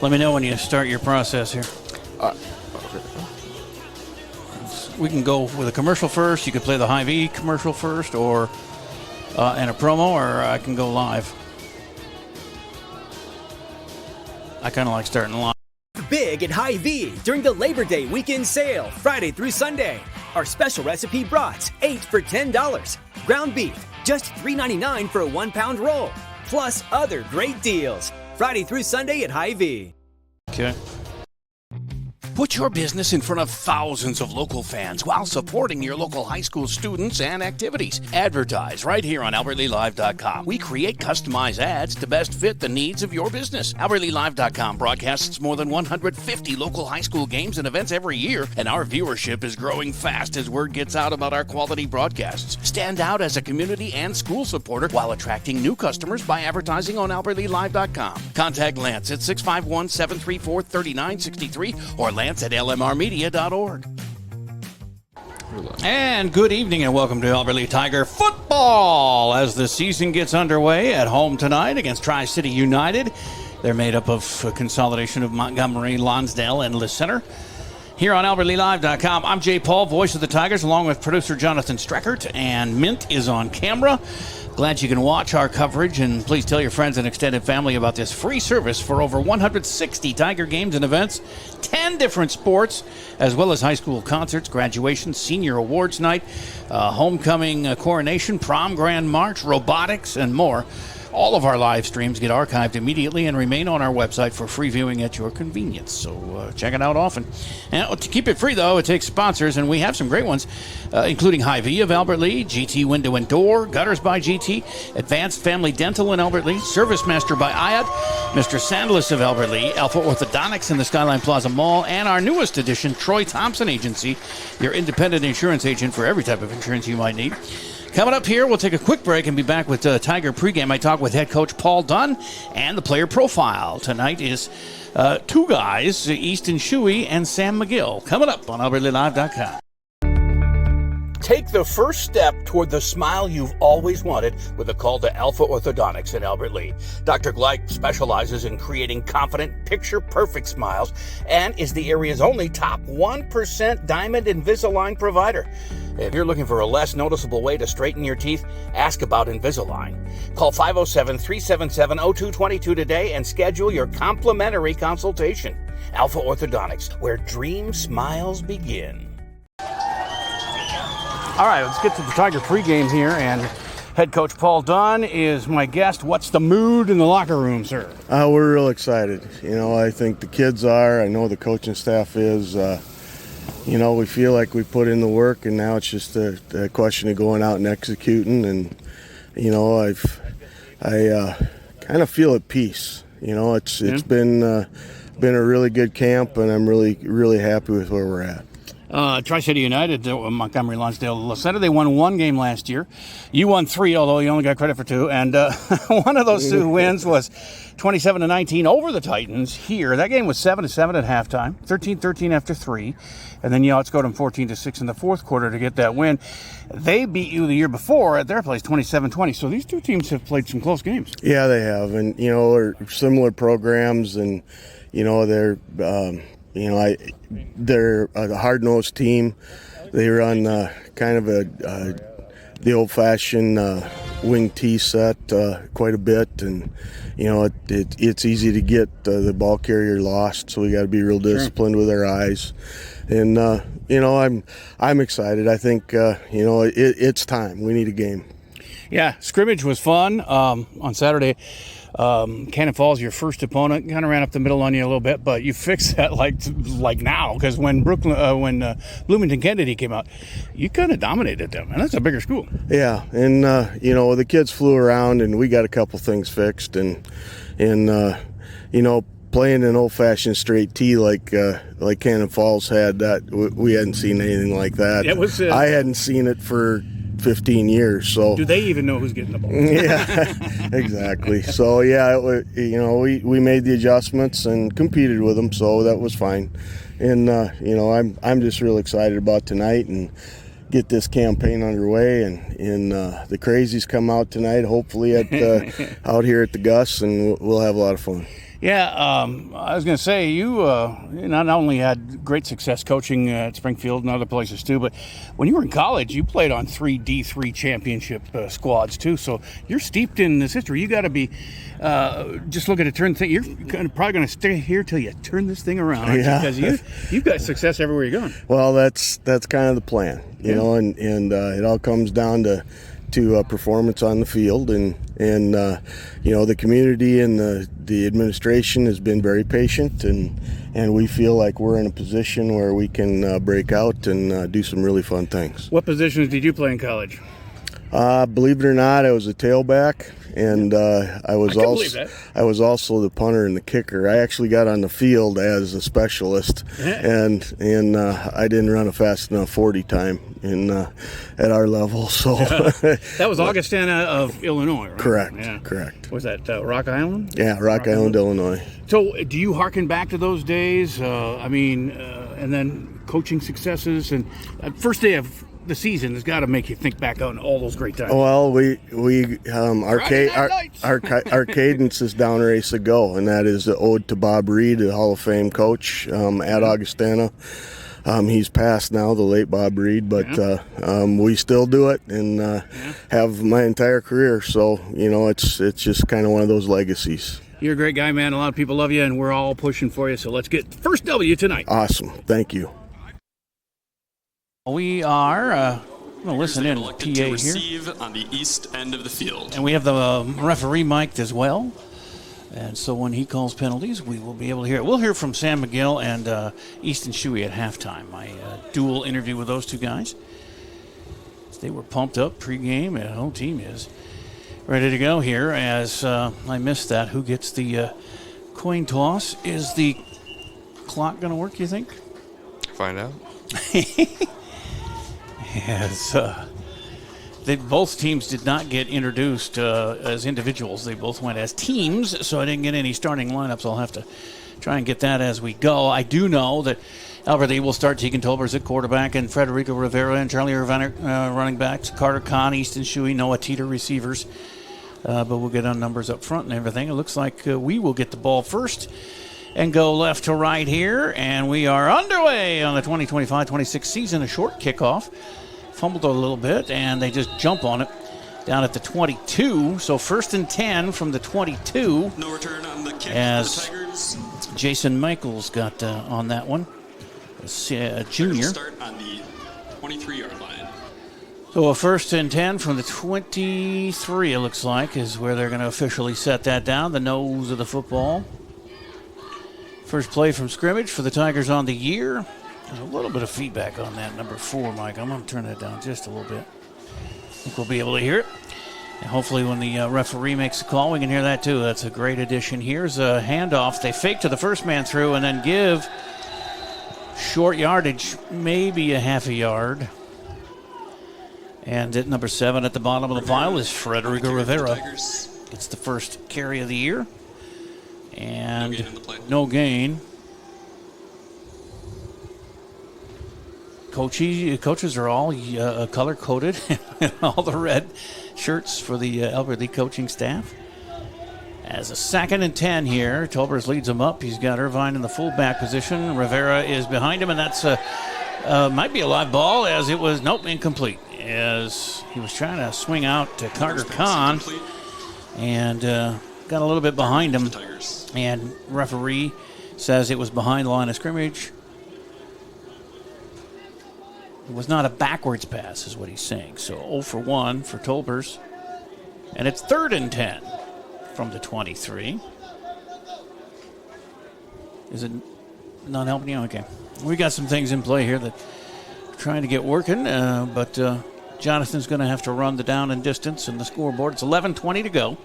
Let me know when you start your process here. We can go with a commercial first. You could play the Hy-Vee commercial first, or and a promo, or I can go live. I kind of like starting live. Big at Hy-Vee during the Labor Day weekend sale, Friday through Sunday. Our special recipe brats, 8 for $10. Ground beef, just $3.99 for a 1-pound roll. Plus other great deals. Friday through Sunday at Hy-Vee. Okay. Put your business in front of thousands of local fans while supporting your local high school students and activities. Advertise right here on AlbertLeeLive.com. We create customized ads to best fit the needs of your business. AlbertLeeLive.com broadcasts more than 150 local high school games and events every year, and our viewership is growing fast as word gets out about our quality broadcasts. Stand out as a community and school supporter while attracting new customers by advertising on AlbertLeeLive.com. Contact Lance at 651-734-3963 or Lance at lmrmedia.org. And good evening and welcome to Albert Lea Tiger football as the season gets underway at home tonight against Tri-City United. They're made up of a consolidation of Montgomery, Lonsdale, and LeCenter. Here on AlbertLeeLive.com, I'm Jay Paul, voice of the Tigers, along with producer Jonathan Streckert, and Mint is on camera. Glad you can watch our coverage, and please tell your friends and extended family about this free service for over 160 Tiger games and events, 10 different sports, as well as high school concerts, graduation, senior awards night, homecoming coronation, prom grand march, robotics, and more. All of our live streams get archived immediately and remain on our website for free viewing at your convenience. So check it out often. And to keep it free, though, it takes sponsors, and we have some great ones, including Hy-Vee of Albert Lea, GT Window and Door, Gutters by GT, Advanced Family Dental in Albert Lea, Service Master by IAD, Mr. Sandless of Albert Lea, Alpha Orthodontics in the Skyline Plaza Mall, and our newest addition, Troy Thompson Agency, your independent insurance agent for every type of insurance you might need. Coming up here, we'll take a quick break and be back with Tiger pregame. I talk with head coach Paul Dunn and the player profile. Tonight is two guys, Easton Shuey and Sam McGill. Coming up on AlbertLeeLive.com. Take the first step toward the smile you've always wanted with a call to Alpha Orthodontics in Albert Lea. Dr. Gleich specializes in creating confident, picture-perfect smiles and is the area's only top 1% Diamond Invisalign provider. If you're looking for a less noticeable way to straighten your teeth, ask about Invisalign. Call 507-377-0222 today and schedule your complimentary consultation. Alpha Orthodontics, where dream smiles begin. All right, let's get to the Tiger pregame here, and head coach Paul Dunn is my guest. What's the mood in the locker room, sir? We're real excited. I think the kids are. I know the coaching staff is. We feel like we put in the work, and now it's just a question of going out and executing. And I kind of feel at peace. It's been a really good camp, and I'm really happy with where we're at. Tri-City United, Montgomery, Lonsdale, LeCenter, they won one game last year. You won 3, although you only got credit for 2. And one of those 2 wins was 27-19 over the Titans here. That game was 7-7 at halftime, 13-13 after 3. And then you outscored them 14-6 in the fourth quarter to get that win. They beat you the year before at their place, 27-20. So these 2 teams have played some close games. Yeah, they have. And, they're similar programs, and, they're they're a hard-nosed team. They run kind of the old-fashioned wing tee set quite a bit, and it's easy to get the ball carrier lost. So we got to be real disciplined with our eyes. And I'm excited. I think it's time. We need a game. Yeah, scrimmage was fun on Saturday. Cannon Falls, your first opponent, kind of ran up the middle on you a little bit, but you fixed that like now, because when Bloomington Kennedy came out, you kind of dominated them, and that's a bigger school. Yeah, and the kids flew around, and we got a couple things fixed, and playing an old-fashioned straight tee like Cannon Falls had, that we hadn't seen anything like that. It was. I hadn't seen it for 15 years. So do they even know who's getting the ball? Yeah, exactly. So yeah, we made the adjustments and competed with them, so that was fine. And I'm just real excited about tonight and get this campaign underway, and the crazies come out tonight, hopefully out here at the Gus, and we'll have a lot of fun. Yeah, I was going to say, you not only had great success coaching at Springfield and other places too, but when you were in college, you played on 3 D3 championship squads too. So you're steeped in this history. You got to be just looking to turn things. You're probably going to stay here till you turn this thing around, because you've got success everywhere you're going. Well, that's kind of the plan, you know, and it all comes down to performance on the field, and you know, the community and the administration has been very patient, and we feel like we're in a position where we can break out and do some really fun things. What positions did you play in college? Believe it or not, I was a tailback, and I was also the punter and the kicker. I actually got on the field as a specialist, and I didn't run a fast enough 40 time at our level. So that was Augustana of Illinois, right? Correct. Yeah. Correct. Was that Rock Island? Yeah, Rock Island, Illinois. So, do you hearken back to those days? And then coaching successes, and first day of the season has got to make you think back on all those great times. Well, our cadence is down race a go, and that is the ode to Bob Reed, the Hall of Fame coach at Augustana. He's passed now, the late Bob Reed, but we still do it and have my entire career. So, you know, it's just kind of one of those legacies. You're a great guy, man. A lot of people love you, and we're all pushing for you. So let's get the first W tonight. Awesome. Thank you. We are going to listen in to PA here. Receive on the east end of the field. And we have the referee mic'd as well. And so when he calls penalties, we will be able to hear it. We'll hear from Sam McGill and Easton Shuey at halftime. My dual interview with those two guys. They were pumped up pregame, and the whole team is ready to go here. As I missed that, who gets the coin toss? Is the clock going to work, you think? Find out. Yes. Both teams did not get introduced as individuals. They both went as teams, so I didn't get any starting lineups. I'll have to try and get that as we go. I do know that Albert Lee will start Tegan Tolbers at quarterback, and Federico Rivera and Charlie Irvine running backs, Carter Kahn, Easton Shuey, Noah Teeter receivers. But we'll get on numbers up front and everything. It looks like we will get the ball first and go left to right here, and we are underway on the 2025-26 season. A short kickoff. Fumbled a little bit, and they just jump on it down at the 22. So 1st and 10 from the 22. No return on the kick as for the Tigers. Jason Michaels got on that one, a junior. Start on the 23-yard line. So a 1st and 10 from the 23, it looks like, is where they're going to officially set that down, the nose of the football. First play from scrimmage for the Tigers on the year. There's a little bit of feedback on that, number 4, Mike. I'm going to turn that down just a little bit. I think we'll be able to hear it. And hopefully when the referee makes the call, we can hear that too. That's a great addition. Here's a handoff. They fake to the first man through and then give short yardage, maybe a half a yard. And at number 7 at the bottom of the pile is Federico Rivera. Gets the first carry of the year. And no gain. Coaches are all color-coded in all the red shirts for the Albert Lee coaching staff. As a 2nd and 10 here, Tolbers leads him up. He's got Irvine in the fullback position. Rivera is behind him, and that's might be a live ball, as it was, incomplete. As he was trying to swing out to Carter Kahn, and got a little bit behind him. And referee says it was behind the line of scrimmage. It was not a backwards pass, is what he's saying. So 0 for 1 for Tolbers. And it's 3rd and 10 from the 23. Is it not helping you? Okay. We got some things in play here that we're trying to get working, but Jonathan's going to have to run the down and distance and the scoreboard. It's 11:20 to go.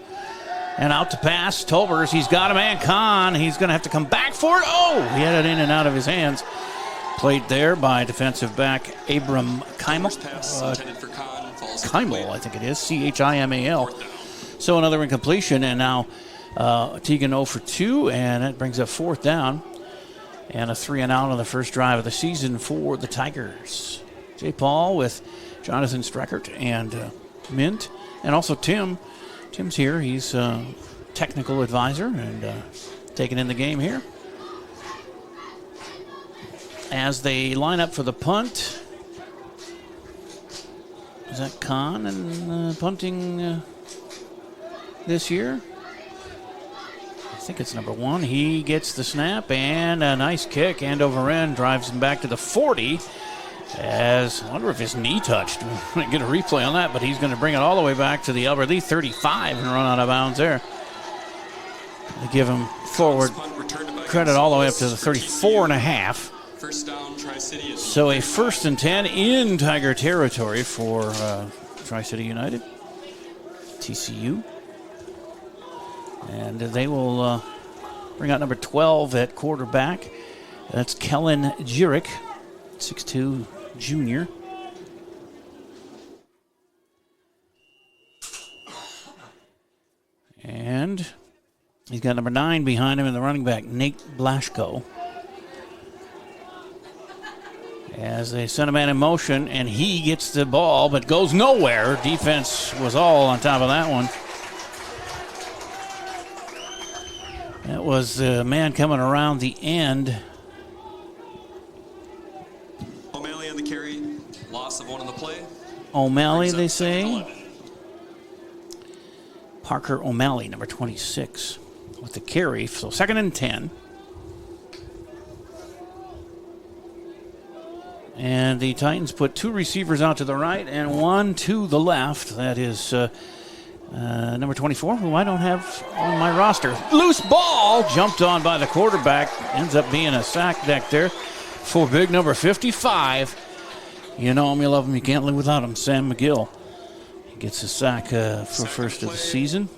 And out to pass, Tolbers. He's got a man, Kahn. He's going to have to come back for it. Oh, he had it in and out of his hands. Played there by defensive back Abram Keimel. Keimel, I think it is. Chimal. So another incompletion, and now Tegan 0 for 2, and that brings up 4th down. And a 3 and out on the first drive of the season for the Tigers. Jay Paul with Jonathan Streckert and Mint, and also Tim. Tim's here. He's a technical advisor, and taking in the game here. As they line up for the punt. Is that Khan and punting this year? I think it's number 1. He gets the snap and a nice kick, end over end, drives him back to the 40. As I wonder if his knee touched. We're going to get a replay on that, but he's going to bring it all the way back to the Albert Lee 35 and run out of bounds there. They give him forward credit all the way up to the 34 and a half. First down, Tri-City. So a 1st and 10 in Tiger territory for Tri-City United. TCU. And they will bring out number 12 at quarterback. That's Kellen Jurek, 6'2", junior. And he's got number 9 behind him in the running back, Nate Blaschko. As they send a man in motion, and he gets the ball, but goes nowhere. Defense was all on top of that one. That was the man coming around the end. O'Malley on the carry. Loss of 1 on the play. O'Malley, Brings up they second and say. 11. Parker O'Malley, number 26, with the carry. So 2nd and 10. And the Titans put 2 receivers out to the right and 1 to the left. That is number 24, who I don't have on my roster. Loose ball, jumped on by the quarterback. Ends up being a sack back there for big number 55. You know him, you love him, you can't live without him. Sam McGill. He gets a sack for first of the season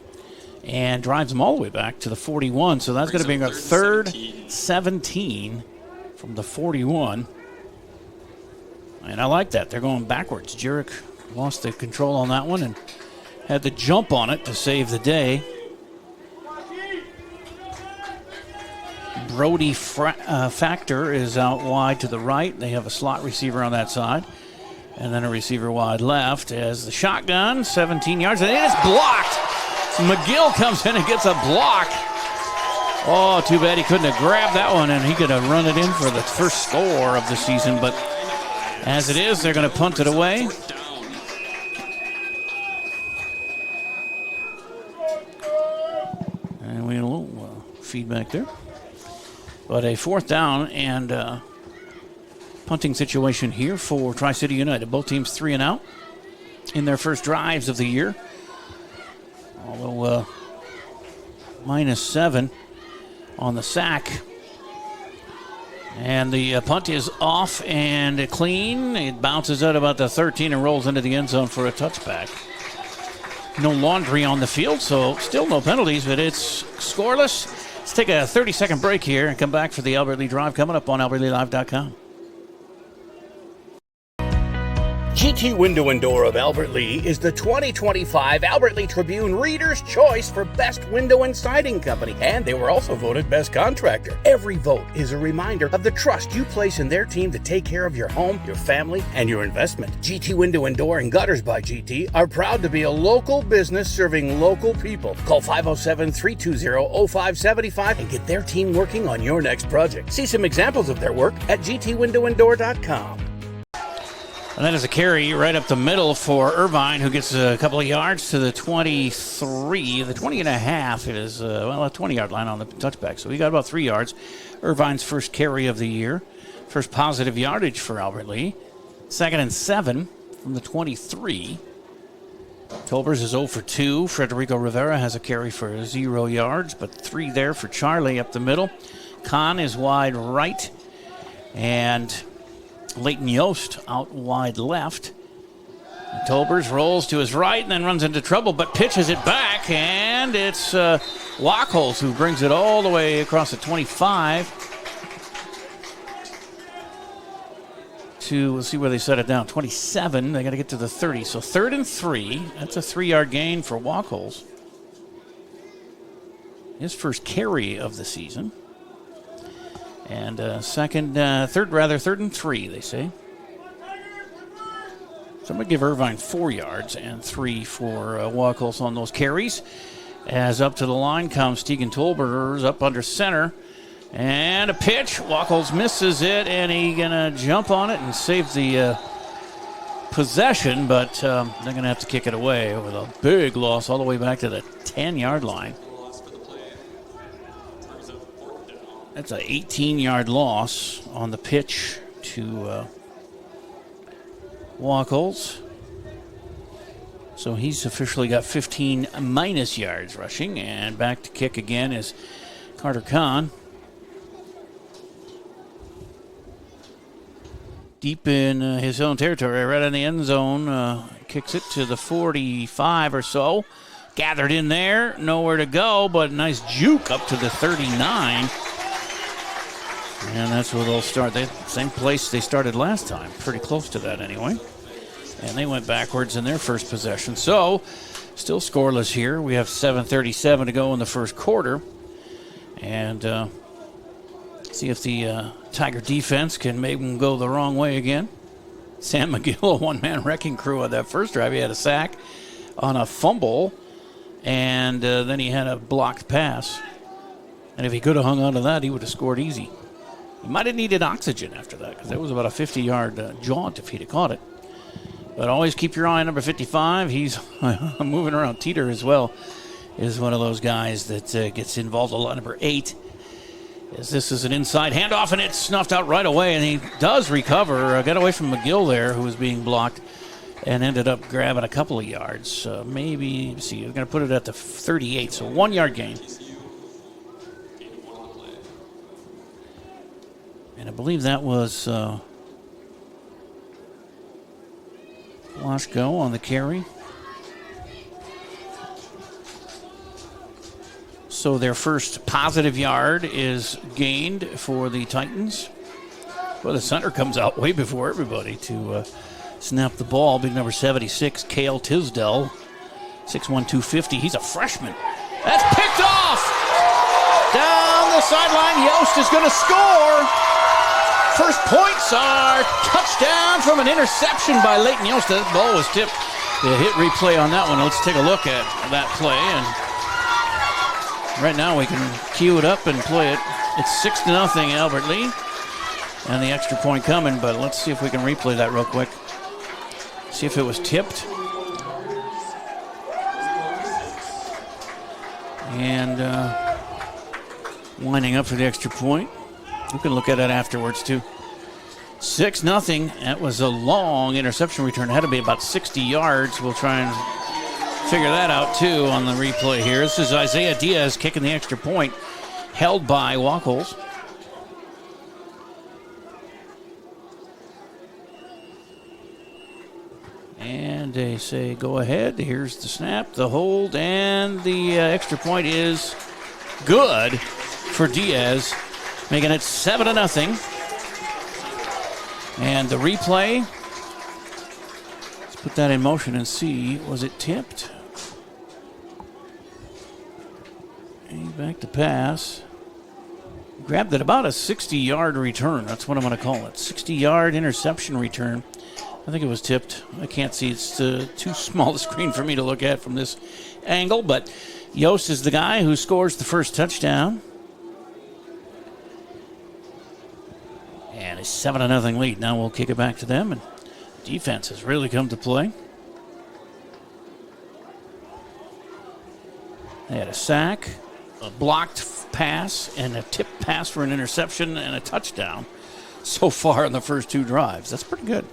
and drives them all the way back to the 41. So that's going to be a 3rd 17 from the 41. And I like that. They're going backwards. Jurek lost the control on that one and had to jump on it to save the day. Brody Factor is out wide to the right. They have a slot receiver on that side. And then a receiver wide left as the shotgun, 17 yards, and it is blocked. So McGill comes in and gets a block. Oh, too bad he couldn't have grabbed that one, and he could have run it in for the first score of the season. But as it is, they're going to punt it away. Fourth down. And we had a little feedback there. But a 4th down and punting situation here for Tri-City United. Both teams 3 and out in their first drives of the year. Although -7 on the sack. And the punt is off and clean. It bounces out about the 13 and rolls into the end zone for a touchback. No laundry on the field, so still no penalties, but it's scoreless. Let's take a 30-second break here and come back for the Albert Lee Drive coming up on AlbertLeeLive.com. GT Window and Door of Albert Lee is the 2025 Albert Lee Tribune Reader's Choice for Best Window and Siding Company, and they were also voted Best Contractor. Every vote is a reminder of the trust you place in their team to take care of your home, your family, and your investment. GT Window and Door and Gutters by GT are proud to be a local business serving local people. Call 507-320-0575 and get their team working on your next project. See some examples of their work at gtwindowanddoor.com. And that is a carry right up the middle for Irvine, who gets a couple of yards to the 23. The 20 and a half is, a 20-yard line on the touchback. So he got about 3 yards. Irvine's first carry of the year. First positive yardage for Albert Lee. 2nd and 7 from the 23. Tolbers is 0 for 2. Federico Rivera has a carry for 0 yards, but 3 there for Charlie up the middle. Khan is wide right. And Leighton Yost out wide left. And Tolbers rolls to his right and then runs into trouble, but pitches it back, and it's Lockholes who brings it all the way across the 25 to, we'll see where they set it down, 27. They got to get to the 30. So 3rd and 3. That's a 3-yard gain for Lockholes. His first carry of the season. And third and 3, they say. So I'm going to give Irvine 4 yards and 3 for Wackles on those carries. As up to the line comes Tegan Tolberger's up under center. And a pitch. Wackles misses it, and he's going to jump on it and save the possession, but they're going to have to kick it away with a big loss all the way back to the 10-yard line. That's an 18-yard loss on the pitch to Wackles. So he's officially got 15 minus yards rushing, and back to kick again is Carter Kahn. Deep in his own territory, right in the end zone. Kicks it to the 45 or so. Gathered in there, nowhere to go, but nice juke up to the 39. And that's where they'll start. Same place they started last time. Pretty close to that anyway. And they went backwards in their first possession. So, still scoreless here. We have 7:37 to go in the first quarter. And see if the Tiger defense can make them go the wrong way again. Sam McGill, a one-man wrecking crew on that first drive. He had a sack on a fumble, and then he had a blocked pass. And if he could have hung on to that, he would have scored easy. He might have needed oxygen after that, because that was about a 50-yard jaunt if he'd have caught it. But always keep your eye on number 55. He's moving around. Teeter as well is one of those guys that gets involved a lot. Number 8. As this is an inside handoff, and it's snuffed out right away, and he does recover. Got away from McGill there, who was being blocked, and ended up grabbing a couple of yards. Maybe, let's see, we're going to put it at the 38, so 1 yard gain. And I believe that was Washko on the carry. So their first positive yard is gained for the Titans. Well, the center comes out way before everybody to snap the ball. Big number 76, Cale Tisdale, 6'1", 250. He's a freshman. That's picked off! Down the sideline, Yost is going to score. First points are touchdown from an interception by Leighton Yost. That ball was tipped. The hit replay on that one. Let's take a look at that play. And right now we can cue it up and play it. It's 6-0 Albert Lea. And the extra point coming, but let's see if we can replay that real quick. See if it was tipped. And winding up for the extra point. You can look at it afterwards too. 6-0. That was a long interception return. It had to be about 60 yards. We'll try and figure that out too on the replay here. This is Isaiah Diaz kicking the extra point, held by Wackles. And they say go ahead. Here's the snap, the hold, and the extra point is good for Diaz, making it 7-0. And the replay, let's put that in motion and see, was it tipped? And back to pass. Grabbed it about a 60-yard return. That's what I'm going to call it. 60-yard interception return. I think it was tipped. I can't see. It's too small a screen for me to look at from this angle. But Yost is the guy who scores the first touchdown. And a 7-0 lead. Now we'll kick it back to them. And defense has really come to play. They had a sack, a blocked pass, and a tip pass for an interception and a touchdown so far in the first two drives. That's pretty good.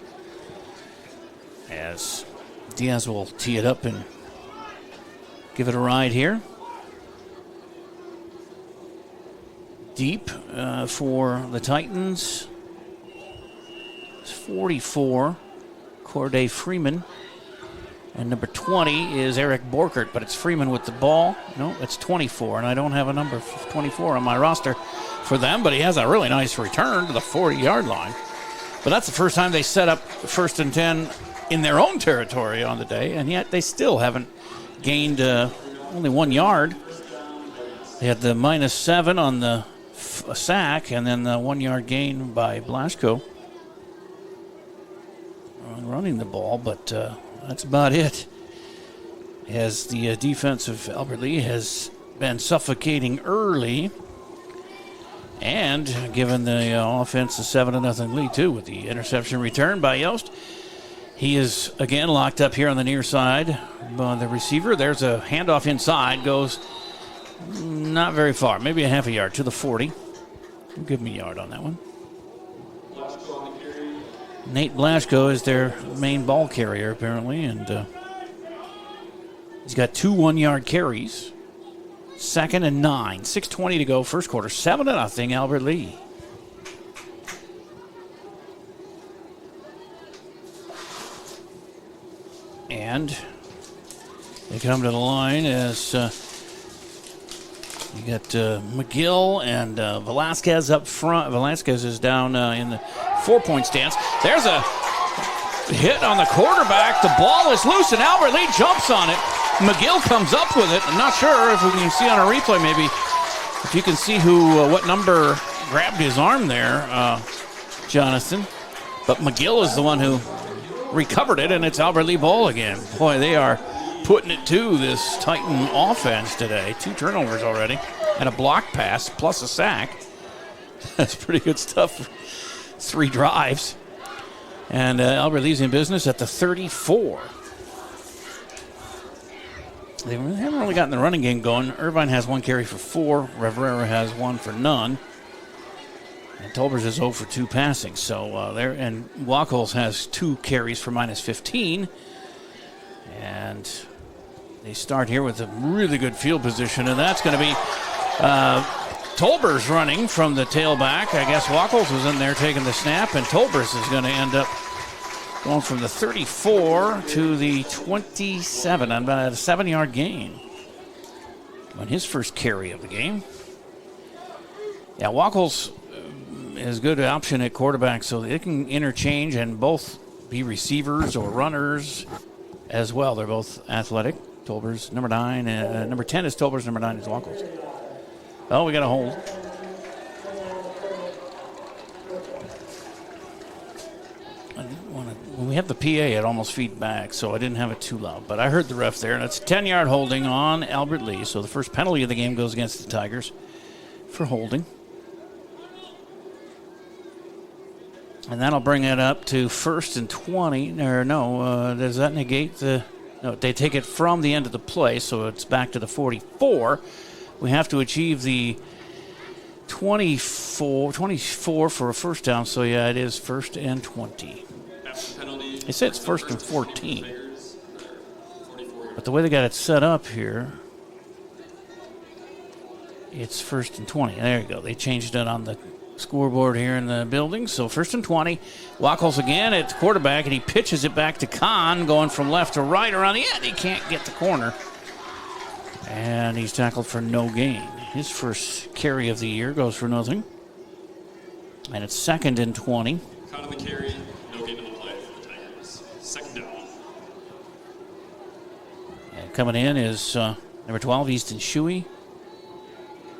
As Diaz will tee it up and give it a ride here. Deep for the Titans. It's 44, Corday Freeman. And number 20 is Eric Borkert, but it's Freeman with the ball. No, it's 24, and I don't have a number 24 on my roster for them, but he has a really nice return to the 40-yard line. But that's the first time they set up first and 10 in their own territory on the day, and yet they still haven't gained only 1 yard. They had the -7 on the sack, and then the 1 yard gain by Blasco on running the ball, but that's about it. as the defense of Albert Lea has been suffocating early and given the offense a 7-0 lead, too, with the interception return by Yost. He is, again, locked up here on the near side by the receiver. There's a handoff inside, goes not very far, maybe a half a yard to the 40. We'll give him a yard on that one. Nate Blasco is their main ball carrier, apparently, and he's got 2 1-yard carries. 2nd and 9, 6:20 to go, first quarter, 7-0 Albert Lea. And they come to the line as you got McGill and Velasquez up front. Velasquez is down in the 4-point stance. There's a hit on the quarterback. The ball is loose, and Albert Lea jumps on it. McGill comes up with it. I'm not sure if we can see on a replay, maybe, if you can see what number grabbed his arm there, Jonathan. But McGill is the one who recovered it, and it's Albert Lea ball again. Boy, they are putting it to this Titan offense today. 2 turnovers already, and a block pass plus a sack. That's pretty good stuff. 3 drives. And Albert Lea's in business at the 34. They haven't really gotten the running game going. Irvine has 1 carry for 4. Rivera has 1 for none. And Tolbers is 0 for 2 passing. So and Wackles has 2 carries for -15. And they start here with a really good field position, and that's going to be Tolbers running from the tailback. I guess Wackles was in there taking the snap, and Tolbers is going to end up going from the 34 to the 27 on about a 7-yard gain on his first carry of the game. Yeah, Wackles is a good option at quarterback, so they can interchange and both be receivers or runners as well. They're both athletic. Tolbers, number 9, number 10 is Tolbers, number 9 is Wackles. Oh, we got a hold. When we have the PA, it almost feedback, so I didn't have it too loud. But I heard the ref there, and it's a 10-yard holding on Albert Lea. So the first penalty of the game goes against the Tigers for holding. And that'll bring it up to 1st and 20. Or no, does that negate the... No, they take it from the end of the play, so it's back to the 44. We have to achieve the 24 for a first down, so yeah, it is 1st and 20. They say it's 1st and 14. But the way they got it set up here, it's 1st and 20. There you go. They changed it on the scoreboard here in the building. So 1st and 20. Wackles again at quarterback, and he pitches it back to Kahn, going from left to right around the end. He can't get the corner. And he's tackled for no gain. His first carry of the year goes for nothing. And it's 2nd and 20. Caught on the carry, no gain on the play for the Tigers. 2nd down. And coming in is number 12, Easton Shuey.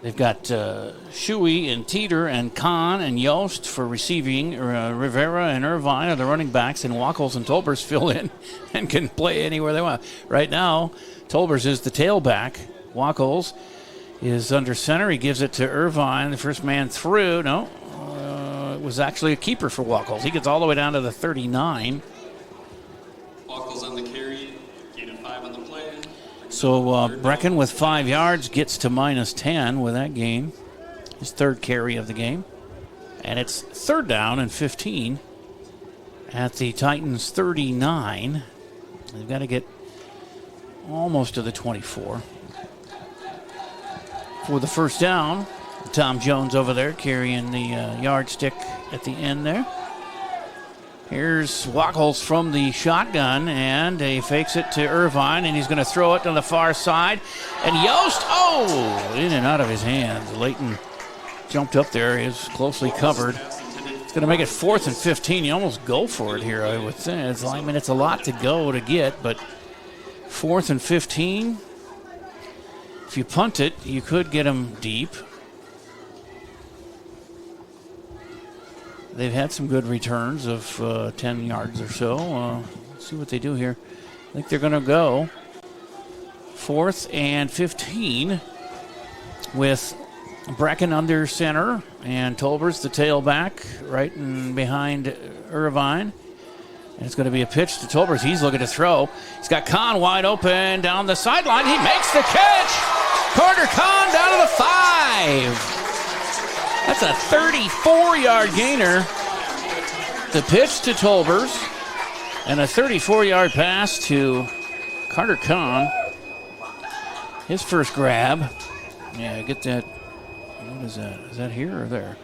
They've got Shuey and Teeter and Kahn and Yost for receiving. Rivera and Irvine are the running backs, and Wackles and Tolbers fill in and can play anywhere they want. Right now, Tolbers is the tailback. Wackles is under center. He gives it to Irvine. The first man through. No, it was actually a keeper for Wackles. He gets all the way down to the 39. Wackles on the carry, gain of 5 on the play. So Brecken with 5 yards gets to -10 with that gain. His 3rd carry of the game. And it's 3rd down and 15 at the Titans 39. They've got to get almost to the 24. For the first down, Tom Jones over there carrying the yardstick at the end there. Here's Wackles from the shotgun, and he fakes it to Irvine, and he's going to throw it to the far side. And Yost, in and out of his hands. Leighton jumped up there. He was closely covered. It's going to make it 4th and 15. You almost go for it here, I would say. It's a lot to go to get, but 4th and 15. If you punt it, you could get them deep. They've had some good returns of 10 yards or so. Let's see what they do here. I think they're going to go 4th and 15 with Brecken under center and Tolbers the tailback right in behind Irvine. And it's going to be a pitch to Tolbers. He's looking to throw. He's got Kahn wide open down the sideline. He makes the catch. Carter Kahn down to the 5. That's a 34-yard gainer. The pitch to Tolbers and a 34-yard pass to Carter Kahn. His first grab. Yeah, get that. What is that? Is that here or there?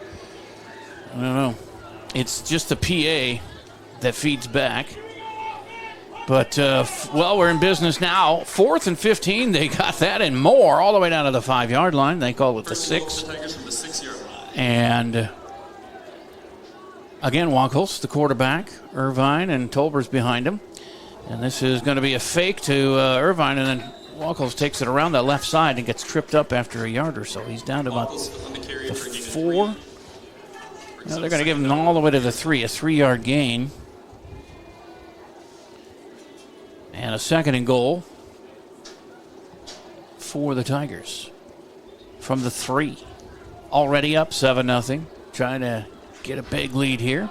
I don't know. It's just the PA that feeds back. But, we're in business now. 4th and 15. They got that and more all the way down to the 5-yard line. They call it the 6. And again, Wankels, the quarterback, Irvine, and Tolbers behind him. And this is going to be a fake to Irvine, and then Wankels takes it around that left side and gets tripped up after a yard or so. He's down to about the 4. Now they're going to give him all the way to the 3, a 3-yard gain. And a 2nd and goal for the Tigers from the 3. Already up 7-0. Trying to get a big lead here.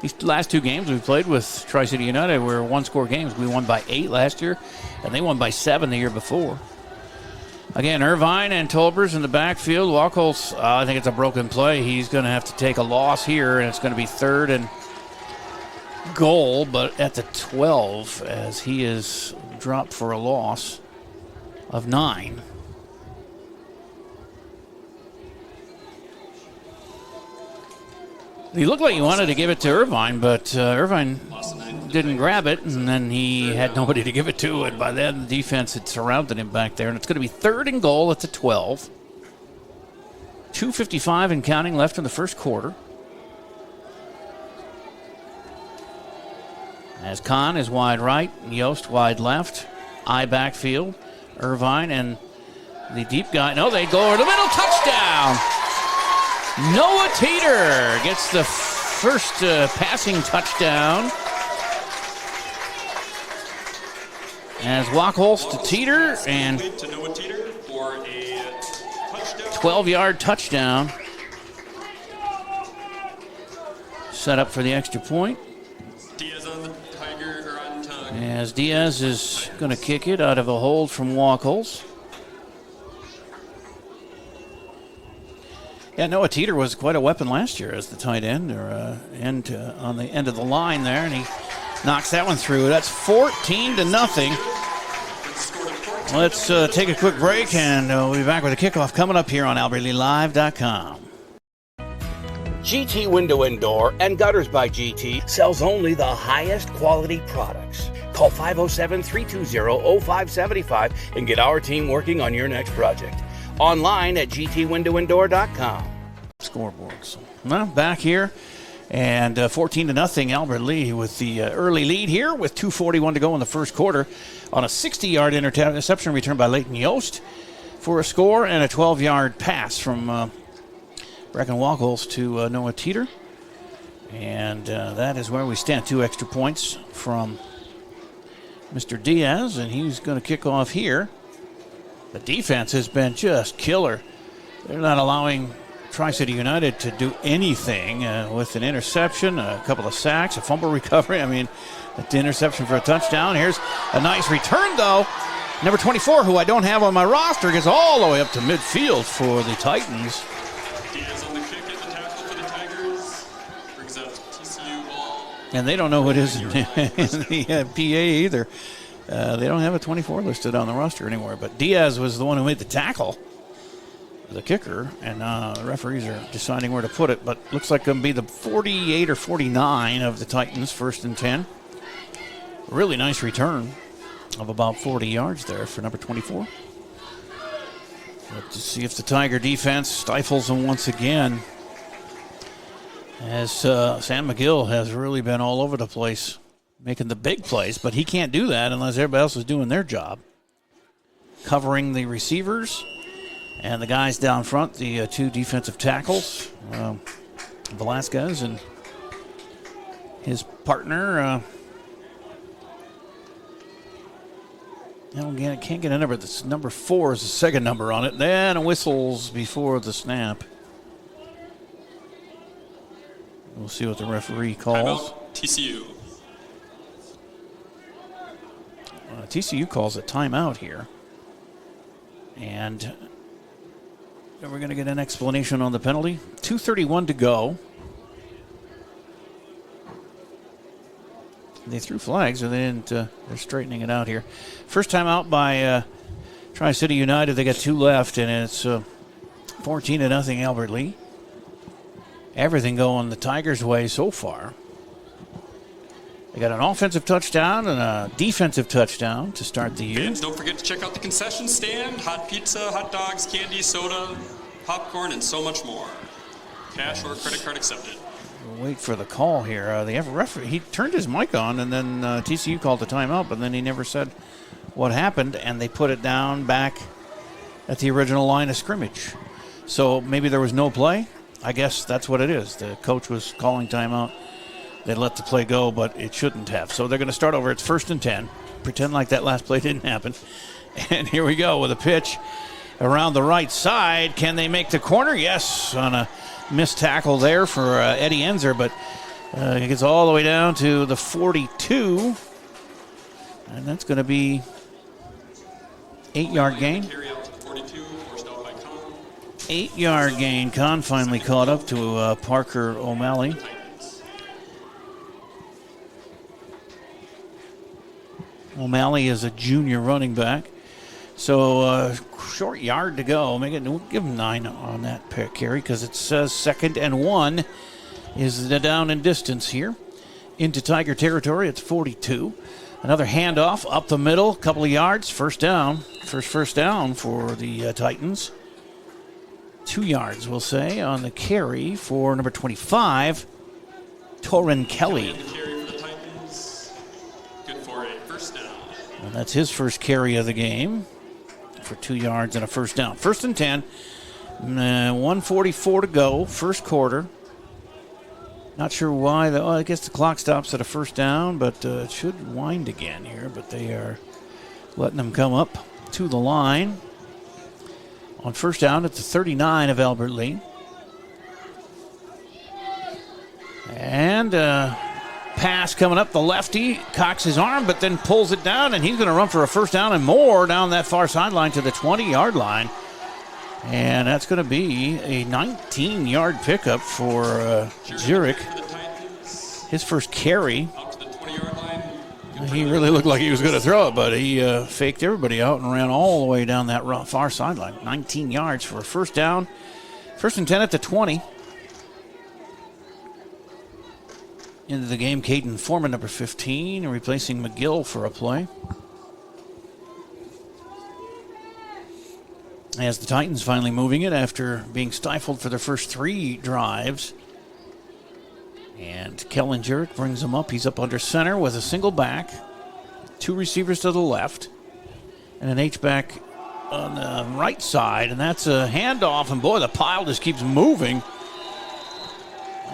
These last 2 games we played with Tri-City United were 1-score games. We won by 8 last year, and they won by 7 the year before. Again, Irvine and Tolbers in the backfield. Wackles, I think it's a broken play. He's going to have to take a loss here, and it's going to be 3rd and goal, but at the 12 as he is dropped for a loss of 9. He looked like he wanted to give it to Irvine, but Irvine didn't grab it, and then he had nobody to give it to, and by then the defense had surrounded him back there, and it's going to be 3rd and goal at the 12. 2:55 and counting left in the first quarter. As Kahn is wide right, Yost wide left, I backfield, Irvine, and the deep guy. No, they go over the middle, touchdown! Noah Teeter gets the first passing touchdown. As Wackholz to Teeter, and 12-yard touchdown. Set up for the extra point. Diaz on the Tiger, or on As Diaz is going to kick it out of a hold from Wackholz. Yeah, Noah Teeter was quite a weapon last year as the tight end, or on the end of the line there, and he knocks that one through. That's 14-0. Let's take a quick break, and we'll be back with a kickoff coming up here on AlbertLeeLive.com. GT Window and Door and Gutters by GT sells only the highest quality products. Call 507-320-0575 and get our team working on your next project. Online at gtwindowanddoor.com. Scoreboards. Well, back here, and 14-0 Albert Lee with the early lead here with 2:41 to go in the first quarter on a 60-yard interception return by Leighton Yost for a score, and a 12-yard pass from Brecken Wackholz to Noah Teeter. And that is where we stand. 2 extra points from Mr. Diaz, and he's going to kick off here. The defense has been just killer. They're not allowing Tri-City United to do anything with an interception, a couple of sacks, a fumble recovery. I mean, the interception for a touchdown. Here's a nice return, though. Number 24, who I don't have on my roster, gets all the way up to midfield for the Titans. Diaz on the kick at the tackle for the Tigers. Brings up TCU ball. And they don't know who it is in the PA either. They don't have a 24 listed on the roster anymore, but Diaz was the one who made the tackle, the kicker, and the referees are deciding where to put it, but looks like it's going to be the 48 or 49 of the Titans, 1st and 10. Really nice return of about 40 yards there for number 24. Let's see if the Tiger defense stifles them once again, as Sam McGill has really been all over the place, making the big plays, but he can't do that unless everybody else is doing their job. Covering the receivers and the guys down front, the 2 defensive tackles, Velasquez and his partner, I can't get a number. This number 4 is the second number on it. Then whistles before the snap. We'll see what the referee calls. Timeout, TCU. TCU calls a timeout here. And then we're going to get an explanation on the penalty. 2:31 to go. They threw flags, or they didn't. They're straightening it out here. First time out by Tri-City United. They got 2 left, and it's 14-0 Albert Lea. Everything going the Tigers' way so far. They got an offensive touchdown and a defensive touchdown to start the year. Fans, don't forget to check out the concession stand. Hot pizza, hot dogs, candy, soda, popcorn, and so much more. Cash or credit card accepted. We'll wait for the call here. The referee, he turned his mic on, and then TCU called the timeout, but then he never said what happened, and they put it down back at the original line of scrimmage. So maybe there was no play. I guess that's what it is. The coach was calling timeout. They let the play go, but it shouldn't have. So they're going to start over. It's 1st and 10. Pretend like that last play didn't happen. And here we go with a pitch around the right side. Can they make the corner? Yes, on a missed tackle there for Eddie Enzer, but it gets all the way down to the 42. And that's going to be 8-yard gain. 8-yard gain. Kahn finally caught up to Parker O'Malley. O'Malley is a junior running back. So short yard to go. We'll give him 9 on that carry because it says 2nd and 1 is the down and distance here. Into Tiger territory, it's 42. Another handoff up the middle, couple of yards, first down. First down for the Titans. 2 yards, we'll say, on the carry for number 25, Torrin Kelly. And that's his first carry of the game for 2 yards and a first down. 1st and 10, 1:44 to go, first quarter. Not sure why. I guess the clock stops at a first down, but it should wind again here. But they are letting them come up to the line. On first down at the 39 of Albert Lea. And pass coming up, the lefty cocks his arm, but then pulls it down, and he's going to run for a first down and more down that far sideline to the 20-yard line. And that's going to be a 19-yard pickup for Zurich. His first carry. He really looked like he was going to throw it, but he faked everybody out and ran all the way down that far sideline. 19 yards for a first down. 1st and 10 at the 20. Into the game, Caden Foreman, number 15, replacing McGill for a play. As the Titans finally moving it after being stifled for their first 3 drives. And Kellen Jurek brings him up. He's up under center with a single back. 2 receivers to the left. And an H-back on the right side. And that's a handoff. And boy, the pile just keeps moving.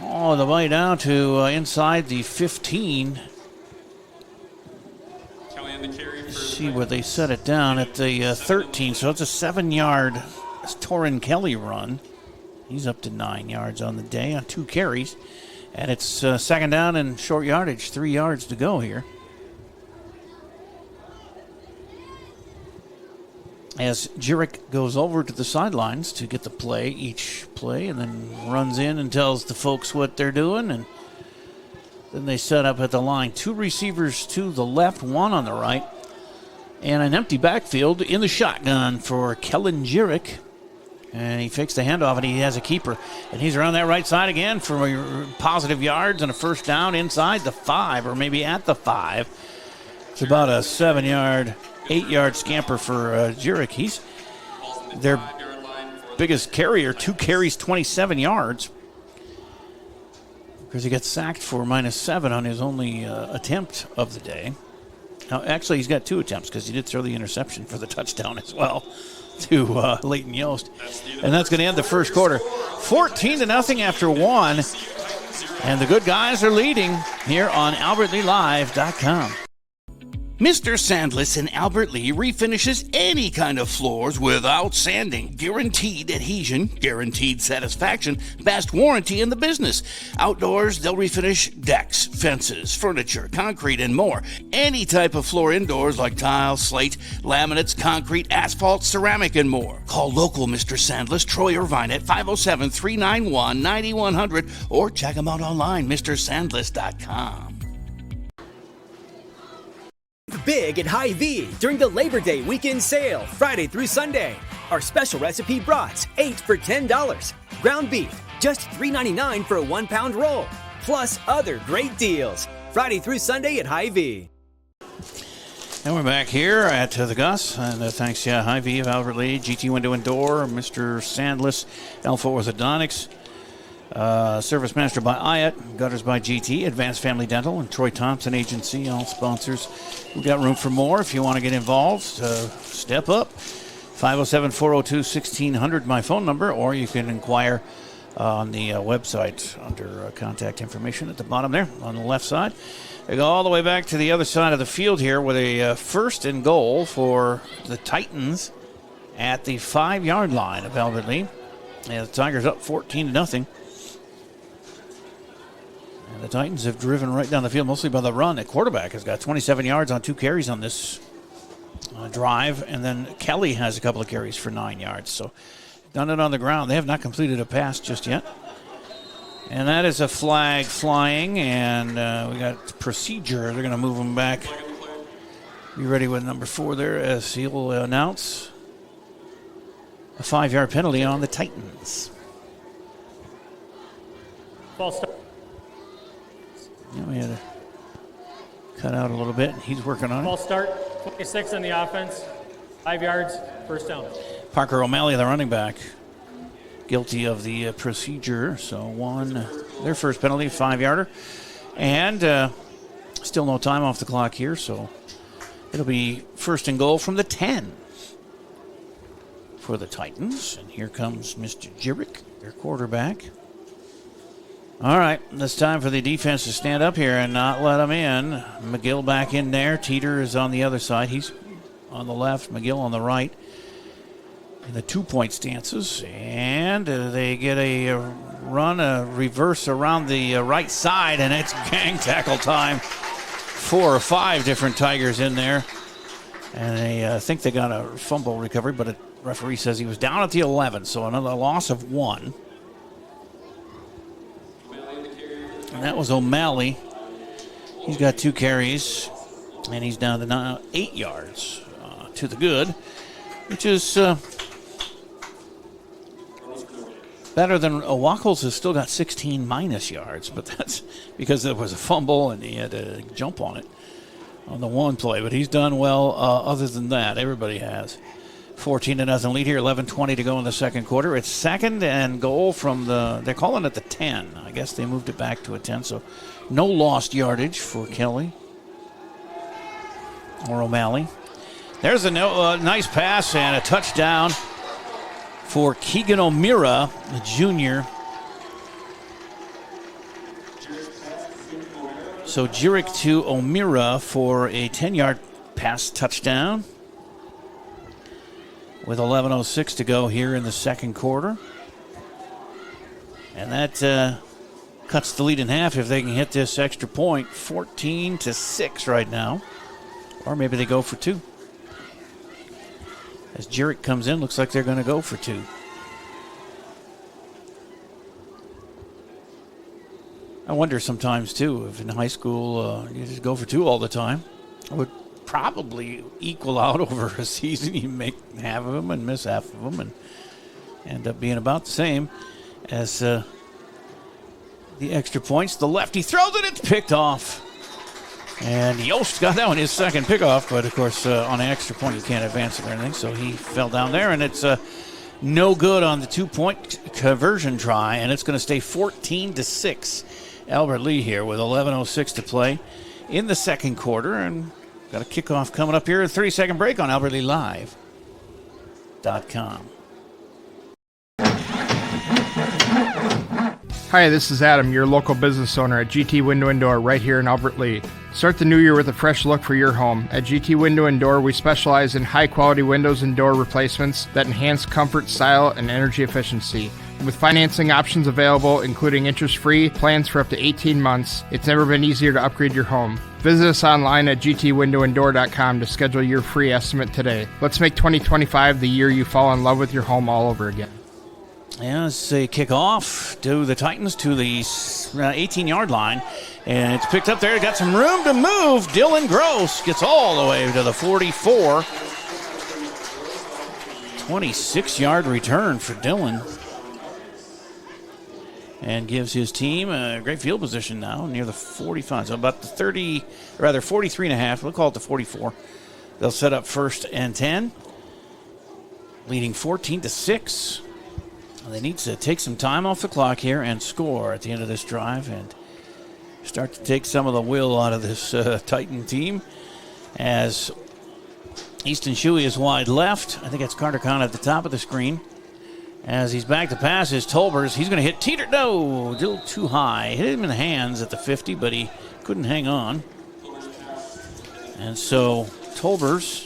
All the way down to inside the 15. See where they set it down at the 13. So it's a 7-yard Torrin Kelly run. He's up to 9 yards on the day on 2 carries. And it's 2nd down and short yardage, 3 yards to go here. As Jurek goes over to the sidelines to get the each play, and then runs in and tells the folks what they're doing, and then they set up at the line. 2 receivers to the left, 1 on the right, and an empty backfield in the shotgun for Kellen Jurek. And he fakes the handoff, and he has a keeper. And he's around that right side again for positive yards and a first down inside the 5, or maybe at the 5. It's about a 7-yard, 8-yard scamper for Jurek. He's their biggest carrier, 2 carries, 27 yards. Because he gets sacked for -7 on his only attempt of the day. Now, actually, he's got 2 attempts because he did throw the interception for the touchdown as well to Leighton Yost. And that's going to end the first quarter. 14-0 after 1. And the good guys are leading here on AlbertLeaLive.com. Mr. Sandless in Albert Lea refinishes any kind of floors without sanding. Guaranteed adhesion, guaranteed satisfaction, best warranty in the business. Outdoors, they'll refinish decks, fences, furniture, concrete, and more. Any type of floor indoors like tile, slate, laminates, concrete, asphalt, ceramic, and more. Call local Mr. Sandless, Troy Irvine at 507-391-9100 or check them out online, mrsandless.com. Big at Hy-Vee during the Labor Day weekend sale, Friday through Sunday. Our special recipe brats, 8 for $10. Ground beef, just $3.99 for a 1-pound roll. Plus other great deals. Friday through Sunday at Hy-Vee. And we're back here at the Gus, and thanks to Hy-Vee of Albert Lea, GT Window and Door, Mr. Sandless, Alpha Orthodontics, Service Master by Ayat, Gutters by GT, Advanced Family Dental, and Troy Thompson Agency, all sponsors. We've got room for more if you want to get involved. Step up. 507-402-1600, my phone number, or you can inquire on the website under contact information at the bottom there on the left side. They go all the way back to the other side of the field here with a first and goal for the Titans at the 5-yard line of Albert Lea. And the Tigers up 14-0. And the Titans have driven right down the field, mostly by the run. The quarterback has got 27 yards on 2 carries on this drive. And then Kelly has a couple of carries for 9 yards. So done it on the ground. They have not completed a pass just yet. And that is a flag flying. And we got procedure. They're going to move him back. Be ready with number 4 there as he'll announce a 5-yard penalty on the Titans. Ball start. Yeah, we had to cut out a little bit. He's working on Ball it. start. 26 on the offense. 5 yards. First down. Parker O'Malley, the running back, guilty of the procedure. So their first penalty, 5-yarder. And still no time off the clock here. So it'll be first and goal from the 10 for the Titans. And here comes Mr. Jirick, their quarterback. All right, it's time for the defense to stand up here and not let them in. McGill back in there. Teeter is on the other side. He's on the left, McGill on the right. In the 2-point stances. And they get a run, a reverse around the right side, and it's gang tackle time. 4 or 5 different Tigers in there. And they think they got a fumble recovery, but a referee says he was down at the 11, so another loss of 1. And that was O'Malley. He's got 2 carries, and he's down to now 8 yards to the good, which is better than Wackles has still got 16 minus yards, but that's because there was a fumble and he had to jump on it on the one play. But he's done well other than that. Everybody has. 14-0 lead here, 11:20 to go in the second quarter. It's second and goal from they're calling it the 10. I guess they moved it back to a 10, so no lost yardage for Kelly or O'Malley. There's a nice pass and a touchdown for Keegan O'Meara, the junior. So Jirick to O'Meara for a 10-yard pass touchdown with 11:06 to go here in the second quarter. And that cuts the lead in half if they can hit this extra point. 14-6 right now. Or maybe they go for 2. As Jirick comes in, looks like they're going to go for 2. I wonder sometimes, too, if in high school you just go for 2 all the time. I would probably equal out over a season. You make half of them and miss half of them and end up being about the same as the extra points. The lefty throws it. It's picked off. And Yost got that one, his second pickoff, but of course on an extra point you can't advance it or anything, so he fell down there, and it's no good on the 2-point conversion try, and it's going to stay 14-6. Albert Lea here with 11:06 to play in the second quarter, and got a kickoff coming up here, a 30-second break on AlbertLeaLive.com. Hi, this is Adam, your local business owner at GT Window and Door right here in Albert Lea. Start the new year with a fresh look for your home. At GT Window and Door, we specialize in high-quality windows and door replacements that enhance comfort, style, and energy efficiency. With financing options available, including interest-free plans for up to 18 months, it's never been easier to upgrade your home. Visit us online at gtwindowanddoor.com to schedule your free estimate today. Let's make 2025 the year you fall in love with your home all over again. As they kick off to the Titans to the 18-yard line. And it's picked up there. Got some room to move. Dylan Gross gets all the way to the 44. 26-yard return for Dylan. And gives his team a great field position now near the 45. So about the 43 and a half. We'll call it the 44. They'll set up 1st and 10. Leading 14-6. They need to take some time off the clock here and score at the end of this drive and start to take some of the will out of this Titan team as Easton Shuey is wide left. I think it's Carter Kahn at the top of the screen. As he's back to pass is Tolbers. He's going to hit Teeter. No, a little too high. Hit him in the hands at the 50, but he couldn't hang on. And so Tolbers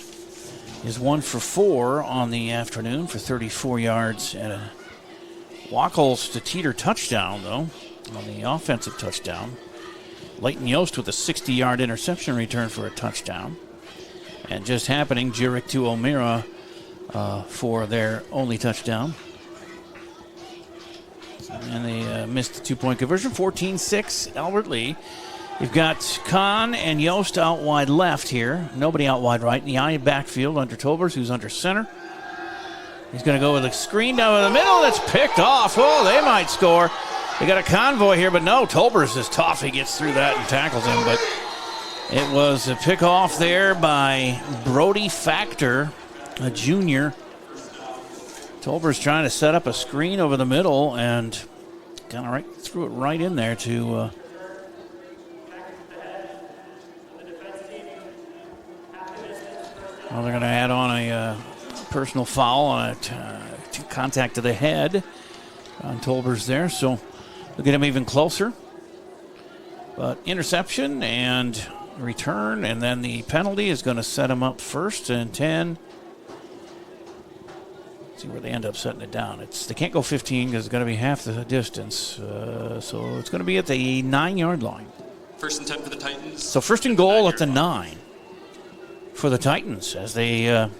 is 1 for 4 on the afternoon for 34 yards and a Wackles to Teeter touchdown, though, on the offensive touchdown. Leighton Yost with a 60-yard interception return for a touchdown. And just happening, Jurek to O'Meara for their only touchdown. And they missed the two-point conversion. 14-6, Albert Lea. You've got Kahn and Yost out wide left here. Nobody out wide right. In the eye backfield under Tolbers, who's under center. He's going to go with a screen down the middle. That's picked off. Oh, they might score. They got a convoy here, but no, Tolbers is tough. He gets through that and tackles him, but it was a pick off there by Brody Factor, a junior. Tolbers trying to set up a screen over the middle and kind of threw it right in there to well, they're going to add on a personal foul on contact to the head on Tolbers there, so we'll get him even closer. But interception and return, and then the penalty is going to set him up 1st and 10. See where they end up setting it down. They can't go 15 because it's going to be half the distance. So it's going to be at the 9-yard line. 1st and 10 for the Titans. So 1st and goal at the 9 for the Titans as they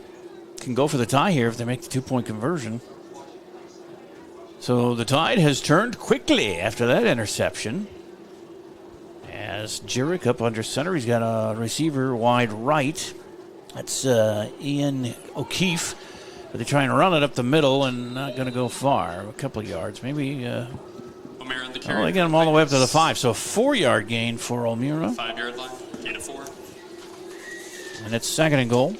can go for the tie here if they make the two-point conversion. So the tide has turned quickly after that interception. As Jurek up under center, he's got a receiver wide right. That's Ian O'Keefe. But they're trying to run it up the middle and not going to go far. A couple of yards, maybe. O'Meara on the carry. Oh, they get him all the way up to the 5. So a 4-yard gain for O'Meara. 5-yard line, gain of 4. And it's 2nd and goal.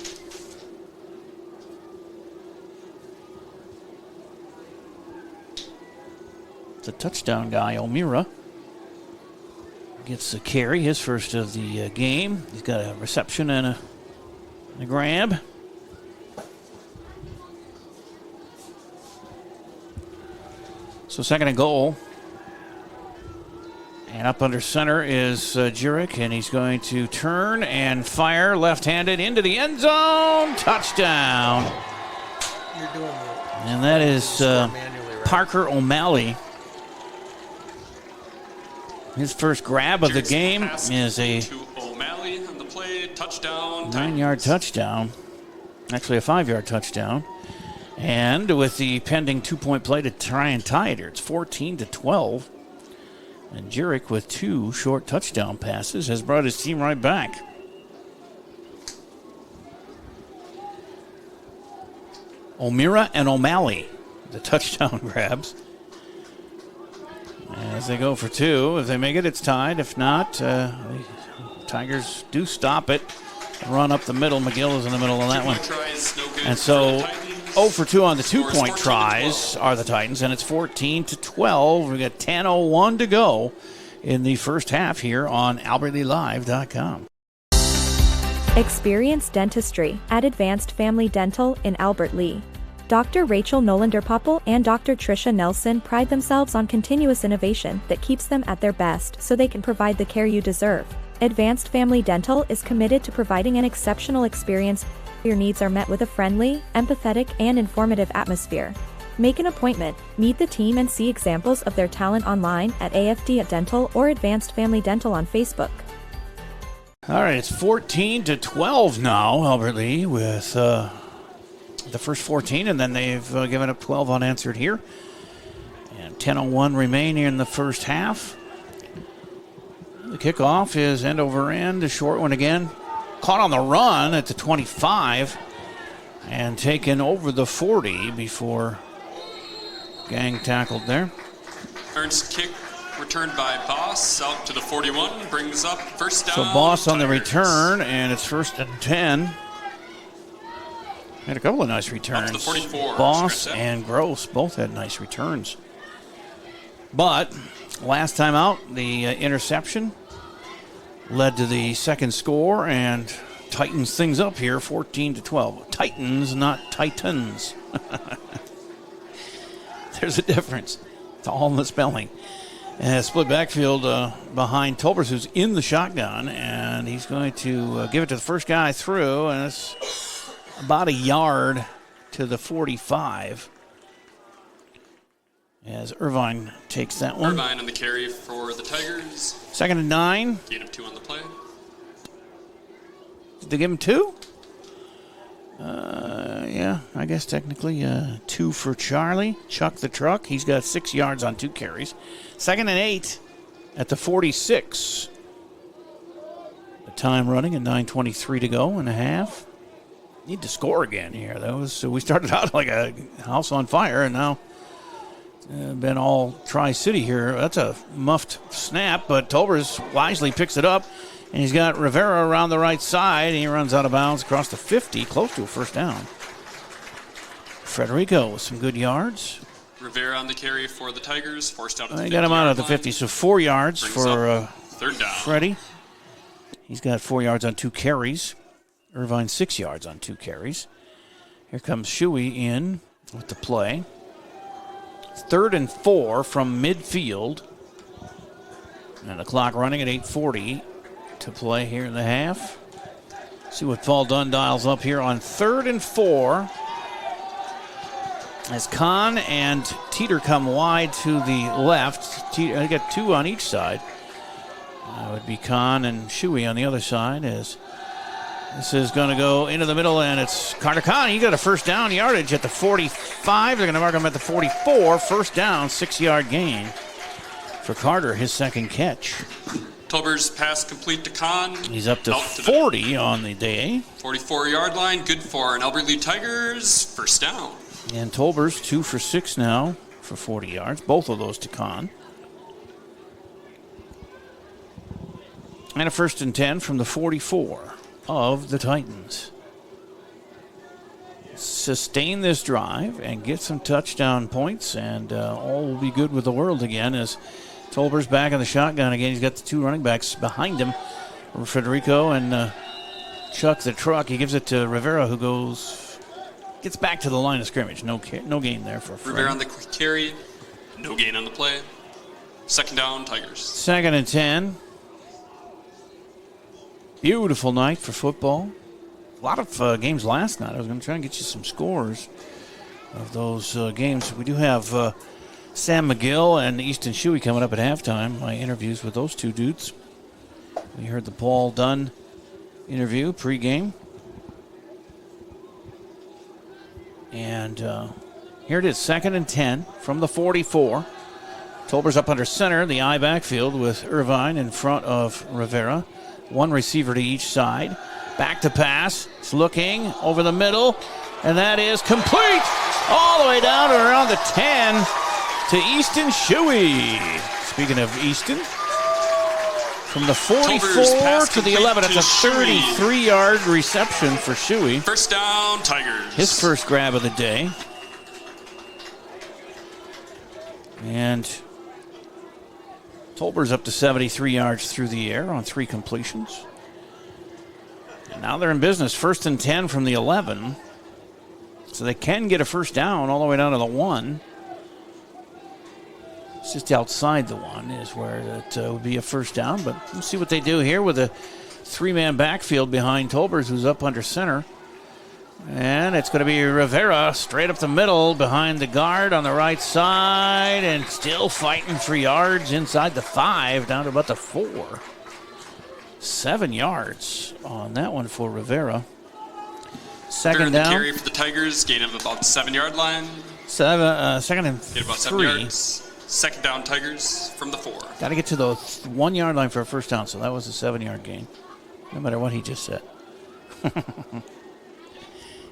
It's a touchdown guy, O'Meara. Gets a carry, his first of the game. He's got a reception and a grab. So 2nd and goal. And up under center is Jurek, and he's going to turn and fire left-handed into the end zone. Touchdown. You're doing it. And that is Parker O'Malley. His first grab of the game is a to O'Malley on the play, touchdown. 9-yard touchdown. Actually a 5-yard touchdown. And with the pending 2-point play to try and tie it here, it's 14-12. And Jurek with 2 short touchdown passes has brought his team right back. O'Meara and O'Malley, the touchdown grabs. As they go for 2, if they make it, it's tied. If not, the Tigers do stop it. Run up the middle. McGill is in the middle of that one. And so 0 for 2 on the 2-point tries are the Titans, and it's 14-12. We've got 10:01 to go in the first half here on AlbertLeeLive.com. Experience dentistry at Advanced Family Dental in Albert Lea. Dr. Rachel Nolander-Poppel and Dr. Tricia Nelson pride themselves on continuous innovation that keeps them at their best so they can provide the care you deserve. Advanced Family Dental is committed to providing an exceptional experience. Your needs are met with a friendly, empathetic, and informative atmosphere. Make an appointment, meet the team, and see examples of their talent online at AFD Dental or Advanced Family Dental on Facebook. All right, it's 14-12 now, Albert Lea, with the first 14, and then they've given up 12 unanswered here. And 10:01 remain here in the first half. The kickoff is end over end, a short one again. Caught on the run at the 25 and taken over the 40 before Gang tackled there. Ernst kick returned by Boss out to the 41, brings up first down. So Boss on the Tigers. return, and it's 1st and 10. Had a couple of nice returns. Up to the 44. Boss and Gross both had nice returns. But last time out, the interception led to the second score and tightens things up here, 14-12. Titans, not Titans. There's a difference. It's all in the spelling. And split backfield behind Tolbers, who's in the shotgun, and he's going to give it to the first guy through, and it's about a yard to the 45 as Irvine takes that one. Irvine on the carry for the Tigers. 2nd and 9. Gain of 2 on the play. Did they give him 2? Yeah, I guess technically 2 for Charlie. Chuck the truck. He's got 6 yards on 2 carries. 2nd and 8 at the 46. The time running at 9:23 to go and a half. Need to score again here, though. So we started out like a house on fire, and now been all Tri-City here. That's a muffed snap, but Tolbers wisely picks it up, and he's got Rivera around the right side, and he runs out of bounds across the 50, close to a first down. Federico with some good yards. Rivera on the carry for the Tigers, forced out at the 50. They got him out at the 50, so 4 yards Brings for third down. Freddie. He's got 4 yards on 2 carries. Irvine 6 yards on 2 carries. Here comes Shuey in with the play. 3rd and 4 from midfield. And the clock running at 8:40 to play here in the half. See what Paul Dunn dials up here on 3rd and 4. As Kahn and Teeter come wide to the left. They got 2 on each side. That would be Kahn and Shuey on the other side, as this is going to go into the middle, and it's Carter Kahn. He got a first down yardage at the 45. They're going to mark him at the 44. First down, 6-yard gain for Carter, his second catch. Tolbers pass complete to Kahn. He's up to 40 on the day. 44-yard line, good for an Albert Lea Tigers. First down. And Tolbers 2 for 6 now for 40 yards. Both of those to Kahn. And a 1st and 10 from the 44 of the Titans. Sustain this drive and get some touchdown points, and all will be good with the world again as Tolbers back in the shotgun again. He's got the 2 running backs behind him, Federico and Chuck the truck. He gives it to Rivera, who gets back to the line of scrimmage. No gain there for Fred. Rivera on the carry. No gain on the play. 2nd down, Tigers. 2nd and 10. Beautiful night for football. A lot of games last night. I was going to try and get you some scores of those games. We do have Sam McGill and Easton Shuey coming up at halftime. My interviews with those 2 dudes. We heard the Paul Dunn interview pregame. And here it is, 2nd and 10 from the 44. Tolbers up under center, the I backfield with Irvine in front of Rivera. 1 receiver to each side. Back to pass. It's looking over the middle. And that is complete. All the way down to around the 10 to Easton Shuey. Speaking of Easton, from the 44 to the 11. That's a 33-yard reception for Shuey. First down, Tigers. His first grab of the day. And Tolbers up to 73 yards through the air on 3 completions. And now they're in business. 1st and 10 from the 11. So they can get a first down all the way down to the 1. It's just outside the 1 is where it would be a first down. But we'll see what they do here with a 3-man backfield behind Tolbers, who's up under center. And it's going to be Rivera straight up the middle behind the guard on the right side and still fighting for yards inside the 5 down to about the 4. 7 yards on that one for Rivera. Second down. Carry for the Tigers, gain of about 7-yard line. Second and Gain about 7 3. yards. Second down Tigers from the 4. Got to get to the 1-yard line for a first down, so that was a 7-yard gain. No matter what he just said.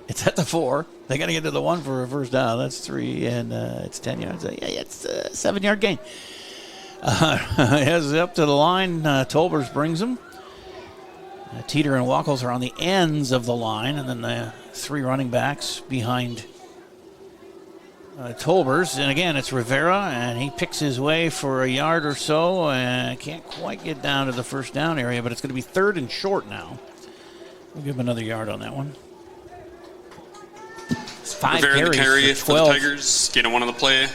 It's at the 4. They got to get to the 1 for a first down. That's 3, and it's 10 yards. Yeah, it's a 7-yard gain. As up to the line, Tolbers brings him. Teeter and Wackles are on the ends of the line, and then the 3 running backs behind Tolbers. And again, it's Rivera, and he picks his way for a yard or so, and can't quite get down to the first down area, but it's going to be 3rd and short now. We'll give him another yard on that one. 5 Rivera carries for for the 12. Tigers, gain of 1 on the play.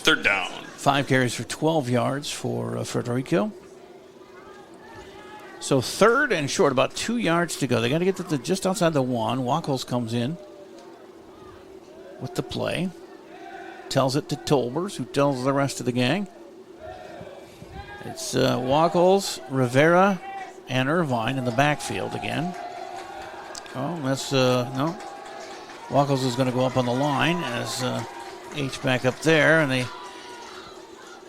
3rd down. 5 carries for 12 yards for Federico. So 3rd and short, about 2 yards to go. They got to get to just outside the 1. Wackles comes in with the play. Tells it to Tolbers, who tells the rest of the gang. It's Wackles, Rivera, and Irvine in the backfield again. Oh, that's, no. Wackles is going to go up on the line as H back up there, and they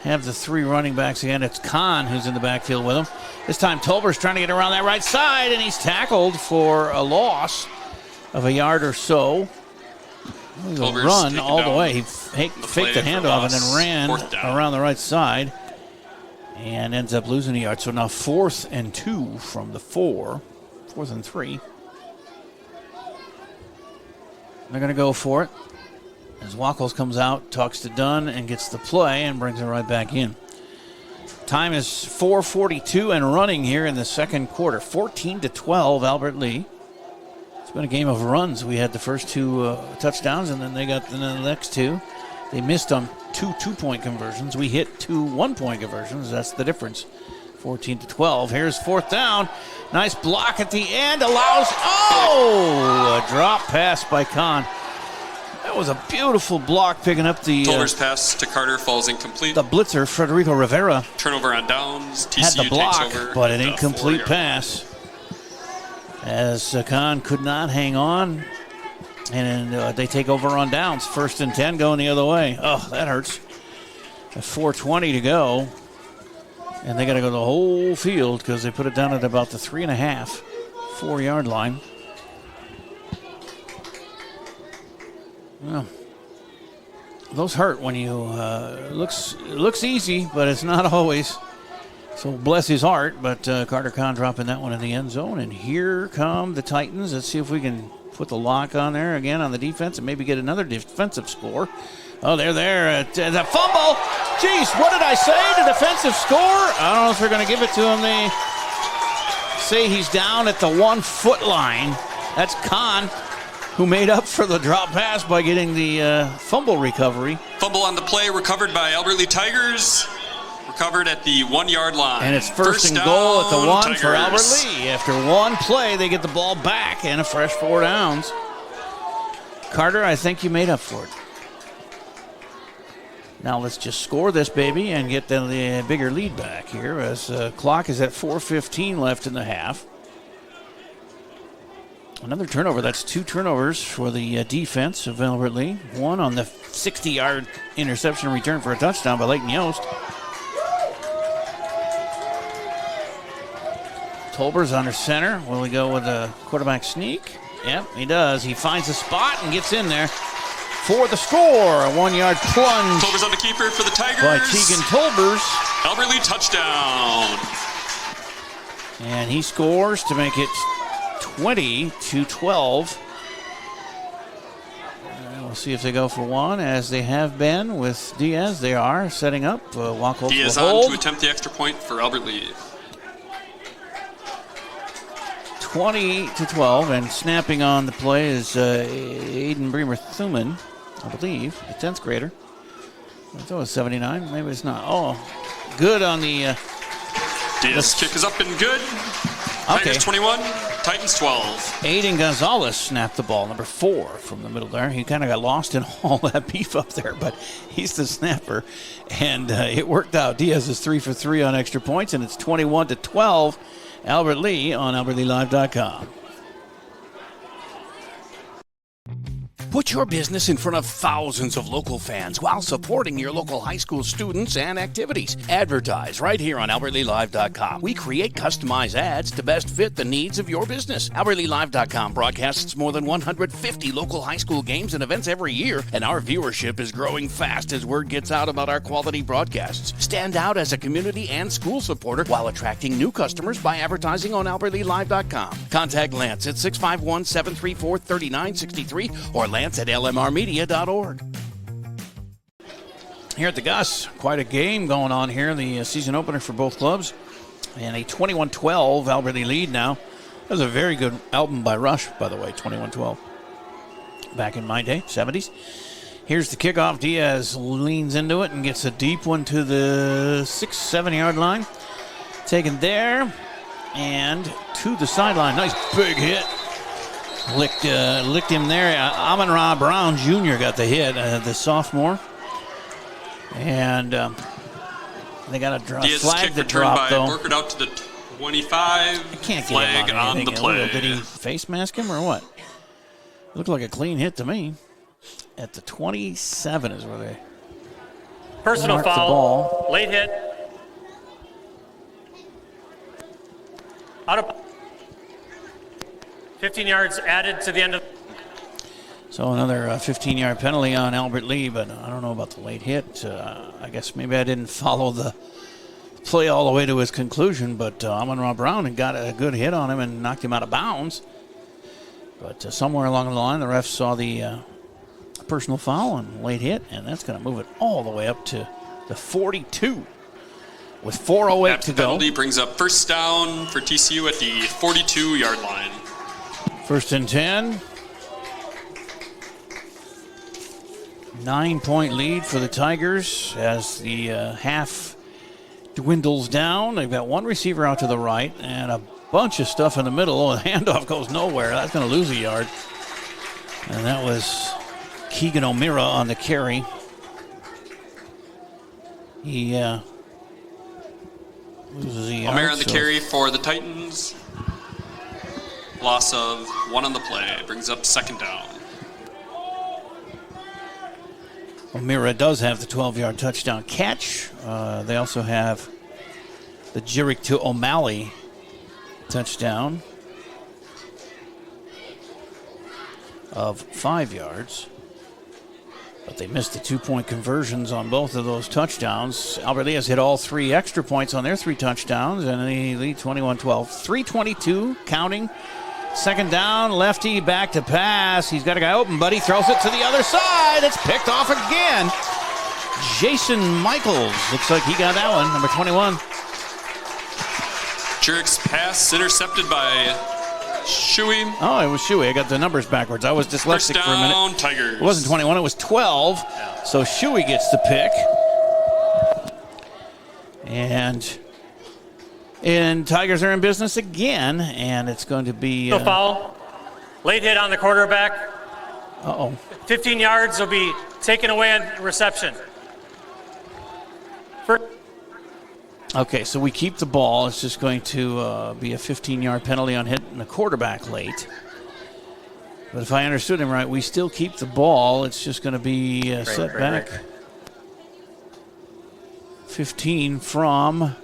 have the 3 running backs again. It's Kahn who's in the backfield with him. This time Tolber's trying to get around that right side, and he's tackled for a loss of a yard or so. He'll run all the way. He faked the handoff and then ran around the right side and ends up losing a yard. So now 4th and 2 from the 4. 4th and 3. They're going to go for it as Wackles comes out, talks to Dunn, and gets the play and brings it right back in. Time is 4:42 and running here in the second quarter. 14-12, Albert Lea. It's been a game of runs. We had the first 2 touchdowns, and then they got the next 2. They missed on 2 2-point conversions. We hit 2 1-point conversions. That's the difference. 14-12. Here's 4th down. Nice block at the end. Allows, a drop pass by Kahn. That was a beautiful block picking up the... Tolber's pass to Carter falls incomplete. The blitzer, Federico Rivera. Turnover on downs. TCU had the block, takes over, but an incomplete pass. As Kahn could not hang on. And they take over on downs. 1st and 10 going the other way. Oh, that hurts. At 4:20 to go. And they got to go the whole field because they put it down at about the 3.5, 4-yard line. Well, those hurt when you looks easy, but it's not always. So bless his heart, but Carter Kahn dropping that one in the end zone. And here come the Titans. Let's see if we can put the lock on there again on the defense and maybe get another defensive score. Oh, they're there. The fumble. Jeez, what did I say? The defensive score? I don't know if they're going to give it to him. They say he's down at the 1-foot line. That's Kahn, who made up for the drop pass by getting the fumble recovery. Fumble on the play, recovered by Albert Lea Tigers. Recovered at the 1-yard line. And it's first and goal at the 1 Tigers. for Albert Lea. After one play, they get the ball back and a fresh 4 downs. Carter, I think you made up for it. Now let's just score this baby and get the bigger lead back here as clock is at 4:15 left in the half. Another turnover. That's 2 turnovers for the defense of Albert Lea. 1 on the 60-yard interception return for a touchdown by Leighton Yost. Tolber's under center. Will he go with a quarterback sneak? Yep, he does. He finds a spot and gets in there for the score. A 1-yard plunge. Tolber's on the keeper for the Tigers. By Tegan Tolbers. Albert Lea touchdown. And he scores to make it 20-12. We'll see if they go for 1, as they have been with Diaz. They are setting up. Wackles Diaz will on hold. to attempt the extra point for Albert Lea. 20-12, and snapping on the play is Aiden Bremer-Thuman, I believe, the 10th grader. I thought it was 79. Maybe it's not. Oh, good on the... Diaz kick is up and good. Okay. Tigers 21, Titans 12. Aiden Gonzalez snapped the ball, number 4 from the middle there. He kind of got lost in all that beef up there, but he's the snapper. And it worked out. Diaz is 3 for 3 on extra points, and it's 21-12. Albert Lea on AlbertLeaLive.com. Put your business in front of thousands of local fans while supporting your local high school students and activities. Advertise right here on AlbertLeaLive.com. We create customized ads to best fit the needs of your business. AlbertLeaLive.com broadcasts more than 150 local high school games and events every year, and our viewership is growing fast as word gets out about our quality broadcasts. Stand out as a community and school supporter while attracting new customers by advertising on AlbertLeaLive.com. Contact Lance at 651-734-3963 or Lance at lmrmedia.org. Here at the Gus, quite a game going on here. The season opener for both clubs. And a 21-12 Albert Lea lead now. That was a very good album by Rush, by the way, 21-12. Back in my day, 70s. Here's the kickoff. Diaz leans into it and gets a deep one to the 6-7 yard line. Taken there and to the sideline. Nice big hit. Licked him there. Amon-Ra Brown Jr. got the hit, the sophomore. And they got a flag to drop, though. Work it out to the 25. I can't flag get him on the play. Did he face mask him or what? Looked like a clean hit to me. At the 27 is where they Personal marked the foul. ball. Late hit. Out of 15 yards added to the end of. So another 15-yard penalty on Albert Lea, but I don't know about the late hit. I guess maybe I didn't follow the play all the way to his conclusion, but Amon-Ra Brown had got a good hit on him and knocked him out of bounds. But somewhere along the line, the refs saw the personal foul and late hit, and that's going to move it all the way up to the 42 with 4:08 to go. Penalty brings up first down for TCU at the 42-yard line. First and 10. 9-point lead for the Tigers as the half dwindles down. They've got one receiver out to the right and a bunch of stuff in the middle. Oh, the handoff goes nowhere. That's going to lose a yard. And that was Keegan O'Meara on the carry. He loses a yard. O'Meara on the carry for the Titans. Loss of 1 on the play. Brings up second down. O'Meara does have the 12-yard touchdown catch. They also have the Jerick to O'Malley touchdown of 5 yards. But they missed the 2-point conversions on both of those touchdowns. Albert Lea has hit all 3 extra points on their 3 touchdowns, and they lead 21-12. 3:22 counting. Second down, lefty back to pass. He's got a guy open, but he throws it to the other side. It's picked off again. Jason Michaels. Looks like he got that one, number 21. Jerick's pass intercepted by Shuey. Oh, it was Shuey. I got the numbers backwards. I was dyslexic First for a minute. down, Tigers. It wasn't 21, it was 12. So Shuey gets the pick. And Tigers are in business again, and it's going to be... No foul. Late hit on the quarterback. Uh-oh. 15 yards will be taken away on reception. Okay, so we keep the ball. It's just going to be a 15-yard penalty on hitting the quarterback late. But if I understood him right, we still keep the ball. It's just going to be set back 15 from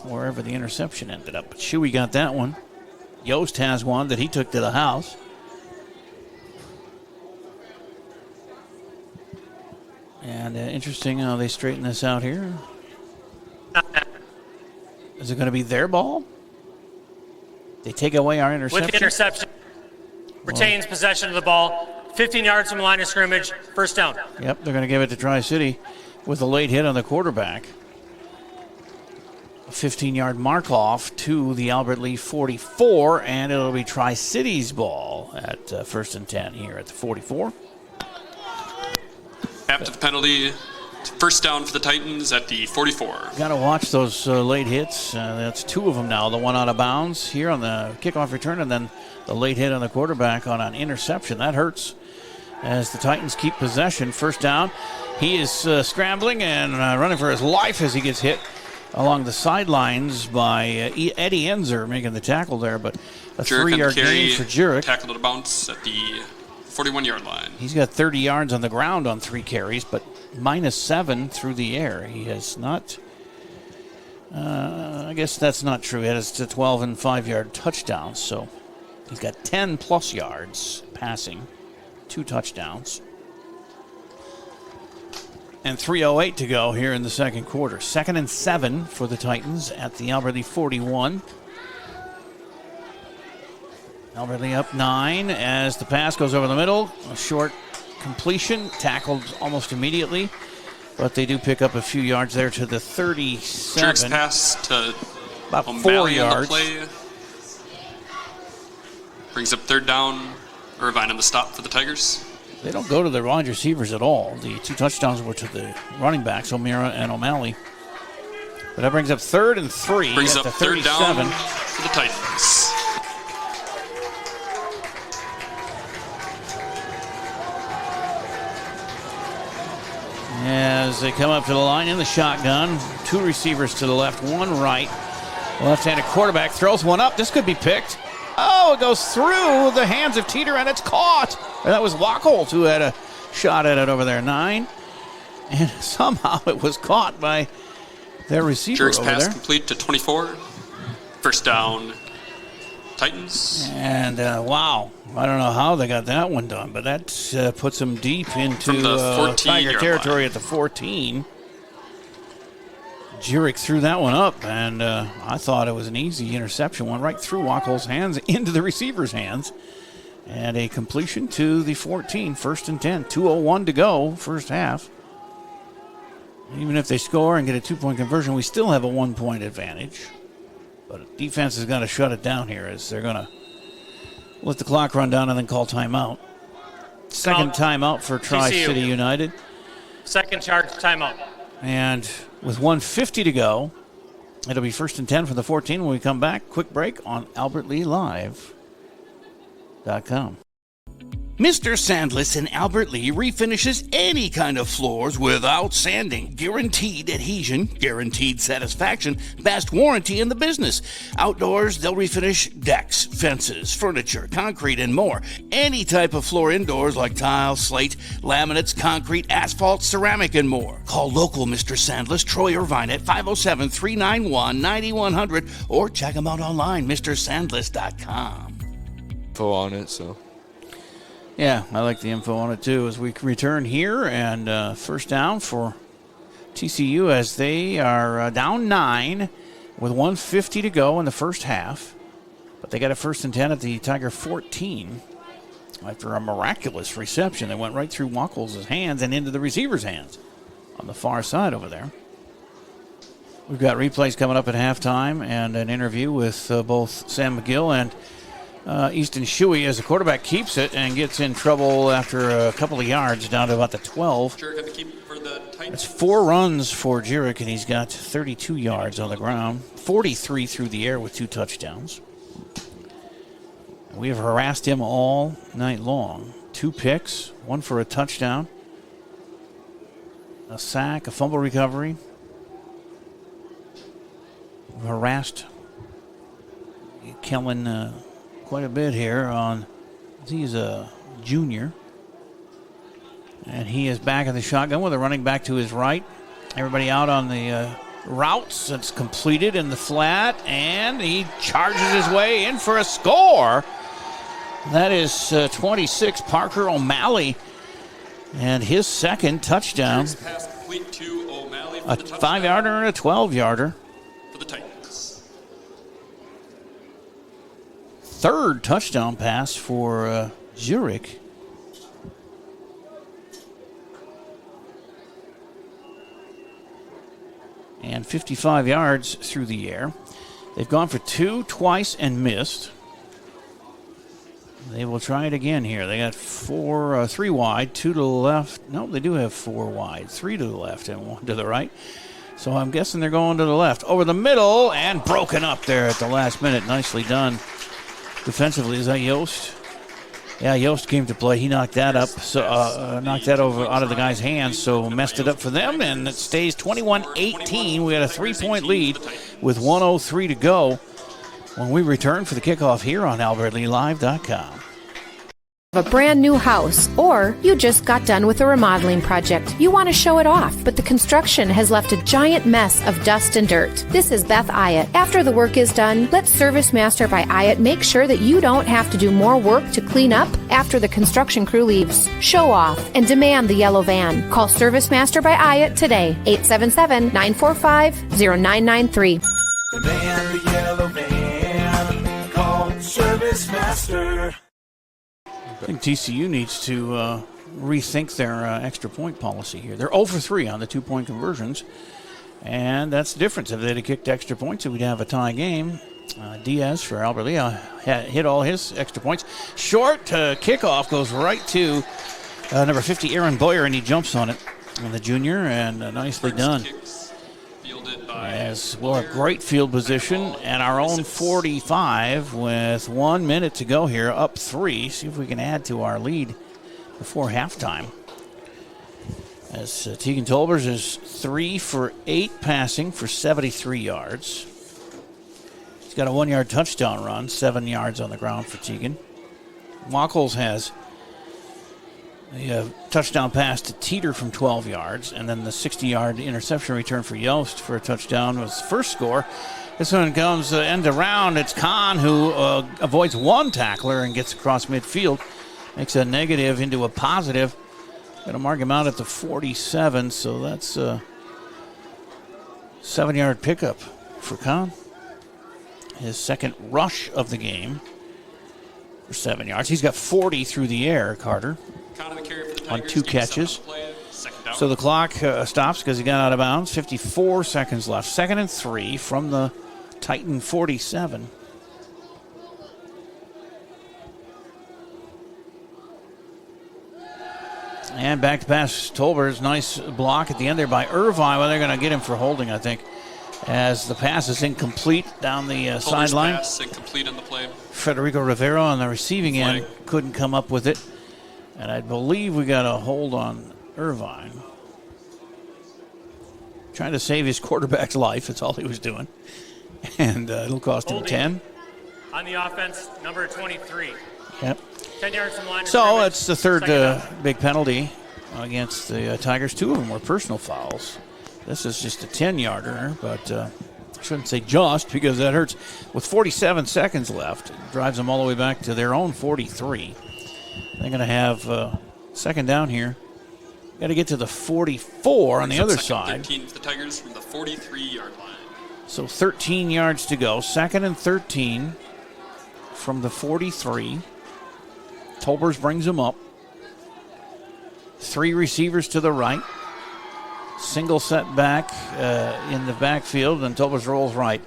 wherever the interception ended up. But Shuey got that one. Yost has one that he took to the house. And interesting how they straighten this out here. Is it going to be their ball? They take away our interception? With the interception, retains possession of the ball. 15 yards from the line of scrimmage, first down. Yep, they're going to give it to Tri-City with a late hit on the quarterback. A 15-yard mark-off to the Albert Lea 44, and it'll be Tri-City's ball at first and 10 here at the 44. After the penalty, first down for the Titans at the 44. Got to watch those late hits. That's 2 of them now. The one out of bounds here on the kickoff return, and then the late hit on the quarterback on an interception. That hurts as the Titans keep possession. First down. He is scrambling and running for his life as he gets hit along the sidelines by Eddie Enzer making the tackle there, but a 3-yard gain for Jurek. Tackled at a bounce at the 41-yard line. He's got 30 yards on the ground on 3 carries, but -7 through the air. He has not, I guess that's not true. He has a 12 and 5-yard touchdowns, so he's got 10-plus yards passing, 2 touchdowns. And 3:08 to go here in the second quarter. 2nd and 7 for the Titans at the Albert Lee 41. Albert Lee up 9 as the pass goes over the middle. A short completion, tackled almost immediately. But they do pick up a few yards there to the 37. Jerk's pass to about O'Malley 4 on the yards. play. Brings up third down. Irvine on the stop for the Tigers. They don't go to the wide receivers at all. The 2 touchdowns were to the running backs, O'Meara and O'Malley. But that brings up 3rd and 3 Brings at up the third 37. down for the Titans. As they come up to the line in the shotgun, 2 receivers to the left, 1 right. Left-handed quarterback throws one up. This could be picked. Oh, it goes through the hands of Teeter, and it's caught. And that was Wachholz who had a shot at it over there, 9. And somehow it was caught by their receiver Jerk's over pass there. complete to 24. First down, Titans. And, wow, I don't know how they got that one done, but that puts them deep into From the 14 Tiger yard territory line. at the 14. Jurek threw that one up, and I thought it was an easy interception. Went right through Wachholz's hands into the receiver's hands. And a completion to the 14, 1st and 10. 2:01 to go, first half. Even if they score and get a 2-point conversion, we still have a 1-point advantage. But defense is going to shut it down here as they're going to let the clock run down and then call timeout. Second timeout for Tri-City United. Second charge timeout. And with 1:50 to go, it'll be 1st and 10 for the 14 when we come back. Quick break on AlbertLeeLive.com. Mr. Sandless in Albert Lee refinishes any kind of floors without sanding. Guaranteed adhesion, guaranteed satisfaction, best warranty in the business. Outdoors, they'll refinish decks, fences, furniture, concrete, and more. Any type of floor indoors like tile, slate, laminates, concrete, asphalt, ceramic, and more. Call local Mr. Sandless, Troy Irvine at 507-391-9100 or check him out online, MrSandless.com. Info on it, so. Yeah, I like the info on it too as we return here, and first down for TCU as they are down 9 with 1:50 to go in the first half. But they got a 1st and 10 at the Tiger 14 after a miraculous reception that went right through Wachholz's hands and into the receiver's hands on the far side over there. We've got replays coming up at halftime and an interview with both Sam McGill and Easton Shuey as the quarterback keeps it and gets in trouble after a couple of yards down to about the 12. Jurek had to keep for the Titans. That's 4 runs for Jurek, and he's got 32 yards on the ground, 43 through the air with 2 touchdowns. We have harassed him all night long. 2 picks, 1 for a touchdown, a sack, a fumble recovery. We've harassed Kellen quite a bit here on, he's a junior. And he is back in the shotgun with a running back to his right. Everybody out on the routes. It's completed in the flat, and he charges his way in for a score. That is 26, Parker O'Malley, and his second touchdown. Jurek's pass complete to O'Malley for A the touchdown 5-yarder and a 12-yarder. for the Titans. Third touchdown pass for Jurek. And 55 yards through the air. They've gone for 2 twice and missed. They will try it again here. They got three wide, two to the left. No, they do have four wide, three to the left and one to the right. So I'm guessing they're going to the left. Over the middle and broken up there at the last minute. Nicely done defensively. Is that Yost? Yeah, Yost came to play. He knocked that up, so knocked that over out of the guy's hands, so messed it up for them, and it stays 21-18. We had a 3-point lead with 1:03 to go when we return for the kickoff here on AlbertLeeLive.com. A brand new house, or you just got done with a remodeling project. You want to show it off, but the construction has left a giant mess of dust and dirt. This is Beth Ayatt. After the work is done, let Service Master by Ayatt make sure that you don't have to do more work to clean up after the construction crew leaves. Show off and demand the yellow van. Call Service Master by Ayatt today, 877-945-0993. Demand the yellow van. Call Service Master. I think TCU needs to rethink their extra point policy here. They're 0 for 3 on the 2-point conversions, and that's the difference. If they'd have kicked extra points, we'd have a tie game. Diaz for Albert Lea hit all his extra points. Short kickoff goes right to number 50, Aaron Boyer, and he jumps on it. And the junior, and nicely done. As well, a great field position, and our own 45 with 1 minute to go here, up 3. See if we can add to our lead before halftime. As Tegan Tolbers is 3 for 8 passing for 73 yards. He's got a 1-yard touchdown run, 7 yards on the ground for Tegan. Wackles has a touchdown pass to Teeter from 12 yards, and then the 60-yard interception return for Yost for a touchdown was the first score. This one comes end around. It's Kahn who avoids one tackler and gets across midfield. Makes a negative into a positive. Going to mark him out at the 47, so that's a 7-yard pickup for Kahn. His second rush of the game for 7 yards. He's got 40 through the air, Carter, on 2 catches. So the clock stops because he got out of bounds. 54 seconds left. 2nd and 3 from the Titan 47. And back to pass Tolbers. Nice block at the end there by Irvine. Well, they're going to get him for holding, I think, as the pass is incomplete down the sideline. Pass incomplete on the play. Federico Rivera on the receiving end couldn't come up with it. And I believe we got a hold on Irvine. Trying to save his quarterback's life. That's all he was doing. And it'll cost him 10. On the offense, number 23. Yep. 10 yards from the line. So it's the third big penalty against the Tigers. 2 of them were personal fouls. This is just a 10-yarder, but I shouldn't say just because that hurts. With 47 seconds left, it drives them all the way back to their own 43. They're going to have second down here. Got to get to the 44 on the other side. 13 for the Tigers from the 43-yard line. So 13 yards to go. 2nd and 13 from the 43. Tolbers brings them up. 3 receivers to the right. Single set back in the backfield, and Tolbers rolls right.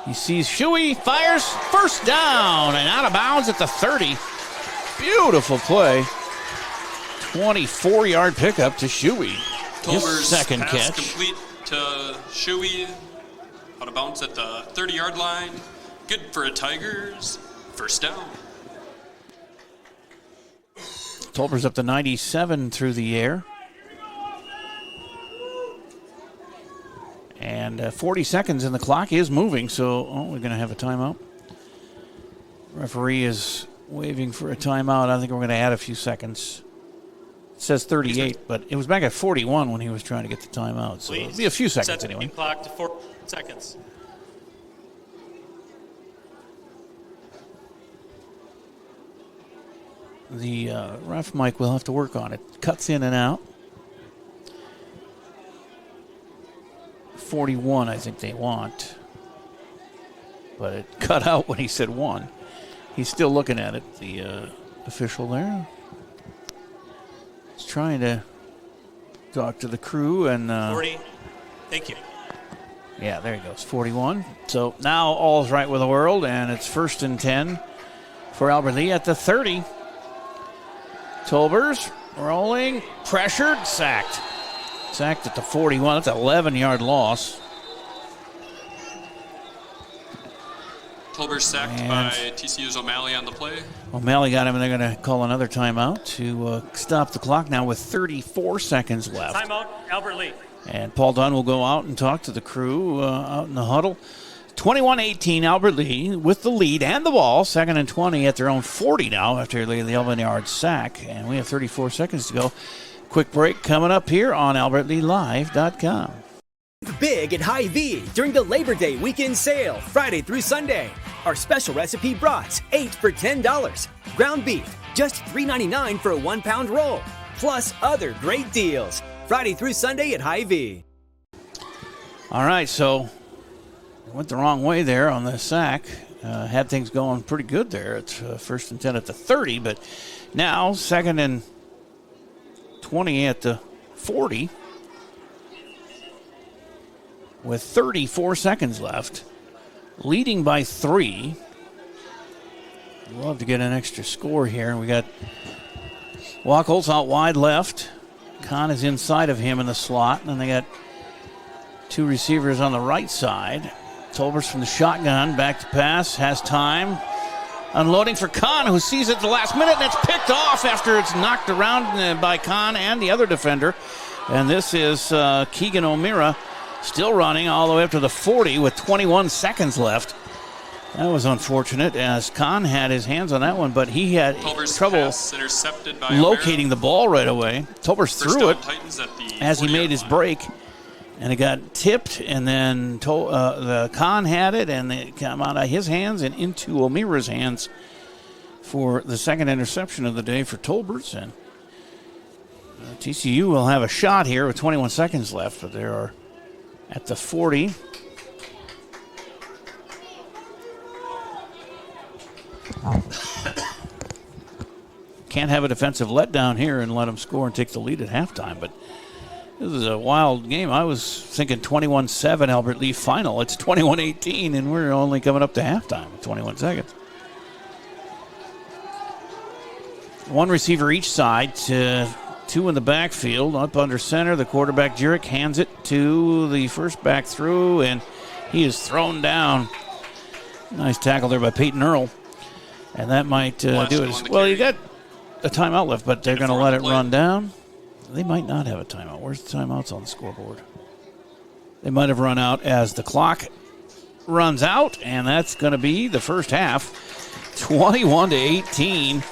He sees Shuey, fires, first down, and out of bounds at the 30. Beautiful play. 24-yard pickup to Shuey. His second pass catch. Complete to Shuey. Out of bounds at the 30-yard line. Good for a Tigers. First down. Tolbers up to 97 through the air. And 40 seconds, and the clock is moving, so we're going to have a timeout. Referee is waving for a timeout. I think we're going to add a few seconds. It says 38, but it was back at 41 when he was trying to get the timeout, so it'll be a few seconds anyway. Set the clock to 4 seconds. The ref mic will have to work on it. Cuts in and out. 41, I think they want. But it cut out when he said 1. He's still looking at it, the official there. He's trying to talk to the crew. And 40. Thank you. Yeah, there he goes, 41. So now all's right with the world, and it's 1st and 10 for Albert Lea at the 30. Tolbers rolling, pressured, sacked. Sacked at the 41. That's an 11-yard loss. Tolbers sacked by TCU's O'Malley on the play. O'Malley got him, and they're going to call another timeout to stop the clock now with 34 seconds left. Timeout, Albert Lea. And Paul Dunn will go out and talk to the crew out in the huddle. 21-18, Albert Lea with the lead and the ball. 2nd and 20 at their own 40 now after the 11-yard sack. And we have 34 seconds to go. Quick break coming up here on AlbertLeaLive.com. Big at Hy-Vee during the Labor Day weekend sale, Friday through Sunday. Our special recipe brats, 8 for $10. Ground beef, just $3.99 for a 1-pound roll. Plus other great deals. Friday through Sunday at Hy-Vee. All right, so went the wrong way there on the sack. Had things going pretty good there. It's 1st and 10 at the 30, but now 2nd and 20 at the 40 with 34 seconds left, leading by 3. Love to get an extra score here. We got Wacholz out wide left. Kahn is inside of him in the slot, and then they got 2 receivers on the right side. Tolbers from the shotgun, back to pass, has time. Unloading for Kahn, who sees it at the last minute, and it's picked off after it's knocked around by Kahn and the other defender. And this is Keegan O'Meara still running all the way up to the 40 with 21 seconds left. That was unfortunate as Kahn had his hands on that one, but he had trouble locating the ball right away. Tolbers threw it as he made his break, and it got tipped, and then the Kahn had it, and it came out of his hands and into O'Meara's hands for the second interception of the day for Tolbers. And TCU will have a shot here with 21 seconds left, but they are at the 40. Can't have a defensive letdown here and let them score and take the lead at halftime, but this is a wild game. I was thinking 21-7 Albert Lea final. It's 21-18, and we're only coming up to halftime with 21 seconds. 1 receiver each side, 2 in the backfield. Up under center, the quarterback, Jurek, hands it to the first back through, and he is thrown down. Nice tackle there by Peyton Earl. And that might do it. Well, you got a timeout left, but they're going to let it run down. They might not have a timeout. Where's the timeouts on the scoreboard? They might have run out as the clock runs out, and that's going to be the first half. 21-18.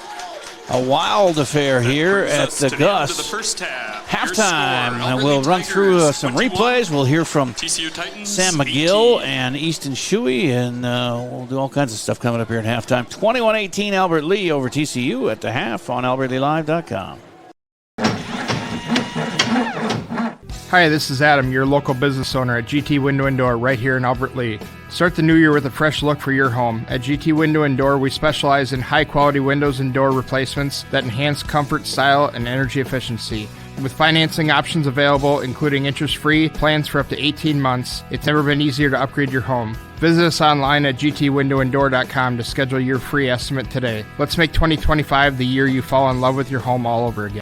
A wild affair here at the Gus. The first half. Halftime. And we'll run through some replays. We'll hear from Sam McGill and Easton Shuey, and we'll do all kinds of stuff coming up here at halftime. 21-18 Albert Lea over TCU at the half on AlbertLeaLive.com. Hi, this is Adam, your local business owner at GT Window and Door right here in Albert Lea. Start the new year with a fresh look for your home. At GT Window and Door, we specialize in high-quality windows and door replacements that enhance comfort, style, and energy efficiency. With financing options available, including interest-free plans for up to 18 months, it's never been easier to upgrade your home. Visit us online at gtwindowanddoor.com to schedule your free estimate today. Let's make 2025 the year you fall in love with your home all over again.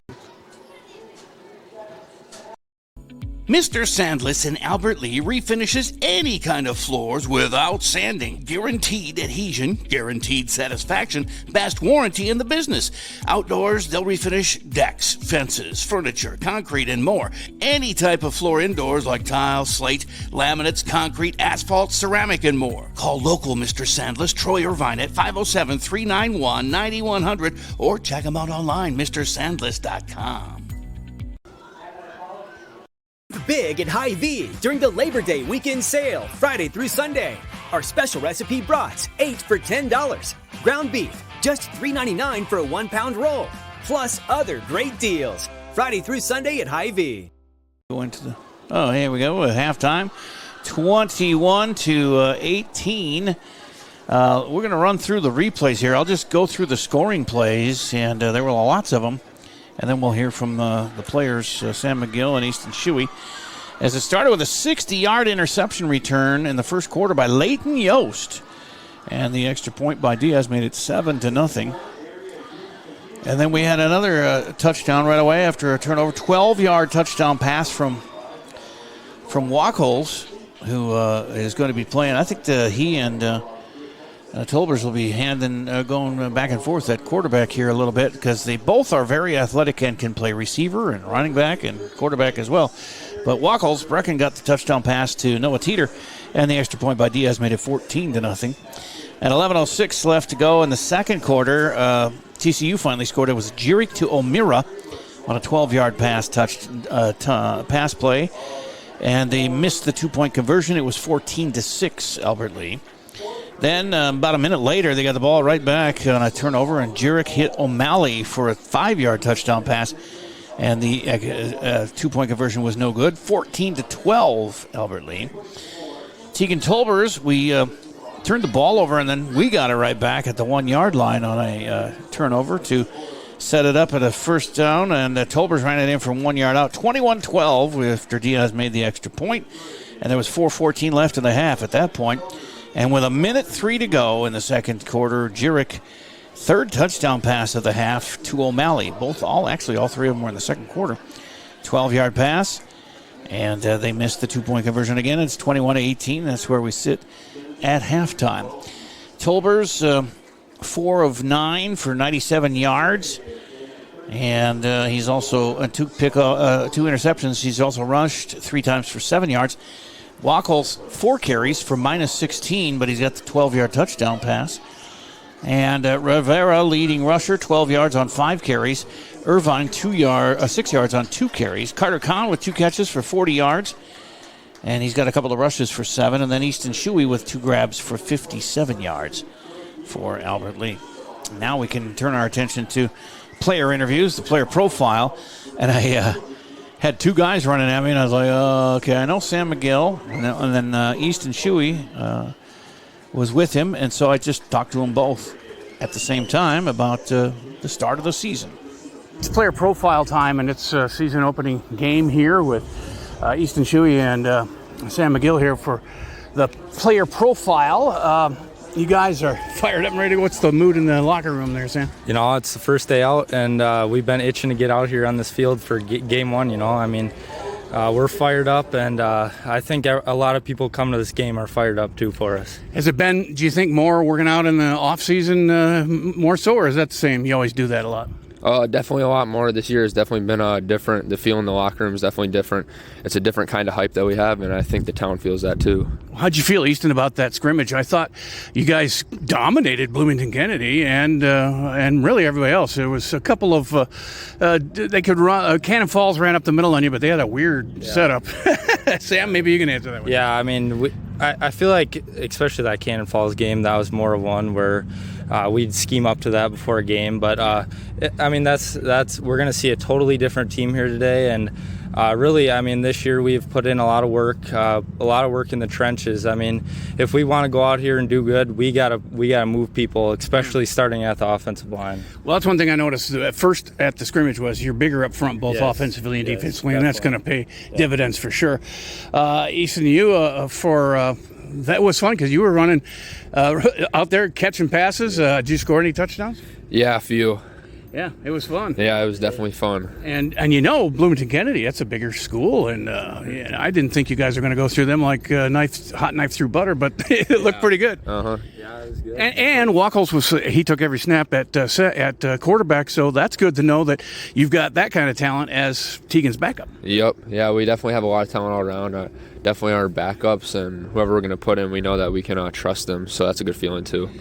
Mr. Sandless in Albert Lea refinishes any kind of floors without sanding. Guaranteed adhesion, guaranteed satisfaction, best warranty in the business. Outdoors, they'll refinish decks, fences, furniture, concrete, and more. Any type of floor indoors like tile, slate, laminates, concrete, asphalt, ceramic, and more. Call local Mr. Sandless, Troy Irvine at 507-391-9100 or check him out online, MrSandless.com. Big at Hy-Vee during the Labor Day weekend sale, Friday through Sunday. Our special recipe brats, 8 for $10. Ground beef, just $3.99 for a 1-pound roll. Plus other great deals. Friday through Sunday at Hy-Vee. Here we go with halftime. 21-18. We're going to run through the replays here. I'll just go through the scoring plays, and there were lots of them. And then we'll hear from the players, Sam McGill and Easton Shuey. As it started with a 60-yard interception return in the first quarter by Leighton Yost. And the extra point by Diaz made it 7-0. And then we had another touchdown right away after a turnover. 12-yard touchdown pass from Wachholz, who is going to be playing. I think he and Tolbers will be going back and forth at quarterback here a little bit because they both are very athletic and can play receiver and running back and quarterback as well. But Wachholz, Brecken got the touchdown pass to Noah Teeter, and the extra point by Diaz made it 14-0. At 11:06 left to go in the second quarter, TCU finally scored. It was Jirik to O'Meara on a 12-yard pass play, and they missed the 2-point conversion. It was 14-6, Albert Lea. Then about a minute later, they got the ball right back on a turnover, and Jirik hit O'Malley for a 5-yard touchdown pass, and the 2-point conversion was no good. 14-12, Albert Lea. Tegan Tolbers, we turned the ball over, and then we got it right back at the 1-yard line on a turnover to set it up at a first down, and Tolbers ran it in from 1 yard out. 21-12 after Diaz made the extra point, and there was 4:14 left in the half at that point. And with 1:03 to go in the second quarter, Jirik, third touchdown pass of the half to O'Malley. All three of them were in the second quarter. 12-yard pass, and they missed the 2-point conversion again. It's 21-18. That's where we sit at halftime. Tolbers, 4 of 9 for 97 yards, and he's also two interceptions. He's also rushed 3 times for 7 yards. Wachholz, 4 carries for -16, but he's got the 12-yard touchdown pass. And Rivera, leading rusher, 12 yards on 5 carries. Irvine, 6 yards on 2 carries. Carter Kahn with 2 catches for 40 yards. And he's got a couple of rushes for 7. And then Easton Shuey with 2 grabs for 57 yards for Albert Lea. Now we can turn our attention to player interviews, the player profile. And I had 2 guys running at me, and I was like, okay, I know Sam McGill. And then Easton Shuey was with him. And so I just talked to them both at the same time about the start of the season. It's player profile time, and it's a season opening game here with Easton Shuey and Sam McGill here for the player profile. You guys are fired up and ready. What's the mood in the locker room there, Sam? You know, it's the first day out, and we've been itching to get out here on this field for game 1, you know. I mean, we're fired up, and I think a lot of people come to this game are fired up, too, for us. Has it been, do you think, more working out in the off-season more so, or is that the same? You always do that a lot. Definitely a lot more. This year has definitely been different. The feel in the locker room is definitely different. It's a different kind of hype that we have, and I think the town feels that too. How'd you feel, Easton, about that scrimmage? I thought you guys dominated Bloomington Kennedy and really everybody else. There was a couple of they could run. Cannon Falls ran up the middle on you, but they had a weird setup. Sam, maybe you can answer that one. Yeah, I mean, I feel like especially that Cannon Falls game, that was more of one where we'd scheme up to that before a game. But I mean, that's we're going to see a totally different team here today, and really, I mean, this year we've put in a lot of work in the trenches. I mean, if we want to go out here and do good, we gotta move people, especially starting at the offensive line. Well, that's one thing I noticed at first at the scrimmage was you're bigger up front, both offensively and defensively, and that's going to pay dividends for sure. Easton, you that was fun because you were running out there catching passes. Did you score any touchdowns? Yeah, a few. Yeah, it was fun. Yeah, it was definitely fun. And you know, Bloomington Kennedy, that's a bigger school, and I didn't think you guys were going to go through them like hot knife through butter, but it looked pretty good. Uh-huh. Yeah, it was good. And Wachholz he took every snap at quarterback, so that's good to know that you've got that kind of talent as Tegan's backup. Yep. Yeah, we definitely have a lot of talent all around. Definitely our backups, and whoever we're going to put in, we know that we can trust them, so that's a good feeling too.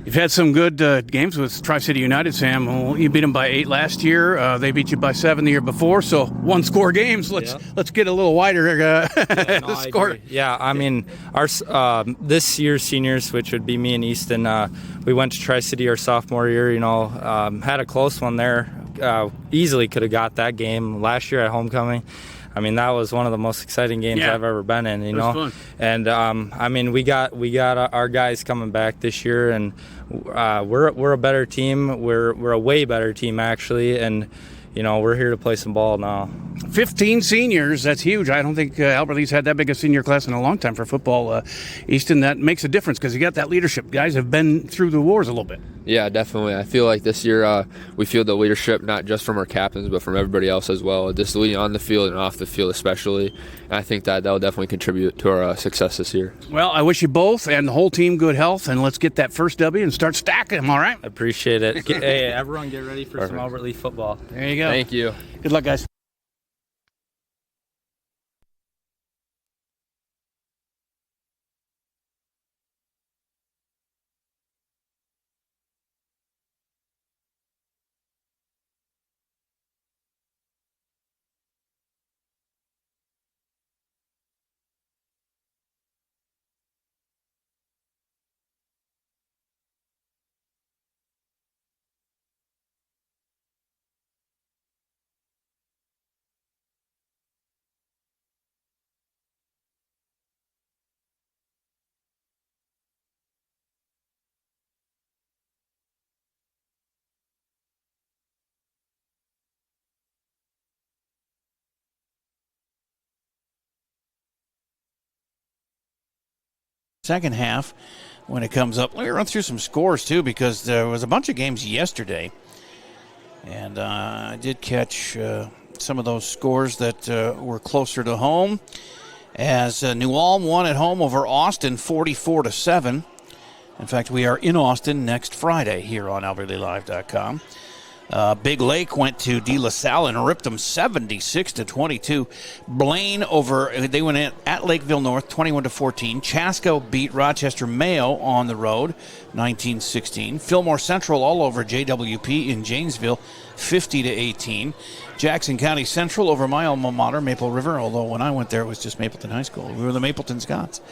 You've had some good games with Tri-City United, Sam. Well, you beat them by 8 last year. They beat you by 7 the year before. So one-score games. Let's get a little wider score. Yeah, I mean, our this year's seniors, which would be me and Easton, we went to Tri-City our sophomore year. You know, had a close one there. Easily could have got that game last year at homecoming. I mean, that was one of the most exciting games I've ever been in, you know. Fun. And I mean, we got our guys coming back this year, and we're a better team. We're a way better team actually, and we're here to play some ball now. 15 seniors, that's huge. I don't think Albert Lee's had that big a senior class in a long time for football. Easton, that makes a difference because you got that leadership. Guys have been through the wars a little bit. Yeah, definitely. I feel like this year we feel the leadership not just from our captains but from everybody else as well, just leading on the field and off the field especially. And I think that'll definitely contribute to our success this year. Well, I wish you both and the whole team good health, and let's get that first W and start stacking them, all right? I appreciate it. Hey, everyone get ready for some Albert Lee football. There you go. Thank you. Good luck, guys. Second half, when it comes up, let me run through some scores too, because there was a bunch of games yesterday, and I did catch some of those scores that were closer to home, as New Ulm won at home over Austin 44-7. In fact, we are in Austin next Friday here on AlbertLeeLive.com. Big Lake went to De La Salle and ripped them 76-22. Blaine they went at Lakeville North 21-14. Chasko beat Rochester Mayo on the road 19-16. Fillmore Central all over JWP in Janesville 50-18. Jackson County Central over my alma mater, Maple River, although when I went there it was just Mapleton High School. We were the Mapleton Scots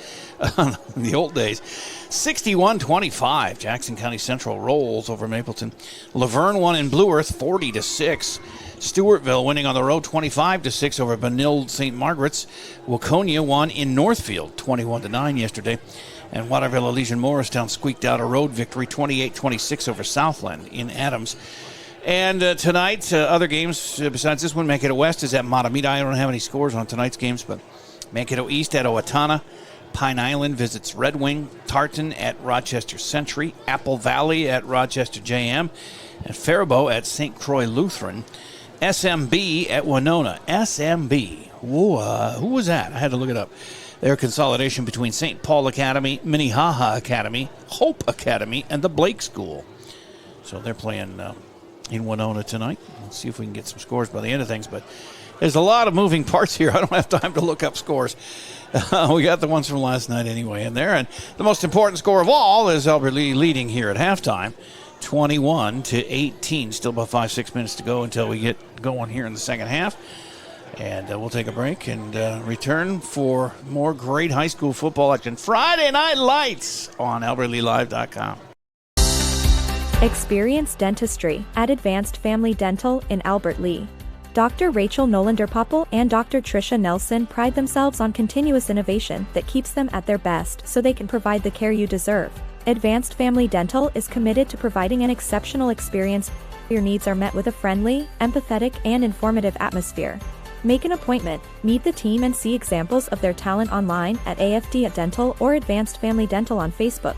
in the old days. 61-25, Jackson County Central rolls over Mapleton. Laverne won in Blue Earth 40-6. Stewartville winning on the road 25-6 over Benilde St. Margaret's. Waconia won in Northfield 21-9 yesterday. And Waterville Elysian Morristown squeaked out a road victory 28-26 over Southland in Adams. And tonight, other games besides this one, Mankato West is at Matamita. I don't have any scores on tonight's games, but Mankato East at Owatonna. Pine Island visits Red Wing. Tartan at Rochester Century. Apple Valley at Rochester JM. And Faribault at St. Croix Lutheran. SMB at Winona. SMB. Who was that? I had to look it up. Their consolidation between St. Paul Academy, Minnehaha Academy, Hope Academy, and the Blake School. So they're playing in Winona tonight. Let's see if we can get some scores by the end of things, but there's a lot of moving parts here. I don't have time to look up scores. We got the ones from last night anyway in there, and the most important score of all is Albert Lee leading here at halftime, 21-18. Still about 5-6 minutes to go until we get going here in the second half, and we'll take a break and return for more great high school football action. Friday Night Lights on AlbertLeeLive.com. Experience dentistry at Advanced Family Dental in Albert Lea. Dr. Rachel Nolander-Popple and Dr. Tricia Nelson pride themselves on continuous innovation that keeps them at their best so they can provide the care you deserve. Advanced Family Dental is committed to providing an exceptional experience. Your needs are met with a friendly, empathetic, and informative atmosphere. Make an appointment, meet the team, and see examples of their talent online at AFD Dental or Advanced Family Dental on Facebook.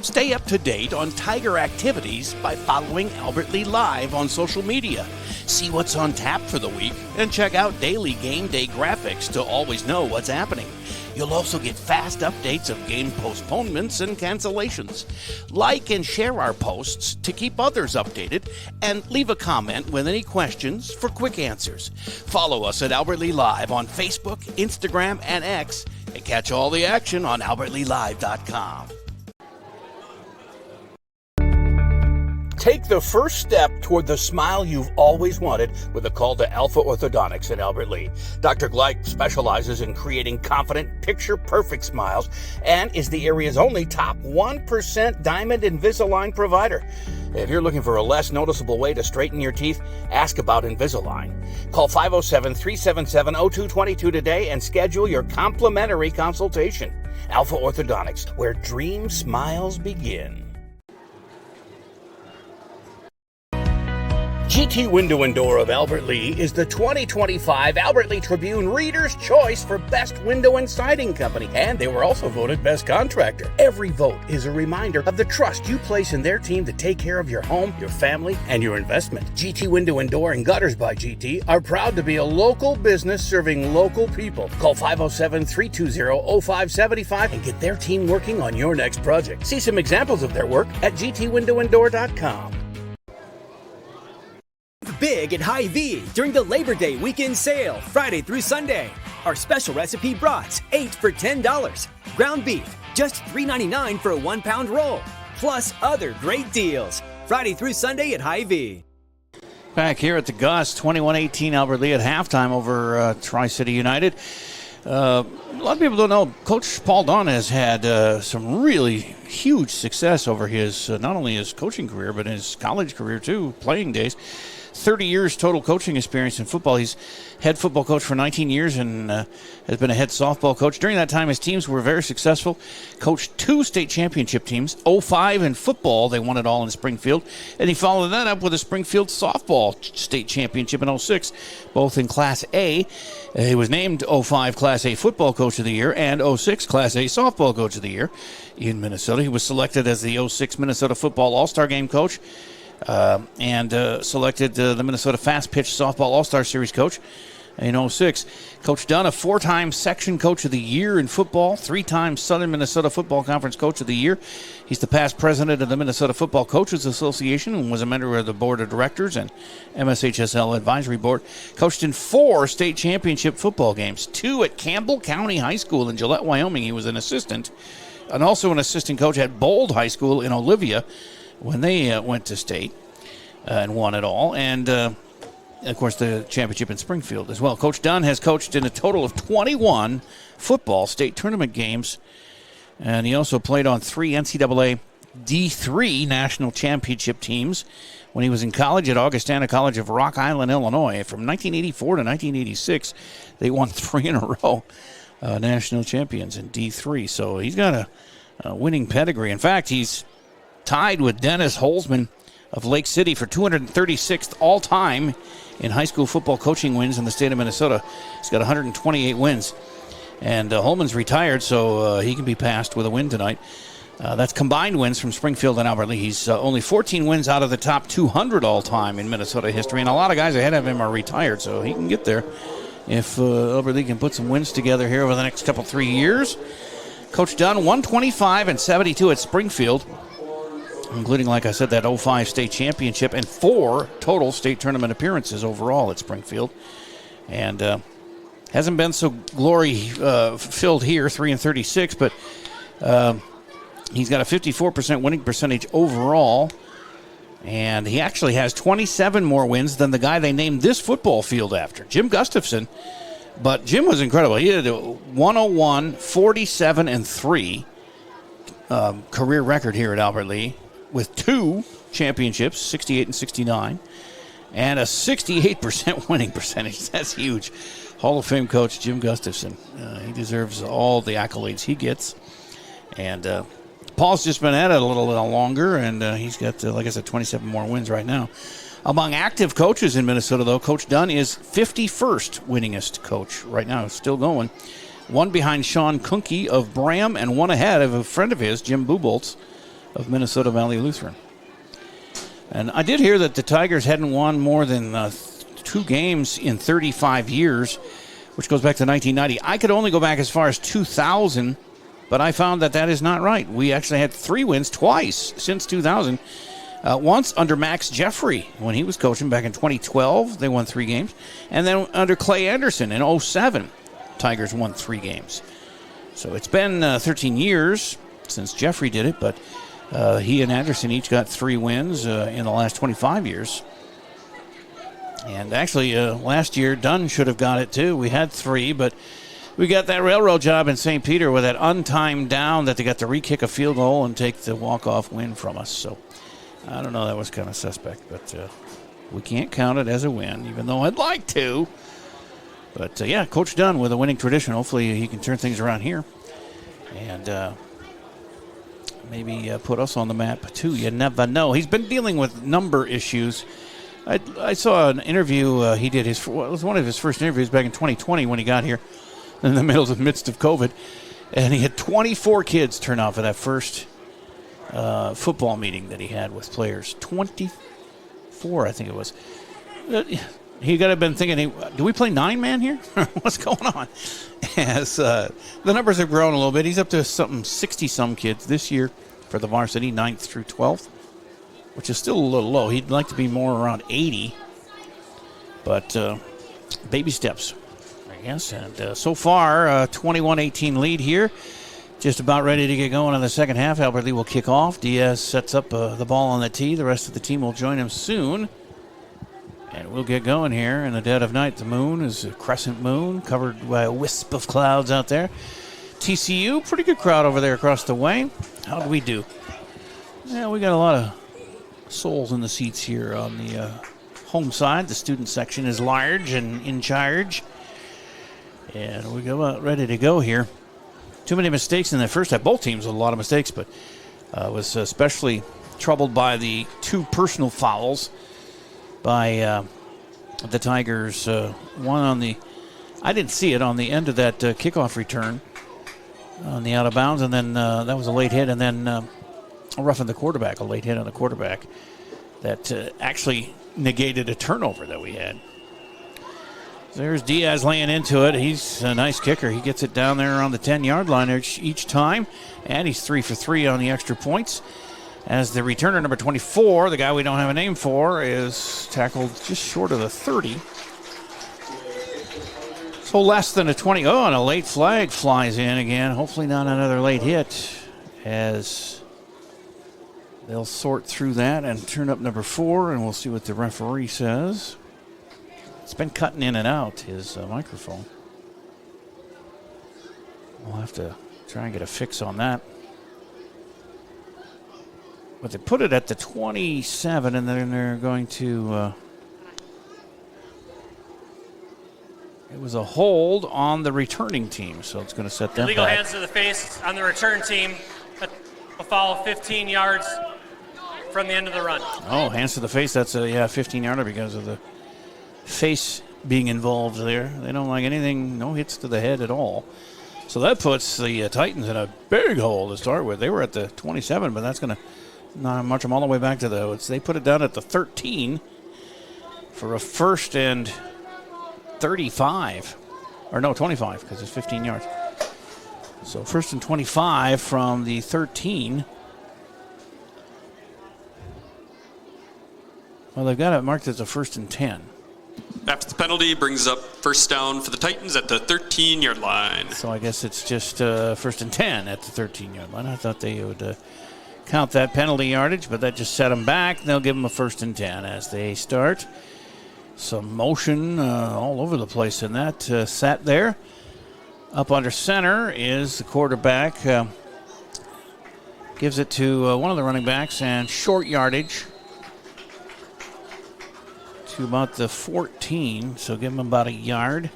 Stay up to date on Tiger activities by following Albert Lee Live on social media. See what's on tap for the week and check out daily game day graphics to always know what's happening. You'll also get fast updates of game postponements and cancellations. Like and share our posts to keep others updated, and leave a comment with any questions for quick answers. Follow us at Albert Lee Live on Facebook, Instagram, and X, and catch all the action on AlbertLeeLive.com. Take the first step toward the smile you've always wanted with a call to Alpha Orthodontics in Albert Lea. Dr. Gleich specializes in creating confident, picture-perfect smiles and is the area's only top 1% Diamond Invisalign provider. If you're looking for a less noticeable way to straighten your teeth, ask about Invisalign. Call 507-377-0222 today and schedule your complimentary consultation. Alpha Orthodontics, where dream smiles begin. GT Window and Door of Albert Lea is the 2025 Albert Lea Tribune Reader's Choice for Best Window and Siding Company, and they were also voted Best Contractor. Every vote is a reminder of the trust you place in their team to take care of your home, your family, and your investment. GT Window and Door and Gutters by GT are proud to be a local business serving local people. Call 507-320-0575 and get their team working on your next project. See some examples of their work at gtwindowanddoor.com. Big at Hy-Vee during the Labor Day weekend sale, Friday through Sunday. Our special recipe brats, 8 for $10. Ground beef, just $3.99 for a 1-pound roll. Plus other great deals. Friday through Sunday at Hy-Vee. Back here at the Gus, 21-18 Albert Lea at halftime over Tri-City United. A lot of people don't know, Coach Paul Dunn has had some really huge success over his, not only his coaching career, but his college career too, playing days. 30 years total coaching experience in football. He's head football coach for 19 years and has been a head softball coach. During that time, his teams were very successful. Coached 2 state championship teams, 05 in football. They won it all in Springfield. And he followed that up with a Springfield softball state championship in 06, both in Class A. He was named 05 Class A football coach of the year and 06 Class A softball coach of the year in Minnesota. He was selected as the 06 Minnesota football all-star game coach. And selected the Minnesota Fast Pitch Softball All-Star Series coach in 06. Coach Dunn, a 4-time Section Coach of the Year in football, 3-time Southern Minnesota Football Conference Coach of the Year. He's the past president of the Minnesota Football Coaches Association and was a member of the Board of Directors and MSHSL Advisory Board. Coached in 4 state championship football games, 2 at Campbell County High School in Gillette, Wyoming. He was an assistant, and also an assistant coach at Bold High School in Olivia when they went to state and won it all. And, of course, the championship in Springfield as well. Coach Dunn has coached in a total of 21 football state tournament games. And he also played on 3 NCAA D3 national championship teams when he was in college at Augustana College of Rock Island, Illinois. From 1984 to 1986, they won 3 in a row, national champions in D3. So he's got a winning pedigree. In fact, he's tied with Dennis Holzman of Lake City for 236th all-time in high school football coaching wins in the state of Minnesota. He's got 128 wins. And Holman's retired, so he can be passed with a win tonight. That's combined wins from Springfield and Albert Lea. He's only 14 wins out of the top 200 all-time in Minnesota history, and a lot of guys ahead of him are retired, so he can get there if Albert Lea can put some wins together here over the next 3 years. Coach Dunn, 125 and 72 at Springfield, including, like I said, that 05 state championship and 4 total state tournament appearances overall at Springfield. And hasn't been so glory-filled here, 3-36, but he's got a 54% winning percentage overall. And he actually has 27 more wins than the guy they named this football field after, Jim Gustafson. But Jim was incredible. He had a 101, 47, and 3 career record here at Albert Lea, with 2 championships, 68 and 69, and a 68% winning percentage. That's huge. Hall of Fame coach Jim Gustafson. He deserves all the accolades he gets. And Paul's just been at it a little longer, and he's got, like I said, 27 more wins right now. Among active coaches in Minnesota, though, Coach Dunn is 51st winningest coach right now, still going. 1 behind Sean Kunke of Bram, and 1 ahead of a friend of his, Jim Buboltz of Minnesota Valley Lutheran. And I did hear that the Tigers hadn't won more than 2 games in 35 years, which goes back to 1990. I could only go back as far as 2000, but I found that is not right. We actually had 3 wins twice since 2000. Once under Max Jeffrey when he was coaching back in 2012, they won 3 games. And then under Clay Anderson in 07, Tigers won 3 games. So it's been 13 years since Jeffrey did it, but he and Anderson each got 3 wins in the last 25 years. And actually, last year, Dunn should have got it too. We had 3, but we got that railroad job in St. Peter with that untimed down that they got to re-kick a field goal and take the walk-off win from us. So I don't know, that was kind of suspect, but we can't count it as a win, even though I'd like to. But, yeah, Coach Dunn with a winning tradition. Hopefully he can turn things around here and maybe put us on the map, too. You never know. He's been dealing with number issues I saw an interview he did. It was one of his first interviews back in 2020 when he got here in the midst of COVID. And he had 24 kids turn out for that first football meeting that he had with players. 24, I think it was. He got to have been thinking, do we play 9-man here? What's going on? As the numbers have grown a little bit. He's up to something 60-some kids this year for the varsity, 9th through 12th, which is still a little low. He'd like to be more around 80, but baby steps, I guess. And so far, 21-18 lead here. Just about ready to get going in the second half. Albert Lee will kick off. Diaz sets up the ball on the tee. The rest of the team will join him soon. And we'll get going here in the dead of night. The moon is a crescent moon covered by a wisp of clouds out there. TCU, pretty good crowd over there across the way. How do we do? Yeah, we got a lot of souls in the seats here on the home side. The student section is large and in charge. And we go out ready to go here. Too many mistakes in the first half. Both teams with a lot of mistakes, but was especially troubled by the 2 personal fouls by the Tigers. One on the, I didn't see it, on the end of that kickoff return on the out of bounds, and then that was a late hit, and then a rough on the quarterback, a late hit on the quarterback that actually negated a turnover that we had. There's Diaz laying into it. He's a nice kicker. He gets it down there on the 10-yard line each time, and he's 3 for 3 on the extra points. As the returner, number 24, the guy we don't have a name for, is tackled just short of the 30. So less than a 20. Oh, and a late flag flies in again. Hopefully not another late hit, as they'll sort through that and turn up number 4, and we'll see what the referee says. It's been cutting in and out, his microphone. We'll have to try and get a fix on that. But they put it at the 27, and then they're going to... it was a hold on the returning team, so it's going to set them Illegal back. hands to the face on the return team. A foul 15 yards from the end of the run. Oh, hands to the face. That's a 15-yarder because of the face being involved there. They don't like anything, no hits to the head at all. So that puts the Titans in a big hole to start with. They were at the 27, but that's going to not march them all the way back to they put it down at the 13 for a 1st and 35. Or no, 25, because it's 15 yards. So 1st and 25 from the 13. Well, they've got it marked as a 1st and 10. After the penalty, brings up 1st down for the Titans at the 13-yard line. So I guess it's just 1st and 10 at the 13-yard line. I thought they would count that penalty yardage, but that just set them back. They'll give them a 1st and 10 as they start. Some motion all over the place in that. Sat there. Up under center is the quarterback. Gives it to one of the running backs, and short yardage to about the 14, so give him about a yard.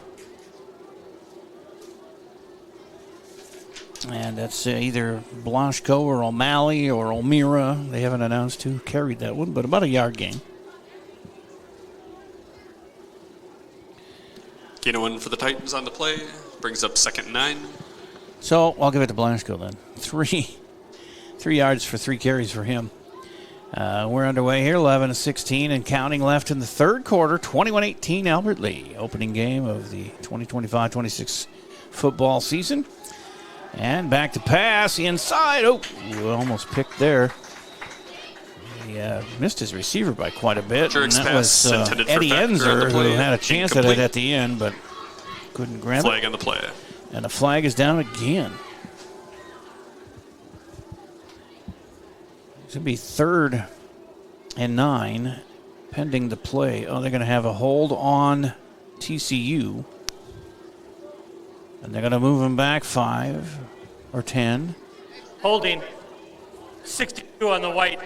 And that's either Blanchko or O'Malley or O'Meara. They haven't announced who carried that one, but about a yard gain. Keenan for the Titans on the play. Brings up 2nd and 9. So I'll give it to Blanchko then. 3 yards for 3 carries for him. We're underway here, 11-16 and counting left in the third quarter. 21-18 Albert Lee, opening game of the 2025-26 football season. And back to pass inside. Oh, almost picked there. He missed his receiver by quite a bit. And that was Eddie Enzer, who had a chance at it at the end, but couldn't grab it. Flag on the play. And the flag is down again. It's going to be 3rd and 9, pending the play. Oh, they're going to have a hold on TCU. And they're going to move him back 5 or 10. Holding 62 on the white.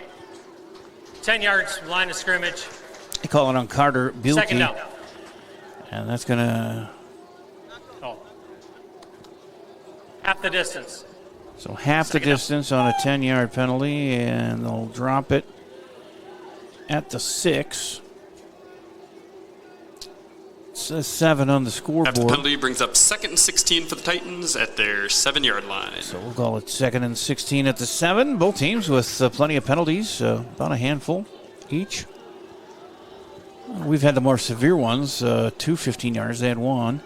10 yards from line of scrimmage. They call it on Carter Bielke. 2nd down. And that's going to... half the distance. So half the distance on a 10-yard penalty, and they'll drop it at the 6. 7 on the After the scoreboard. penalty brings up 2nd and 16 for the Titans at their 7-yard line. So we'll call it 2nd and 16 at the 7. Both teams with plenty of penalties, about a handful each. We've had the more severe ones, 2 15 yards. They had 1.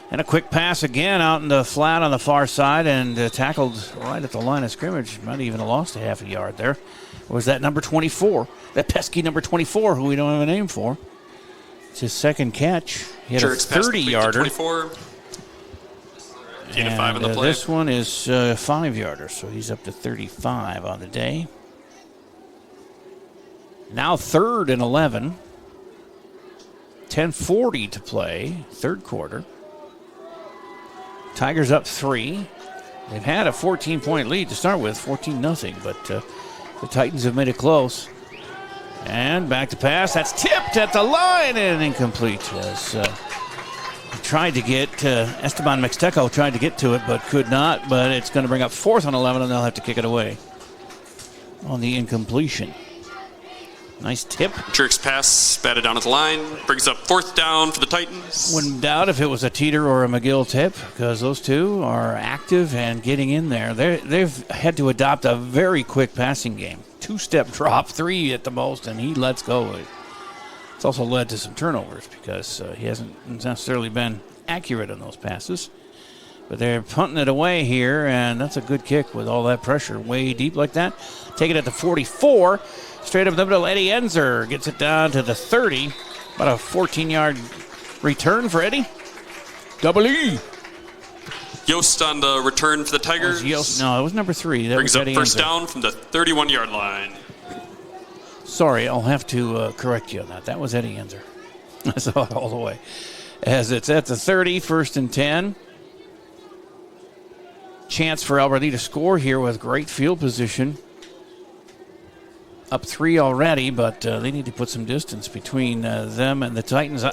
And a quick pass again out in the flat on the far side and tackled right at the line of scrimmage. Might even have lost a half a yard there. Or was that number 24? That pesky number 24 who we don't have a name for. It's his second catch. He had a 30-yarder. 24. Gain of 5 on the play. This one is 5-yarder, so he's up to 35 on the day. Now 3rd and 11. 10:40 to play, third quarter. Tigers up 3. They've had a 14-point lead to start with, 14-0, but the Titans have made it close. And back to pass. That's tipped at the line and incomplete. As tried to get Esteban Mixteco tried to get to it, but could not. But it's going to bring up 4th and 11, and they'll have to kick it away on the incompletion. Nice tip. Jerks pass, batted down at the line, brings up 4th down for the Titans. Wouldn't doubt if it was a Teeter or a McGill tip, because those two are active and getting in there. They've had to adopt a very quick passing game. 2-step drop, 3 at the most, and he lets go. It's also led to some turnovers because he hasn't necessarily been accurate on those passes. But they're punting it away here, and that's a good kick with all that pressure way deep like that. Take it at the 44. Straight up the middle, Eddie Enzer gets it down to the 30. About a 14-yard return for Eddie. Double E. Yost on the return for the Tigers. No, it was number 3. That brings was up Eddie first Enzer. down from the 31-yard line. Sorry, I'll have to correct you on that. That was Eddie Enzer. I saw it all the way. As it's at the 30, 1st and 10. Chance for Alberti to score here with great field position. Up 3 already, but they need to put some distance between them and the Titans.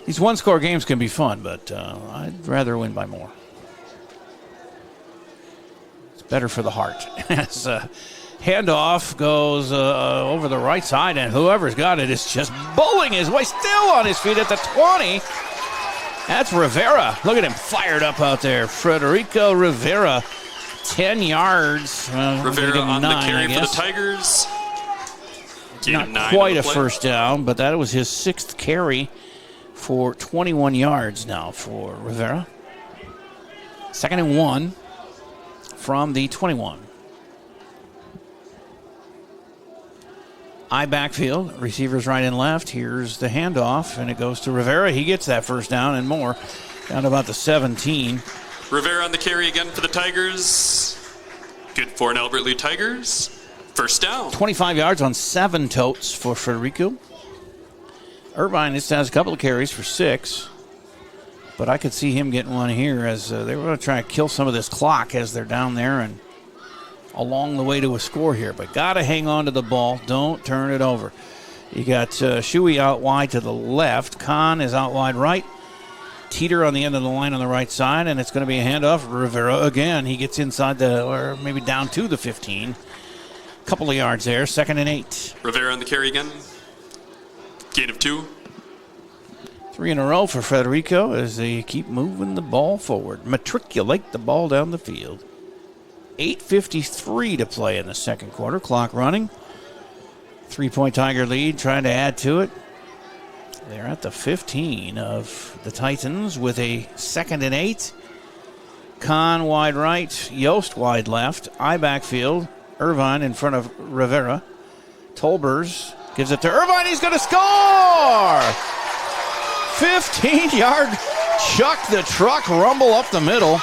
These one-score games can be fun, but I'd rather win by more. It's better for the heart. As handoff goes over the right side, and whoever's got it is just bowling his way, still on his feet at the 20. That's Rivera. Look at him fired up out there. Federico Rivera, 10 yards. Rivera on 9, the carry for the Tigers. Not quite a first down, but that was his 6th carry for 21 yards now for Rivera. 2nd and 1 from the 21. Backfield, receivers right and left. Here's the handoff, and it goes to Rivera. He gets that first down and more, down to about the 17. Rivera on the carry again for the Tigers. Good for an Albert Lee Tigers. First down. 25 yards on 7 totes for Federico. Irvine just has a couple of carries for 6. But I could see him getting one here as they were going to try to kill some of this clock as they're down there and along the way to a score here. But got to hang on to the ball. Don't turn it over. You got Shuey out wide to the left. Khan is out wide right. Teeter on the end of the line on the right side. And it's going to be a handoff. Rivera again. He gets inside or maybe down to the 15. Couple of yards there, 2nd and 8. Rivera on the carry again. Gain of 2. 3 in a row for Federico as they keep moving the ball forward. Matriculate the ball down the field. 8:53 to play in the second quarter. Clock running. 3-point Tiger lead, trying to add to it. They're at the 15 of the Titans with a 2nd and 8. Kahn wide right, Yost wide left. Backfield. Irvine in front of Rivera. Tolbers gives it to Irvine. He's going to score! 15-yard chuck the truck rumble up the middle.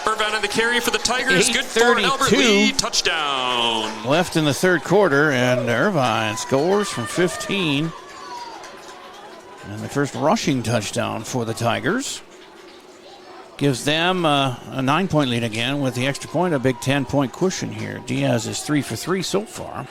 Irvine on the carry for the Tigers. Good for Albert Lee. Touchdown. Left in the third quarter, and Irvine scores from 15. And the first rushing touchdown for the Tigers. Gives them a 9-point lead again with the extra point, a big 10-point cushion here. Diaz is 3 for 3 so far.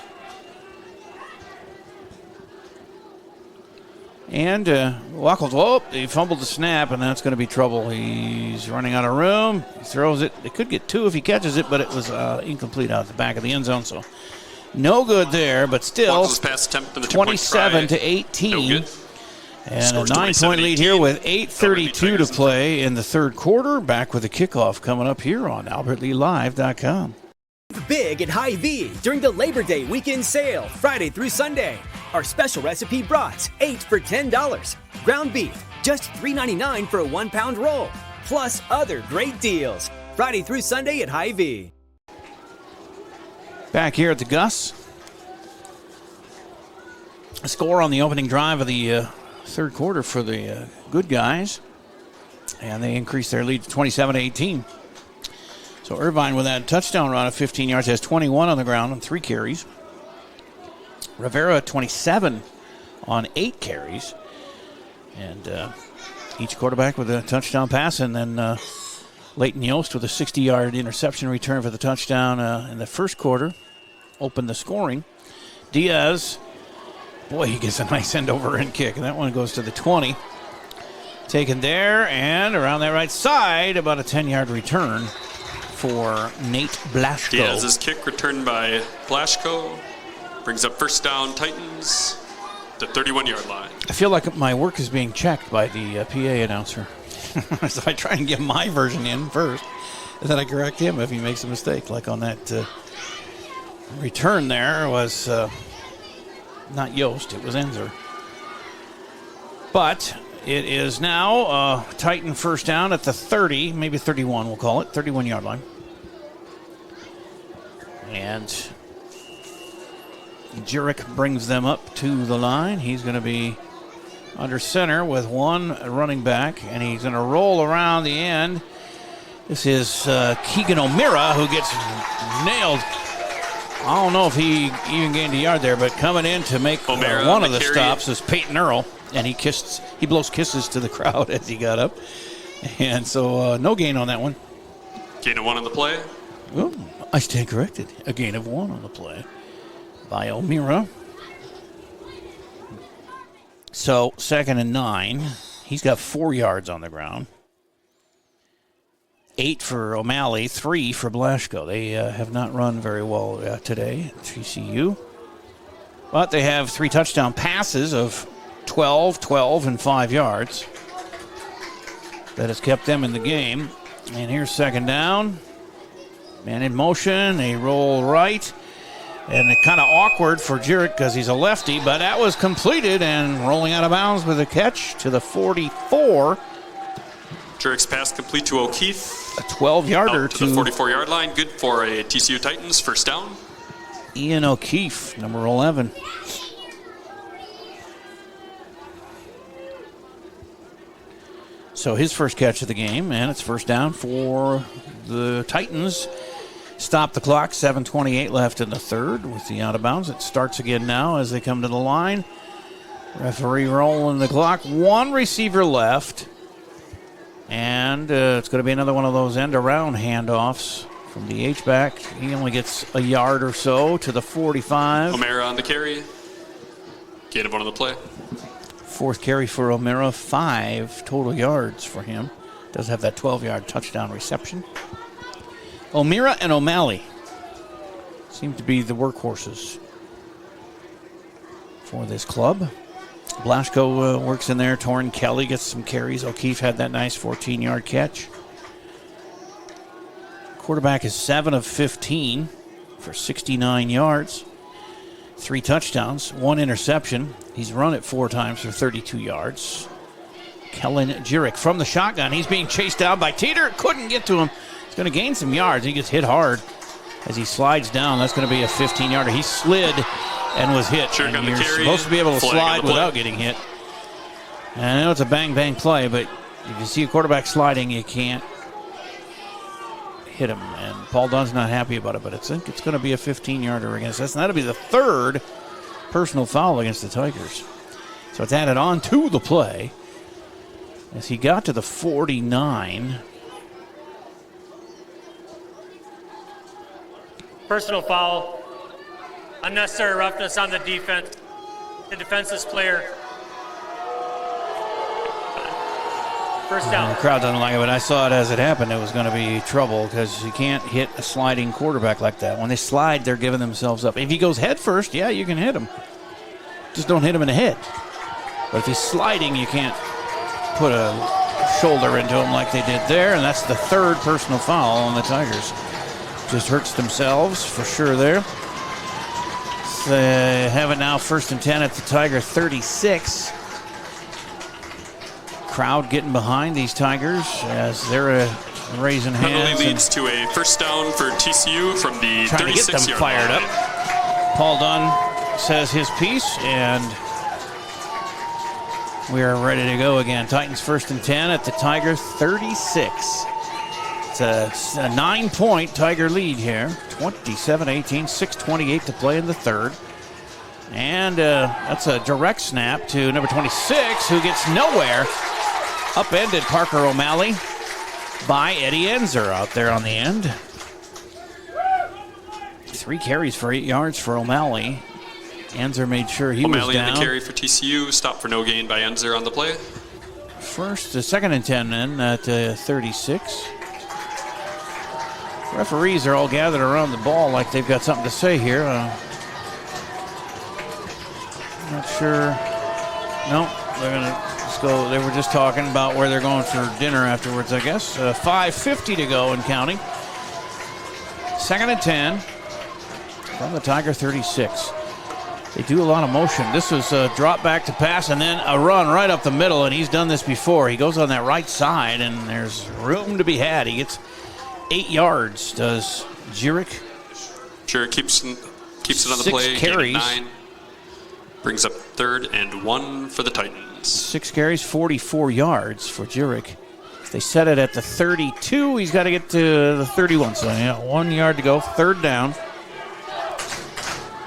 And Wackles, he fumbled the snap, and that's going to be trouble. He's running out of room. He throws it. They could get 2 if he catches it, but it was incomplete out the back of the end zone, so No good there, but still Watkins' pass attempt in the 27 2-point to 18. No good. And Scores a 9-point lead here with 8:32 to play in the third quarter. Back with the kickoff coming up here on AlbertLeeLive.com. Big at Hy-Vee during the Labor Day weekend sale, Friday through Sunday. Our special recipe brats, 8 for $10. Ground beef, just $3.99 for a 1-pound roll. Plus other great deals. Friday through Sunday at Hy-Vee. Back here at the Gus. A score on the opening drive of the third quarter for the good guys. And they increased their lead to 27-18. So Irvine with that touchdown run of 15 yards has 21 on the ground on 3 carries. Rivera 27 on 8 carries. And each quarterback with a touchdown pass. And then Leighton Yost with a 60-yard interception return for the touchdown in the first quarter. Opened the scoring. Diaz, boy, he gets a nice end-over-end kick. And that one goes to the 20. Taken there and around that right side, about a 10-yard return for Nate Blaschko. Diaz's kick returned by Blaschko brings up first down Titans, the 31-yard line. I feel like my work is being checked by the PA announcer. So I try and get my version in first, and then I correct him if he makes a mistake. Like on that return there was not Yost, it was Enzer. But it is now Titan first down at the 30, maybe 31 we'll call it, 31-yard line. And Jurek brings them up to the line. He's going to be under center with one running back, and he's going to roll around the end. This is Keegan O'Meara, who gets nailed. I don't know if he even gained a yard there, but coming in to make one of the stops is Peyton Earl, and he blows kisses to the crowd as he got up. And so no gain on that one. Gain of 1 on the play. Oh, I stand corrected. A gain of 1 on the play by O'Meara. So 2nd and 9. He's got 4 yards on the ground. 8 for O'Malley, 3 for Blaschko. They have not run very well today at TCU. But they have 3 touchdown passes of 12, 12, and 5 yards. That has kept them in the game. And here's 2nd down. Man in motion. They roll right. And it's kind of awkward for Jurek because he's a lefty, but that was completed and rolling out of bounds with a catch to the 44. Jurek's pass complete to O'Keefe. A 12-yarder to the 44-yard line. Good for a TCU Titans first down. Ian O'Keefe, number 11. So his first catch of the game, and it's first down for the Titans. Stop the clock, 7:28 left in the third with the out of bounds. It starts again now as they come to the line. Referee rolling the clock. 1 receiver left. And it's going to be another one of those end-around handoffs from the H-back. He only gets a yard or so to the 45. O'Meara on the carry. Gain of 1 on the play. 4th carry for O'Meara, 5 total yards for him. Does have that 12-yard touchdown reception. O'Meara and O'Malley seem to be the workhorses for this club. Blaschko works in there. Torrin Kelly gets some carries. O'Keefe had that nice 14-yard catch. Quarterback is 7 of 15 for 69 yards. 3 touchdowns, 1 interception. He's run it 4 times for 32 yards. Kellen Jurek from the shotgun. He's being chased down by Teeter. Couldn't get to him. He's going to gain some yards. He gets hit hard as he slides down. That's going to be a 15-yarder. He slid and was hit. Jurek And you're supposed to be able to slide without getting hit. And I know it's a bang-bang play, but if you see a quarterback sliding, you can't hit him. And Paul Dunn's not happy about it, but I think it's going to be a 15-yarder against us. And that'll be the 3rd personal foul against the Tigers. So it's added on to the play as he got to the 49. Personal foul. Unnecessary roughness on the defense. The defenseless player. First down. The crowd doesn't like it, but I saw it as it happened. It was going to be trouble because you can't hit a sliding quarterback like that. When they slide, they're giving themselves up. If he goes head first, yeah, you can hit him. Just don't hit him in the head. But if he's sliding, you can't put a shoulder into him like they did there, and that's the third personal foul on the Tigers. Just hurts themselves for sure there. So they have it now 1st and 10 at the Tiger 36. Crowd getting behind these Tigers as they're raising hands. Penalty leads to a first down for TCU from the 36-yard line. Trying to get them fired up. Paul Dunn says his piece, and we are ready to go again. Titans 1st and 10 at the Tiger 36. It's a 9-point Tiger lead here. 27-18, 6:28 to play in the third. And that's a direct snap to number 26, who gets nowhere. Upended Parker O'Malley by Eddie Enzer out there on the end. 3 carries for 8 yards for O'Malley. Enzer made sure he was down. O'Malley in the carry for TCU. Stop for no gain by Enzer on the play. 2nd and 10 then at 36. Referees are all gathered around the ball like they've got something to say here. Not sure. No, they're going to just go. They were just talking about where they're going for dinner afterwards, I guess. 5:50 to go and counting. 2nd and 10 from the Tiger 36. They do a lot of motion. This was a drop back to pass and then a run right up the middle, and he's done this before. He goes on that right side, and there's room to be had. He gets 8 yards, does Jurek. Jurek keeps it on the 6 play. carries. 9. Brings up 3rd and 1 for the Titans. 6 carries, 44 yards for Jurek. If they set it at the 32, he's got to get to the 31. So, 1 yard to go, 3rd down.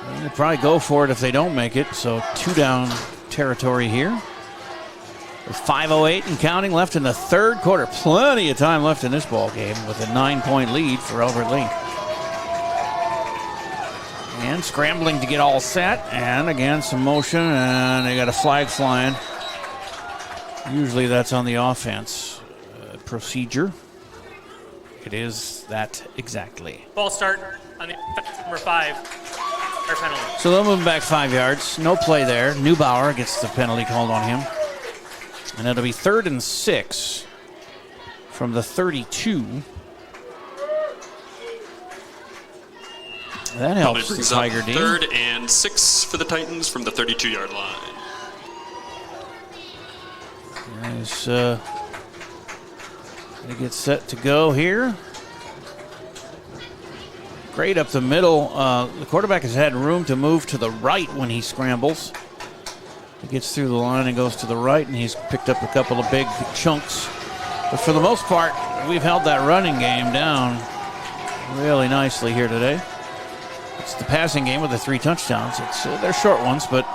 And they'll probably go for it if they don't make it. So 2 down territory here. With 5:08 and counting left in the third quarter. Plenty of time left in this ball game with a 9-point lead for Albert Lee. And scrambling to get all set. And again, some motion. And they got a flag flying. Usually that's on the offense procedure. It is that exactly. Ball start on the number 5. Our penalty. So they'll move back 5 yards. No play there. Neubauer gets the penalty called on him. And it'll be 3rd and 6 from the 32. That helps the Tiger D. 3rd and 6 for the Titans from the 32-yard line. As they get set to go here. Great up the middle. The quarterback has had room to move to the right when he scrambles. He gets through the line and goes to the right, and he's picked up a couple of big chunks. But for the most part, we've held that running game down really nicely here today. It's the passing game with the 3 touchdowns. They're short ones, but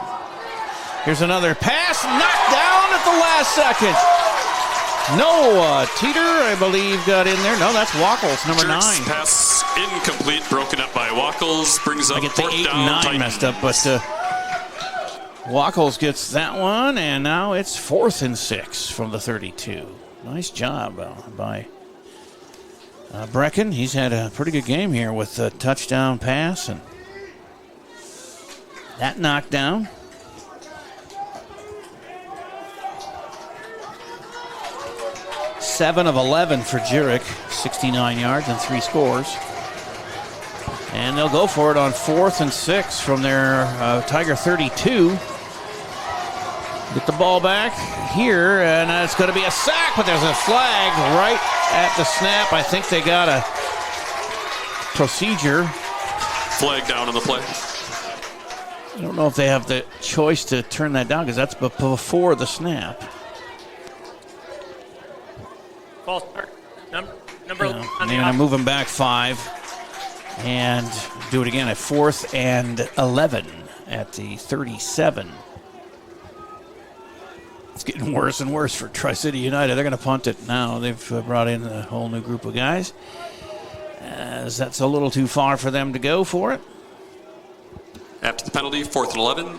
here's another pass knocked down at the last second. No, Teeter, I believe, got in there. No, that's Wackles, number 9. Pass incomplete, broken up by Wackles, brings up 4th down. I get the 8 and 9 Titans. Messed up, but Wackles gets that one, and now it's 4th and 6 from the 32. Nice job by Brecken. He's had a pretty good game here with a touchdown pass and that knockdown. Seven of 11 for Jurek, 69 yards and 3 scores. And they'll go for it on 4th and 6 from their Tiger 32. Get the ball back here, and it's going to be a sack, but there's a flag right at the snap. I think they got a procedure. Flag down on the play. I don't know if they have the choice to turn that down because that's before the snap. Ball start. Number They're going to move them back 5 and do it again at 4th and 11 at the 37. It's getting worse and worse for Tri-City United. They're going to punt it now. They've brought in a whole new group of guys, as that's a little too far for them to go for it. After the penalty, 4th and 11.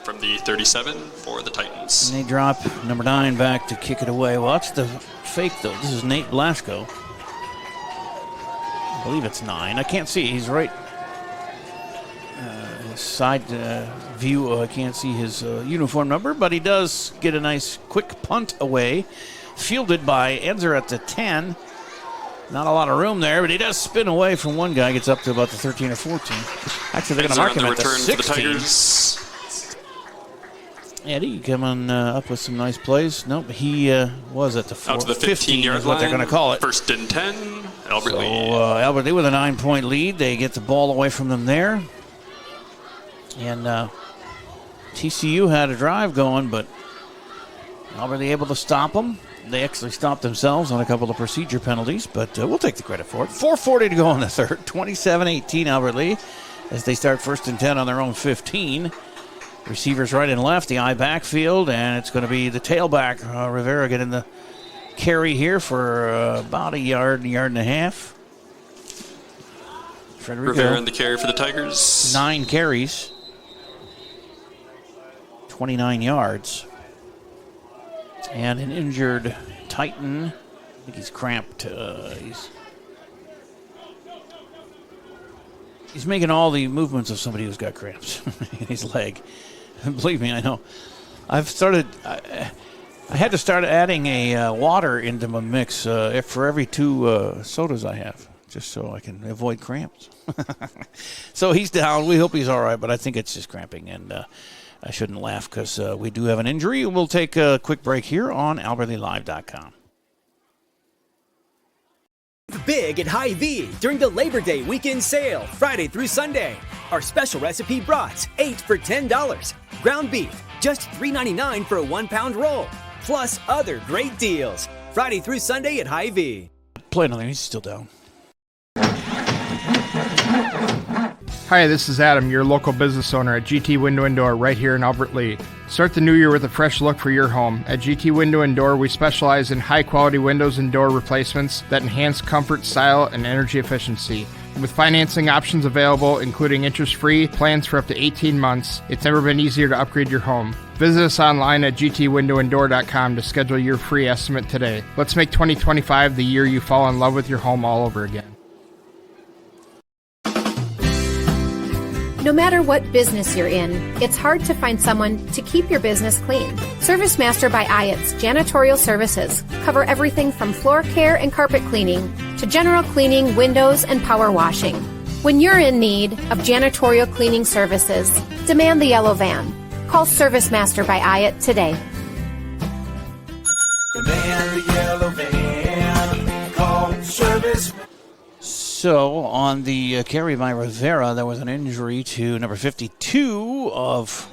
from the 37 for the Titans. And they drop number 9 back to kick it away. Watch the fake, though. This is Nate Blasco. I believe it's 9. I can't see. He's right. His side view, I can't see his uniform number, but he does get a nice quick punt away. Fielded by Enzer at the 10. Not a lot of room there, but he does spin away from one guy. Gets up to about the 13 or 14. Actually, they're going to mark him at the 16. Eddie coming up with some nice plays. Nope, he was at the 4. Out to the 15-yard is what they're going to call it. First and 10, Albert Lee. Albert Lee with a 9-point lead. They get the ball away from them there. And TCU had a drive going, but Albert Lee able to stop them. They actually stopped themselves on a couple of procedure penalties, but we'll take the credit for it. 4:40 to go in the third. 27-18 Albert Lee as they start first and 10 on their own 15. Receivers right and left, the I backfield, and it's going to be the tailback. Rivera getting the carry here for about a yard and a half. Frederico, Rivera in the carry for the Tigers. 9 carries, 29 yards. And an injured Titan. I think he's cramped. He's making all the movements of somebody who's got cramps in his leg. Believe me, I know. I had to start adding a water into my mix for every 2 sodas I have, just so I can avoid cramps. So he's down. We hope he's all right, but I think it's just cramping, and I shouldn't laugh because we do have an injury. We'll take a quick break here on AlbertLeeLive.com. Big at Hy-Vee during the Labor Day weekend sale, Friday through Sunday. Our special recipe brats, 8 for $10. Ground beef, just $3.99 for a 1-pound roll. Plus other great deals. Friday through Sunday at Hy-Vee. Play another. He's still down. Hi, this is Adam, your local business owner at GT Window and Door right here in Albert Lee. Start the new year with a fresh look for your home. At GT Window and Door, we specialize in high-quality windows and door replacements that enhance comfort, style, and energy efficiency. With financing options available, including interest-free plans for up to 18 months, it's never been easier to upgrade your home. Visit us online at gtwindowanddoor.com to schedule your free estimate today. Let's make 2025 the year you fall in love with your home all over again. No matter what business you're in, it's hard to find someone to keep your business clean. Service Master by Ayatt's Janitorial Services cover everything from floor care and carpet cleaning to general cleaning, windows, and power washing. When you're in need of janitorial cleaning services, demand the yellow van. Call Service Master by Ayatt today. Demand the yellow van. Call Service. So, on the carry by Rivera, there was an injury to number 52 of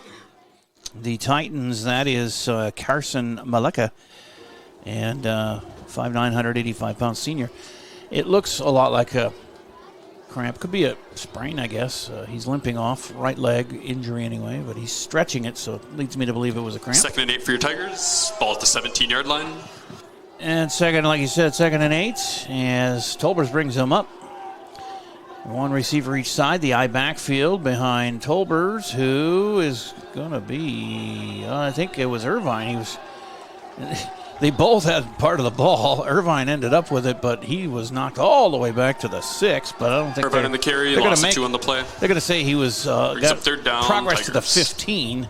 the Titans. That is Carson Maleka, and 5'9", 185-pound senior. It looks a lot like a cramp. Could be a sprain, I guess. He's limping off, right leg injury anyway, but he's stretching it, so it leads me to believe it was a cramp. 2nd and 8 for your Tigers. Ball at the 17-yard line. And second, like you said, 2nd and 8, as Tolbers brings him up. One receiver each side, the I backfield behind Tolbers, who is going to be, I think it was Irvine. They both had part of the ball. Irvine ended up with it, but he was knocked all the way back to the 6. But I don't think Irvine in the carry, lost 2 on the play. They're going to say he was got up 3rd down, progress Tigers. to the 15.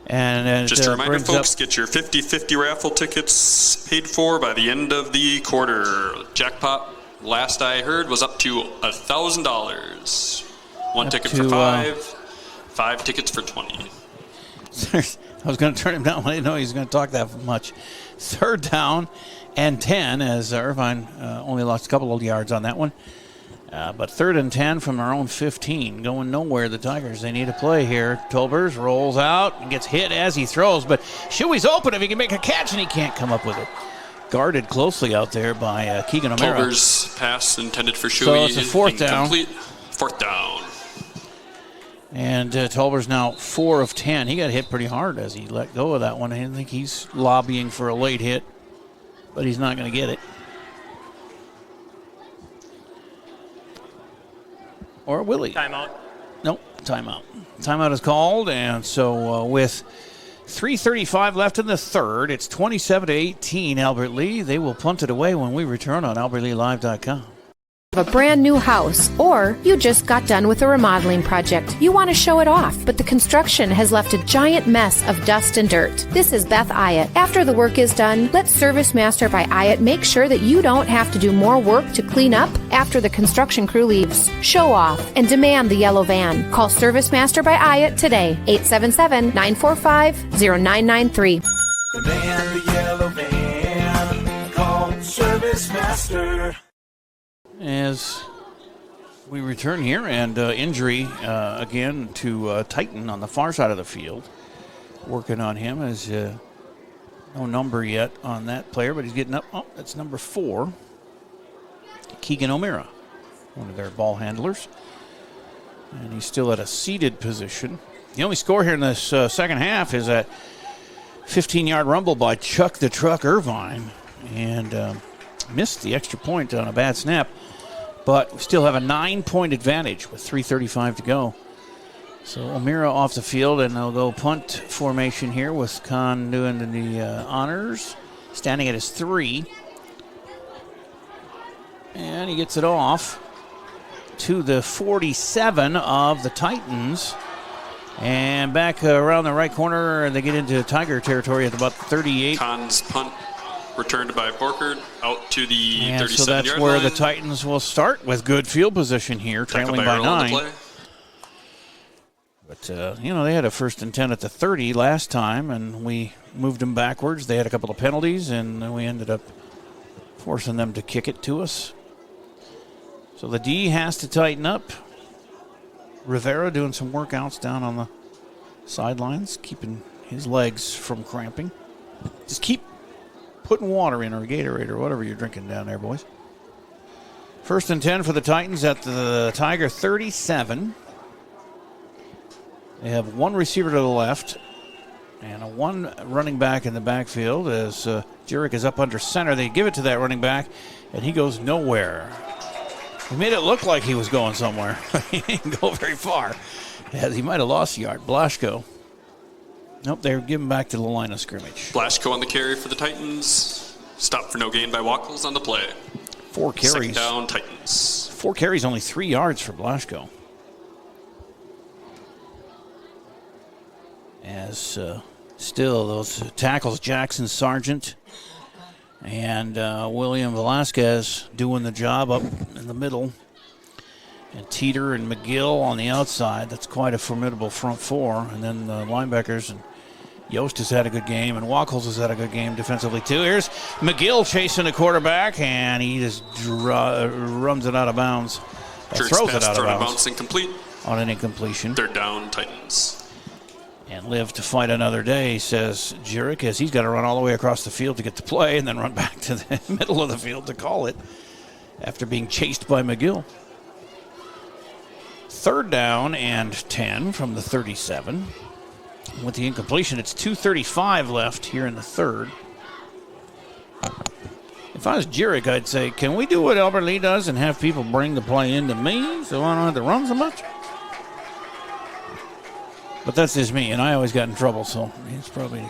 And just a reminder, folks, get your 50-50 raffle tickets paid for by the end of the quarter. Jackpot, last I heard, was up to $1,000. One ticket for 5, 5 tickets for 20. I was going to turn him down. I didn't know he was going to talk that much. 3rd down and 10, as Irvine only lost a couple of yards on that one. But 3rd and 10 from their own 15. Going nowhere, the Tigers. They need a play here. Tolbers rolls out and gets hit as he throws. But Shuey's open if he can make a catch, and he can't come up with it. Guarded closely out there by Keegan O'Mara. Tolbers pass intended for Shuey. So it's a 4th down. 4th down. And Tolbers now 4 of 10. He got hit pretty hard as he let go of that one. I think he's lobbying for a late hit, but he's not going to get it. Or will he? Timeout. Nope, timeout. Timeout is called, and so with 3:35 left in the third, it's 27-18 Albert Lea. They will punt it away when we return on AlbertLeaLive.com. A brand new house, or you just got done with a remodeling project. You want to show it off, but the construction has left a giant mess of dust and dirt. This is Beth Ayatt. After the work is done, let Service Master by Ayatt make sure that you don't have to do more work to clean up after the construction crew leaves. Show off and demand the yellow van. Call Service Master by Ayatt today, 877-945-0993. The man, the yellow van, call Service Master. As we return here, and injury again to Titan on the far side of the field. Working on him as no number yet on that player, but he's getting up. Oh, that's number 4. Keegan O'Meara, one of their ball handlers. And he's still at a seated position. The only score here in this second half is that 15-yard rumble by Chuck the Truck Irvine. And missed the extra point on a bad snap. But we still have a 9-point advantage with 3:35 to go. So O'Meara off the field, and they'll go punt formation here with Khan doing the honors, standing at his 3. And he gets it off to the 47 of the Titans. And back around the right corner, they get into Tiger territory at about 38. Khan's punt returned by Borkert out to the 37-yard line. So that's where the Titans will start with good field position here, trailing by 9. But, they had a 1st and 10 at the 30 last time, and we moved them backwards. They had a couple of penalties, and we ended up forcing them to kick it to us. So the D has to tighten up. Rivera doing some workouts down on the sidelines, keeping his legs from cramping. Just keep putting water in, or Gatorade, or whatever you're drinking down there, boys. 1st and 10 for the Titans at the Tiger 37. They have one receiver to the left and one running back in the backfield as Jurek is up under center. They give it to that running back, and he goes nowhere. He made it look like he was going somewhere. He didn't go very far. He might have lost a yard. Blasco. Nope, they're giving back to the line of scrimmage. Blasco on the carry for the Titans. Stop for no gain by Wackles on the play. 4 carries. 2nd down, Titans. 4 carries, only 3 yards for Blasco. As still those tackles, Jackson Sargent and William Velasquez doing the job up in the middle. And Teeter and McGill on the outside. That's quite a formidable front 4. And then the linebackers, and Yost has had a good game, and Wackles has had a good game defensively too. Here's McGill chasing the quarterback, and he just runs it out of bounds. Throws it out of bounds. Incomplete. On an incompletion. 3rd down, Titans. And live to fight another day, says Jurek, as he's got to run all the way across the field to get the play and then run back to the middle of the field to call it after being chased by McGill. 3rd down and 10 from the 37. With the incompletion, it's 2:35 left here in the third. If I was Jurek, I'd say, can we do what Albert Lea does and have people bring the play into me so I don't have to run so much? But that's just me, and I always got in trouble, so it's probably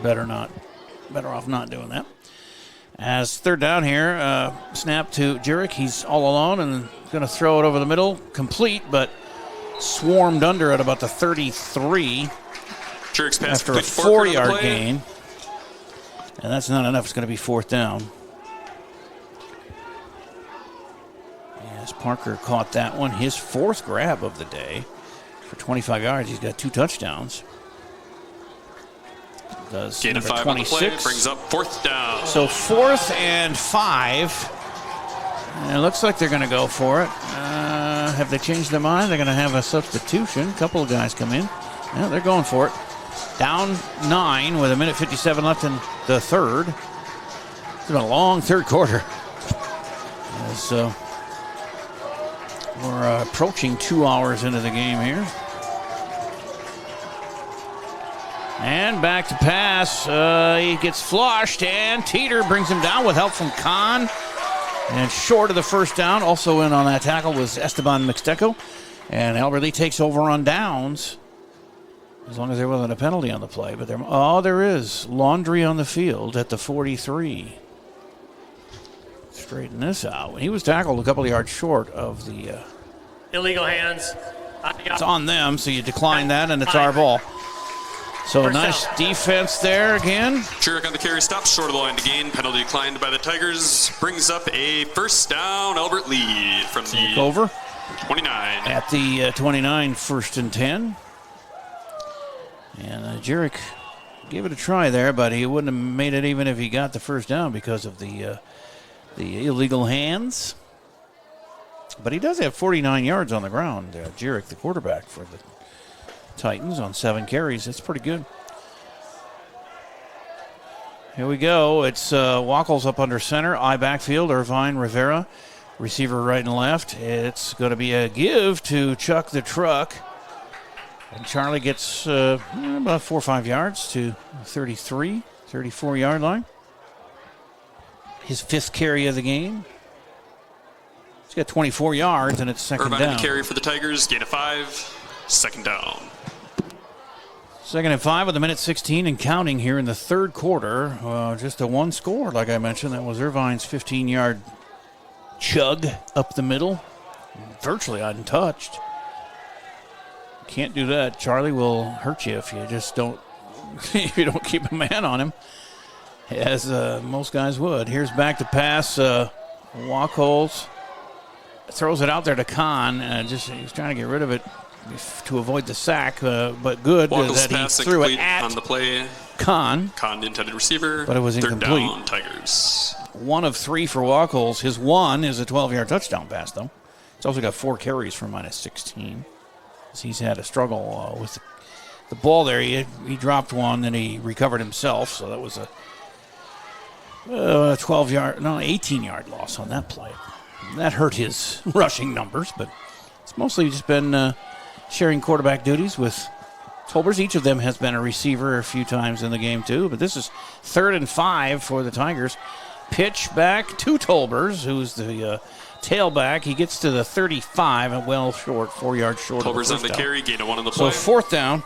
better off not doing that. As 3rd down here, snap to Jurek. He's all alone and going to throw it over the middle. Complete, but swarmed under at about the 33. Jurek's pass after a 4-yard gain. And that's not enough. It's going to be 4th down. As Parker caught that one, his 4th grab of the day. For 25 yards, he's got 2 touchdowns. Does gain of 5 on the play, brings up 4th down. So 4th and 5. And it looks like they're going to go for it. Have they changed their mind? They're going to have a substitution. A couple of guys come in. Yeah, they're going for it. Down 9 with 1:57 left in the third. It's been a long third quarter. As we're approaching 2 hours into the game here. And back to pass. He gets flushed, and Teeter brings him down with help from Kahn. And short of the 1st down, also in on that tackle was Esteban Mixteco. And Albert Lee takes over on downs, as long as there wasn't a penalty on the play. But there is laundry on the field at the 43. Straighten this out. He was tackled a couple of yards short of the... illegal hands. It's on them, so you decline that, and it's our ball. So nice defense there again. Jurek on the carry, stops short of the line to gain. Penalty declined by the Tigers. Brings up a first down, Albert Lee from the over 29. At the 29, 1st and 10. And Jurek gave it a try there, but he wouldn't have made it even if he got the first down because of the illegal hands. But he does have 49 yards on the ground, Jurek, the quarterback for the Titans, on 7 carries. That's pretty good. Here we go. It's Wackles up under center. I backfield. Irvine Rivera, receiver right and left. It's going to be a give to Chuck the Truck. And Charlie gets about 4 or 5 yards to 33, 34-yard line. His 5th carry of the game. He's got 24 yards, and it's second down. Irvine carry for the Tigers. Gain of 5. Second down. 2nd and 5 with a minute 16 and counting here in the third quarter. Just a one score, like I mentioned. That was Irvine's 15-yard chug up the middle. Virtually untouched. Can't do that. Charlie will hurt you if you just don't if you don't keep a man on him, as most guys would. Here's back to pass. Wackles throws it out there to Kahn. He's trying to get rid of it to avoid the sack, but good Wackles that he pass threw it at at on the play. Kahn. Kahn, the intended receiver. But it was incomplete. 3rd down, Tigers. 1 of 3 for Wackles. His 1 is a 12-yard touchdown pass, though. He's also got 4 carries for minus 16. He's had a struggle with the ball there. He dropped one, then he recovered himself, so that was a 18-yard loss on that play. That hurt his rushing numbers, but it's mostly just been sharing quarterback duties with Tolbers. Each of them has been a receiver a few times in the game, too, but this is 3rd and 5 for the Tigers. Pitch back to Tolbers, who's the tailback. He gets to the 35 and well short, 4 yards short. Tolbers on the carry, gain of 1 on the play. So 4th down.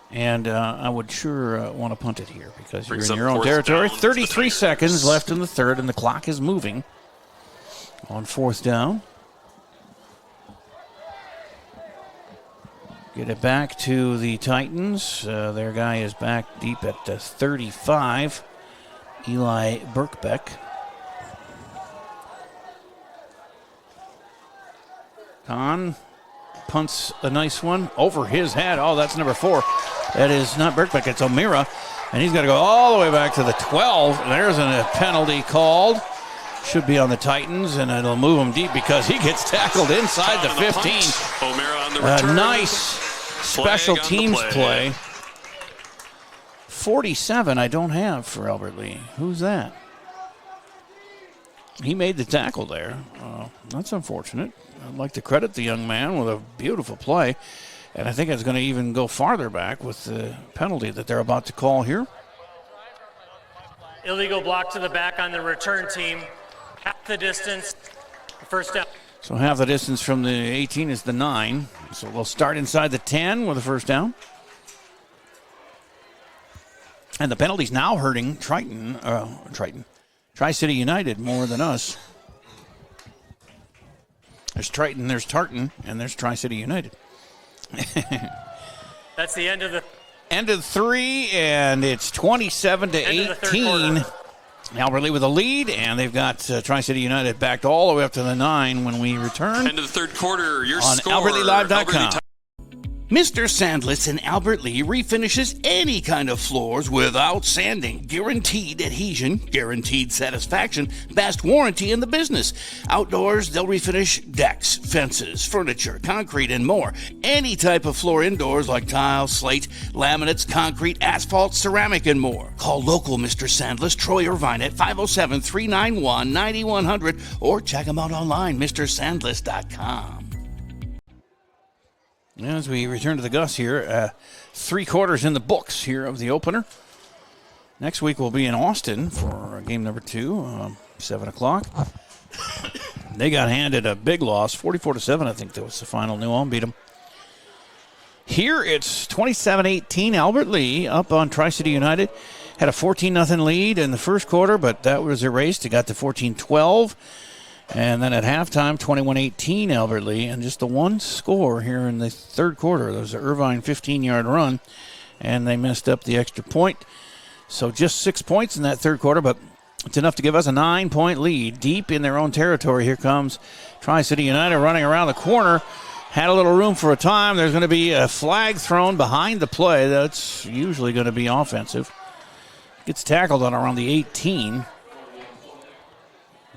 And I would sure want to punt it here because you're in your own territory. 33 seconds left in the third, and the clock is moving on 4th down. Get it back to the Titans. Their guy is back deep at 35. Eli Birkbeck. Kahn punts a nice one over his head. Oh, that's number 4. That is not Birkbeck, it's O'Meara. And he's got to go all the way back to the 12. There's a penalty called. Should be on the Titans, and it'll move him deep because he gets tackled inside the 15. O'Meara on the return. Nice special teams play. 47 I don't have for Albert Lee. Who's that? He made the tackle there. That's unfortunate. I'd like to credit the young man with a beautiful play. And I think it's going to even go farther back with the penalty that they're about to call here. Illegal block to the back on the return team. Half the distance. First down. So half the distance from the 18 is the 9. So we'll start inside the 10 with a first down. And the penalty's now hurting Tri-City United more than us. There's Triton, there's Tartan, and there's Tri-City United. That's the end of the... End of 3, and it's 27-18. Albert Lee with a lead, and they've got Tri-City United backed all the way up to the 9 when we return. End of the third quarter, your on score. AlbertLeeLive.com. Mr. Sandless in Albert Lee refinishes any kind of floors without sanding. Guaranteed adhesion, guaranteed satisfaction, best warranty in the business. Outdoors, they'll refinish decks, fences, furniture, concrete, and more. Any type of floor indoors like tile, slate, laminates, concrete, asphalt, ceramic, and more. Call local Mr. Sandless, Troy Irvine at 507-391-9100 or check him out online, MrSandless.com. As we return to the Gus here, 3 quarters in the books here of the opener. Next week we'll be in Austin for game number 2, 7 o'clock. They got handed a big loss, 44-7, I think that was the final. New Ulm beat them. Here it's 27-18. Albert Lea up on Tri-City United. Had a 14-0 lead in the first quarter, but that was erased. It got to 14-12. And then at halftime, 21-18 Albert Lea. And just the one score here in the third quarter. There was an Irvine 15-yard run, and they messed up the extra point. So just 6 points in that third quarter, but it's enough to give us a 9-point lead deep in their own territory. Here comes Tri-City United running around the corner. Had a little room for a time. There's going to be a flag thrown behind the play. That's usually going to be offensive. Gets tackled on around the 18.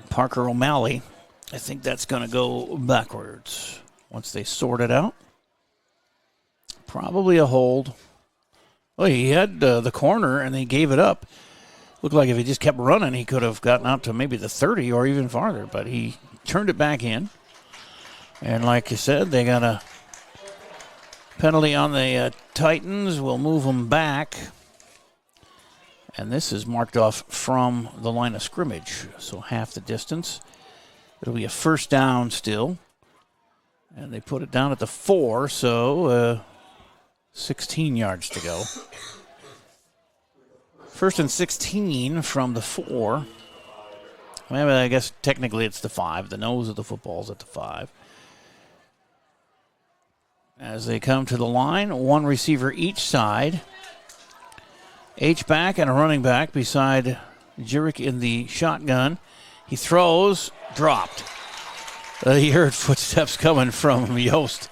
Parker O'Malley. I think that's going to go backwards once they sort it out. Probably a hold. Well, he had the corner, and they gave it up. Looked like if he just kept running, he could have gotten out to maybe the 30 or even farther, but he turned it back in. And like you said, they got a penalty on the Titans. We'll move them back. And this is marked off from the line of scrimmage, so half the distance. It'll be a first down still. And they put it down at the 4, so 16 yards to go. First and 16 from the 4. Well, I guess technically it's the 5. The nose of the football's at the 5. As they come to the line, one receiver each side. H-back and a running back beside Jurek in the shotgun. He throws, dropped. He heard footsteps coming from Yost,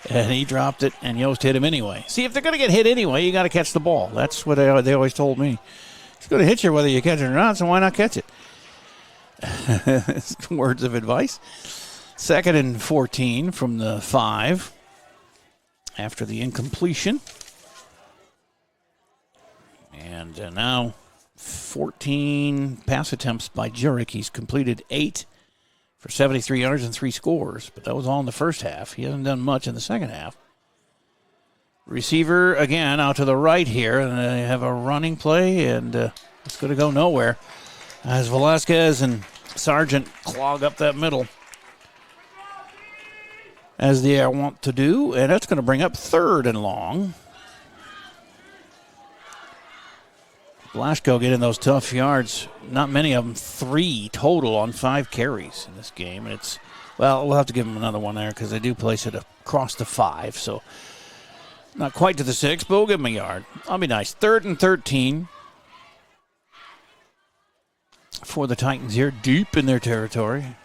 and he dropped it, and Yost hit him anyway. See, if they're going to get hit anyway, you got to catch the ball. That's what they always told me. It's going to hit you whether you catch it or not, so why not catch it? Words of advice. 2nd and 14 from the 5 after the incompletion. And now 14 pass attempts by Jurek. He's completed 8 for 73 yards and 3 scores. But that was all in the first half. He hasn't done much in the second half. Receiver, again, out to the right here. And they have a running play, and it's going to go nowhere as Velasquez and Sargent clog up that middle, as they want to do. And that's going to bring up 3rd and long. Blasco getting those tough yards. Not many of them. 3 total on 5 carries in this game. And it's, well, we'll have to give them another one there because they do place it across the 5. So not quite to the 6, but we'll give them a yard. I'll be nice. 3rd and 13 for the Titans here, deep in their territory.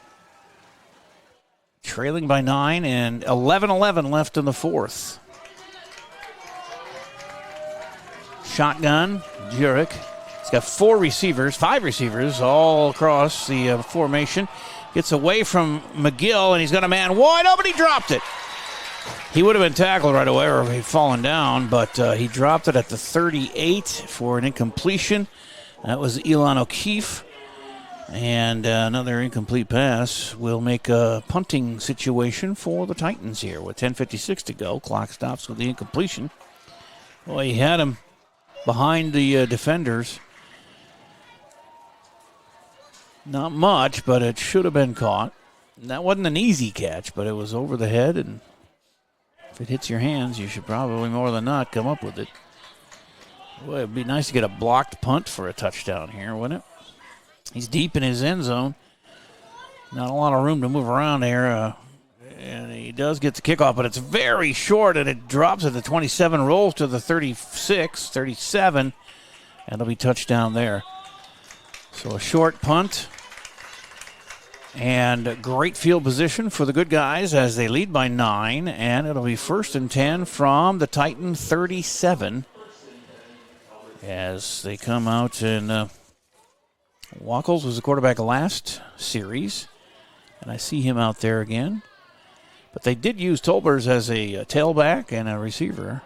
Trailing by 9 and 11-11 left in the 4th. Shotgun, Jurek. He's got 5 receivers all across the formation. Gets away from McGill, and he's got a man wide open. He dropped it. He would have been tackled right away or he'd fallen down, but he dropped it at the 38 for an incompletion. That was Elon O'Keefe. And another incomplete pass will make a punting situation for the Titans here with 10:56 to go. Clock stops with the incompletion. Well, he had him behind the defenders. Not much, but it should have been caught. And that wasn't an easy catch, but it was over the head, and if it hits your hands, you should probably more than not come up with it. Boy, it'd be nice to get a blocked punt for a touchdown here, wouldn't it? He's deep in his end zone. Not a lot of room to move around there. And he does get the kickoff, but it's very short, and it drops at the 27, rolls to the 36, 37, and it'll be touchdown there. So a short punt and great field position for the good guys as they lead by 9, and it'll be 1st and 10 from the Titan 37 as they come out. And Wackles was the quarterback last series, and I see him out there again. But they did use Tolbers as a tailback and a receiver.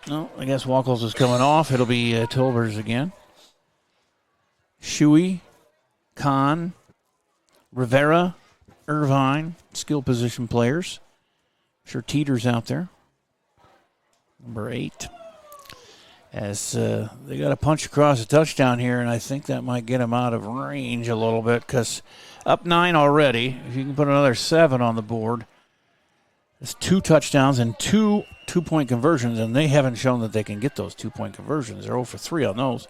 No, I guess Wackles is coming off. It'll be Tolbers again. Shuey, Kahn, Rivera, Irvine, skill position players. Sure Teeter's out there. Number 8. As they got a punch across a touchdown here, and I think that might get him out of range a little bit because Up 9 already. If you can put another 7 on the board, it's 2 touchdowns and 2 two-point conversions, and they haven't shown that they can get those 2-point conversions. They're 0 for 3 on those.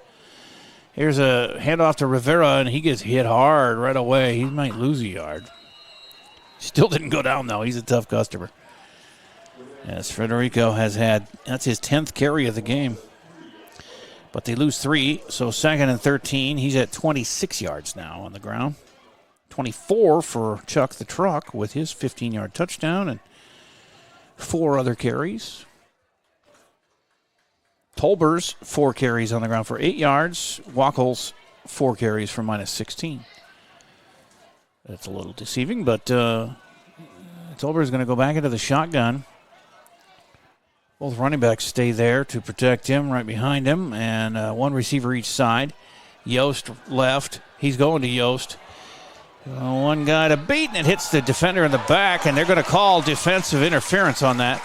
Here's a handoff to Rivera, and he gets hit hard right away. He might lose a yard. Still didn't go down, though. He's a tough customer. As Federico has had, that's his 10th carry of the game. But they lose 3, so 2nd and 13. He's at 26 yards now on the ground. 24 for Chuck the Truck with his 15-yard touchdown and 4 other carries. Tolbers, 4 carries on the ground for 8 yards. Wackles, 4 carries for -16. That's a little deceiving, but Tolbers is going to go back into the shotgun. Both running backs stay there to protect him right behind him, and 1 receiver each side. Yost left. He's going to Yost. 1 guy to beat, and it hits the defender in the back, and they're going to call defensive interference on that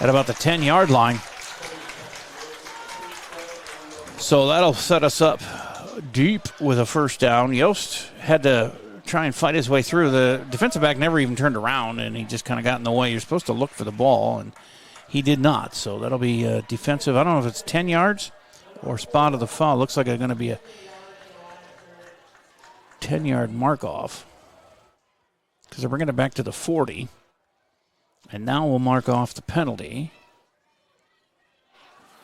at about the 10-yard line. So that'll set us up deep with a first down. Yost had to try and fight his way through. The defensive back never even turned around, and he just kind of got in the way. You're supposed to look for the ball, and he did not. So that'll be defensive. I don't know if it's 10 yards or spot of the foul. Looks like it's going to be a 10-yard mark-off because they're bringing it back to the 40. And now we'll mark off the penalty.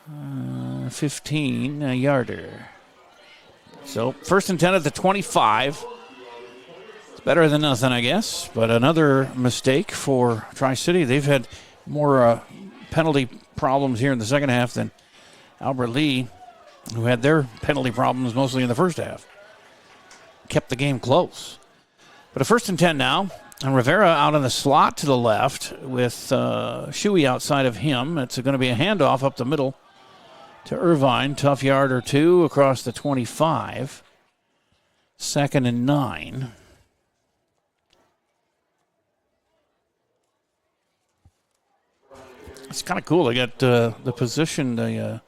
15-yarder. So 1st and 10 at the 25. It's better than nothing, I guess. But another mistake for Tri-City. They've had more penalty problems here in the second half than Albert Lea, who had their penalty problems mostly in the first half. Kept the game close. But a 1st and 10 now. And Rivera out in the slot to the left with Shuey outside of him. It's going to be a handoff up the middle to Irvine. Tough yard or 2 across the 25. 2nd and 9. It's kind of cool. They got the position. The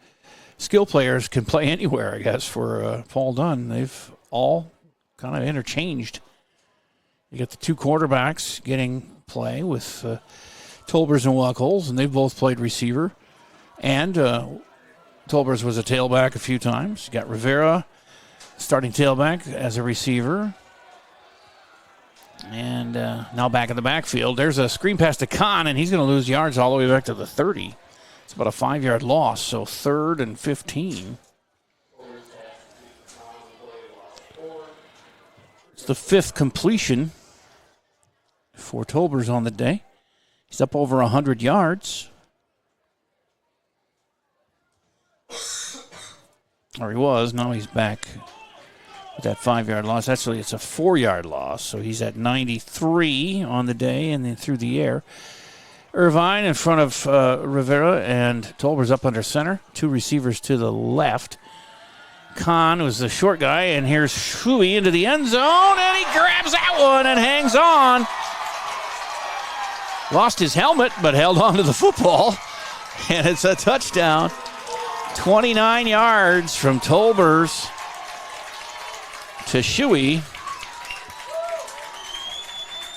skill players can play anywhere, I guess, for Paul Dunn. They've all kind of interchanged. You got the 2 quarterbacks getting play with Tolbers and Wackles, and they've both played receiver. And Tolbers was a tailback a few times. You got Rivera, starting tailback as a receiver. And now back in the backfield. There's a screen pass to Kahn, and he's going to lose yards all the way back to the 30. It's about a 5-yard loss, so 3rd and 15. It's the 5th completion for Tolbers on the day. He's up over 100 yards. Or he was. Now he's back with that 5-yard loss. Actually, it's a 4-yard loss. So he's at 93 on the day and then through the air. Irvine in front of Rivera, and Tolbers up under center. 2 receivers to the left. Kahn was the short guy, and here's Shuey into the end zone, and he grabs that one and hangs on. Lost his helmet, but held on to the football, and it's a touchdown. 29 yards from Tolbers to Shuey,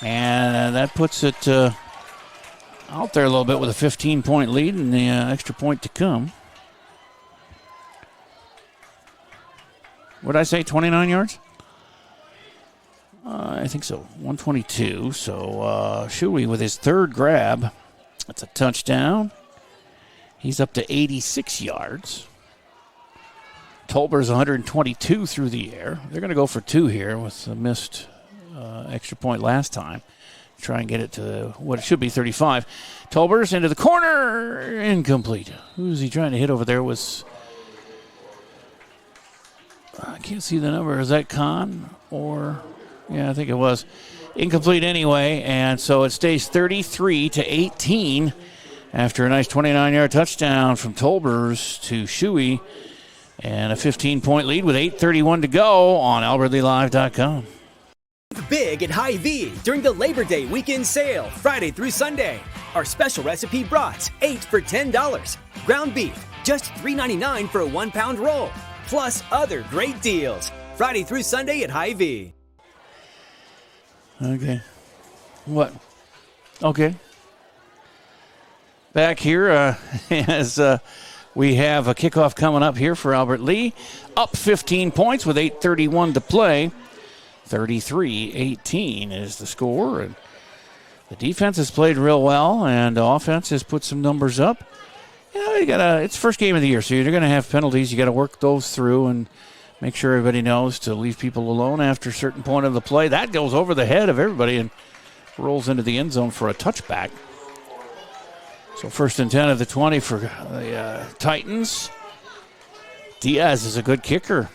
and that puts it out there a little bit with a 15-point lead and the extra point to come. What did I say, 29 yards? I think so, 122. So Shuey with his 3rd grab. That's a touchdown. He's up to 86 yards. Tolbers 122 through the air. They're going to go for 2 here with the missed extra point last time. Try and get it to what it should be, 35. Tolbers into the corner. Incomplete. Who's he trying to hit over there? Was I can't see the number. Is that Kahn? Or, yeah, I think it was. Incomplete anyway, and so it stays 33-18 after a nice 29-yard touchdown from Tolbers to Shuey, and a 15-point lead with 8:31 to go on AlbertLeeLive.com. Big at Hy-Vee during the Labor Day weekend sale, Friday through Sunday. Our special recipe brats, 8 for $10. Ground beef, just $3.99 for a 1-pound roll. Plus other great deals. Friday through Sunday at Hy-Vee. Okay. What? Okay. Back here as we have a kickoff coming up here for Albert Lea. Up 15 points with 8:31 to play. 33-18 is the score. And the defense has played real well, and the offense has put some numbers up. It's first game of the year, so you're going to have penalties. You got to work those through and make sure everybody knows to leave people alone after a certain point of the play. That goes over the head of everybody and rolls into the end zone for a touchback. So 1st and 10 at the 20 for the Titans. Diaz is a good kicker.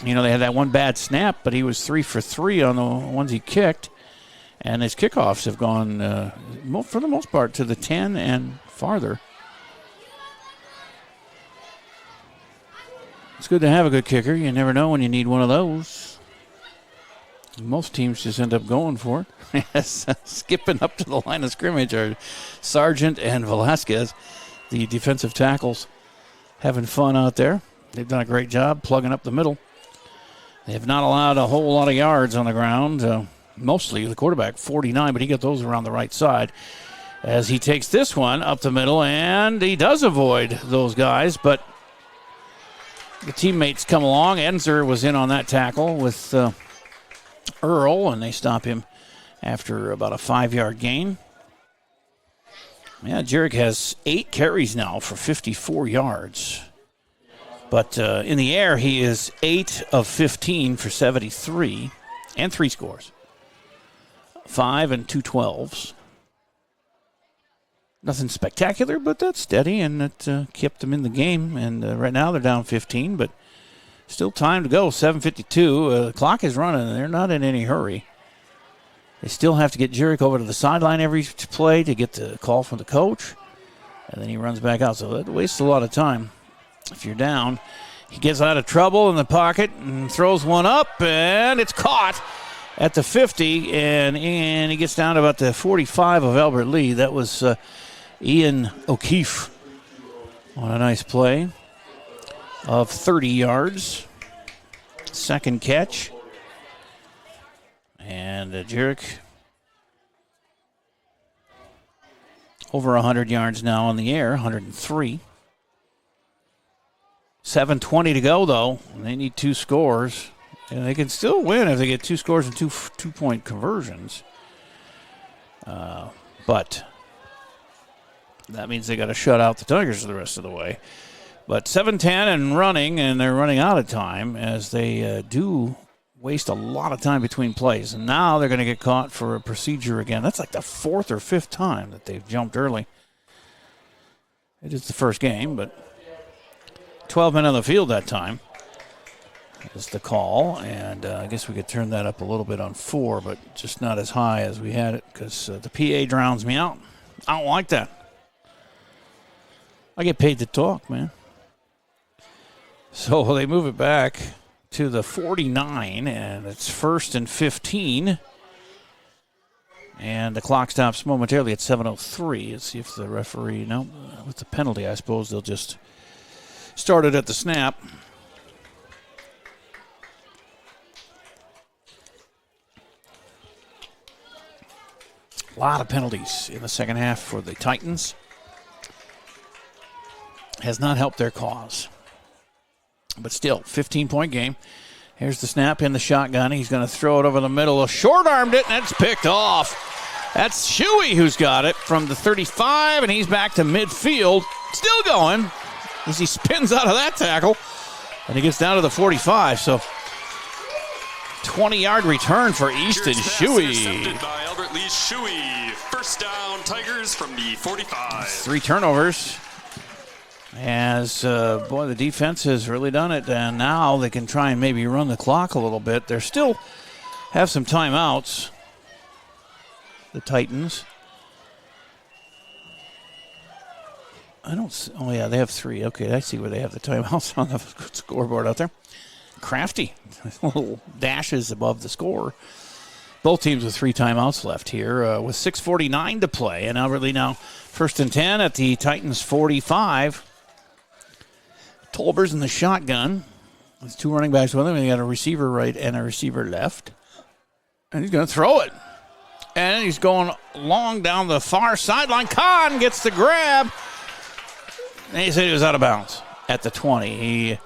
They had that one bad snap, but he was 3 for 3 on the ones he kicked. And his kickoffs have gone, for the most part, to the 10 and farther. It's good to have a good kicker. You never know when you need one of those. Most teams just end up going for it. Skipping up to the line of scrimmage are Sargent and Velasquez, the defensive tackles, having fun out there. They've done a great job plugging up the middle. They have not allowed a whole lot of yards on the ground. Mostly the quarterback, 49, but he got those around the right side as he takes this one up the middle, and he does avoid those guys, but the teammates come along. Enzer was in on that tackle with Earl, and they stop him after about a 5-yard gain. Yeah, Jerick has 8 carries now for 54 yards. But in the air, he is 8 of 15 for 73 and 3 scores. 5 and 2 12s. Nothing spectacular, but that's steady, and it kept them in the game. And right now they're down 15, but still time to go. 7:52. The clock is running, and they're not in any hurry. They still have to get Jerick over to the sideline every play to get the call from the coach, and then he runs back out. So that wastes a lot of time. If you're down, he gets out of trouble in the pocket and throws one up, and it's caught at the 50, and he gets down to about the 45 of Albert Lea. That was Ian O'Keefe on a nice play of 30 yards. Second catch. And Jerick over 100 yards now in the air, 103. 7:20 to go, though. They need 2 scores. And they can still win if they get 2 scores and two-point conversions. But that means they got to shut out the Tigers the rest of the way. But 7:10 and running, and they're running out of time as they do waste a lot of time between plays. And now they're going to get caught for a procedure again. That's like the 4th or 5th time that they've jumped early. It is the first game, but 12 men on the field that time is the call. And I guess we could turn that up a little bit on 4, but just not as high as we had it because the PA drowns me out. I don't like that. I get paid to talk, man. So they move it back to the 49, and it's 1st and 15. And the clock stops momentarily at 7:03. Let's see if the referee, no, with the penalty, I suppose they'll just start it at the snap. A lot of penalties in the second half for the Titans. Has not helped their cause. But still, 15-point game. Here's the snap in the shotgun. He's going to throw it over the middle. Short-armed it, and it's picked off. That's Shuey who's got it from the 35, and he's back to midfield. Still going as he spins out of that tackle. And he gets down to the 45. So 20-yard return for Easton Shuey. Intercepted by Albert Lee Shuey. First down, Tigers from the 45. 3 turnovers. As, the defense has really done it, and now they can try and maybe run the clock a little bit. They still have some timeouts, the Titans. They have 3. Okay, I see where they have the timeouts on the scoreboard out there. Crafty, little dashes above the score. Both teams with 3 timeouts left here with 6:49 to play. And Albert Lea now 1st and 10 at the Titans 45. Tolber's in the shotgun. There's 2 running backs with him. They got a receiver right and a receiver left. And he's going to throw it. And he's going long down the far sideline. Kahn gets the grab. And he said he was out of bounds at the 20. He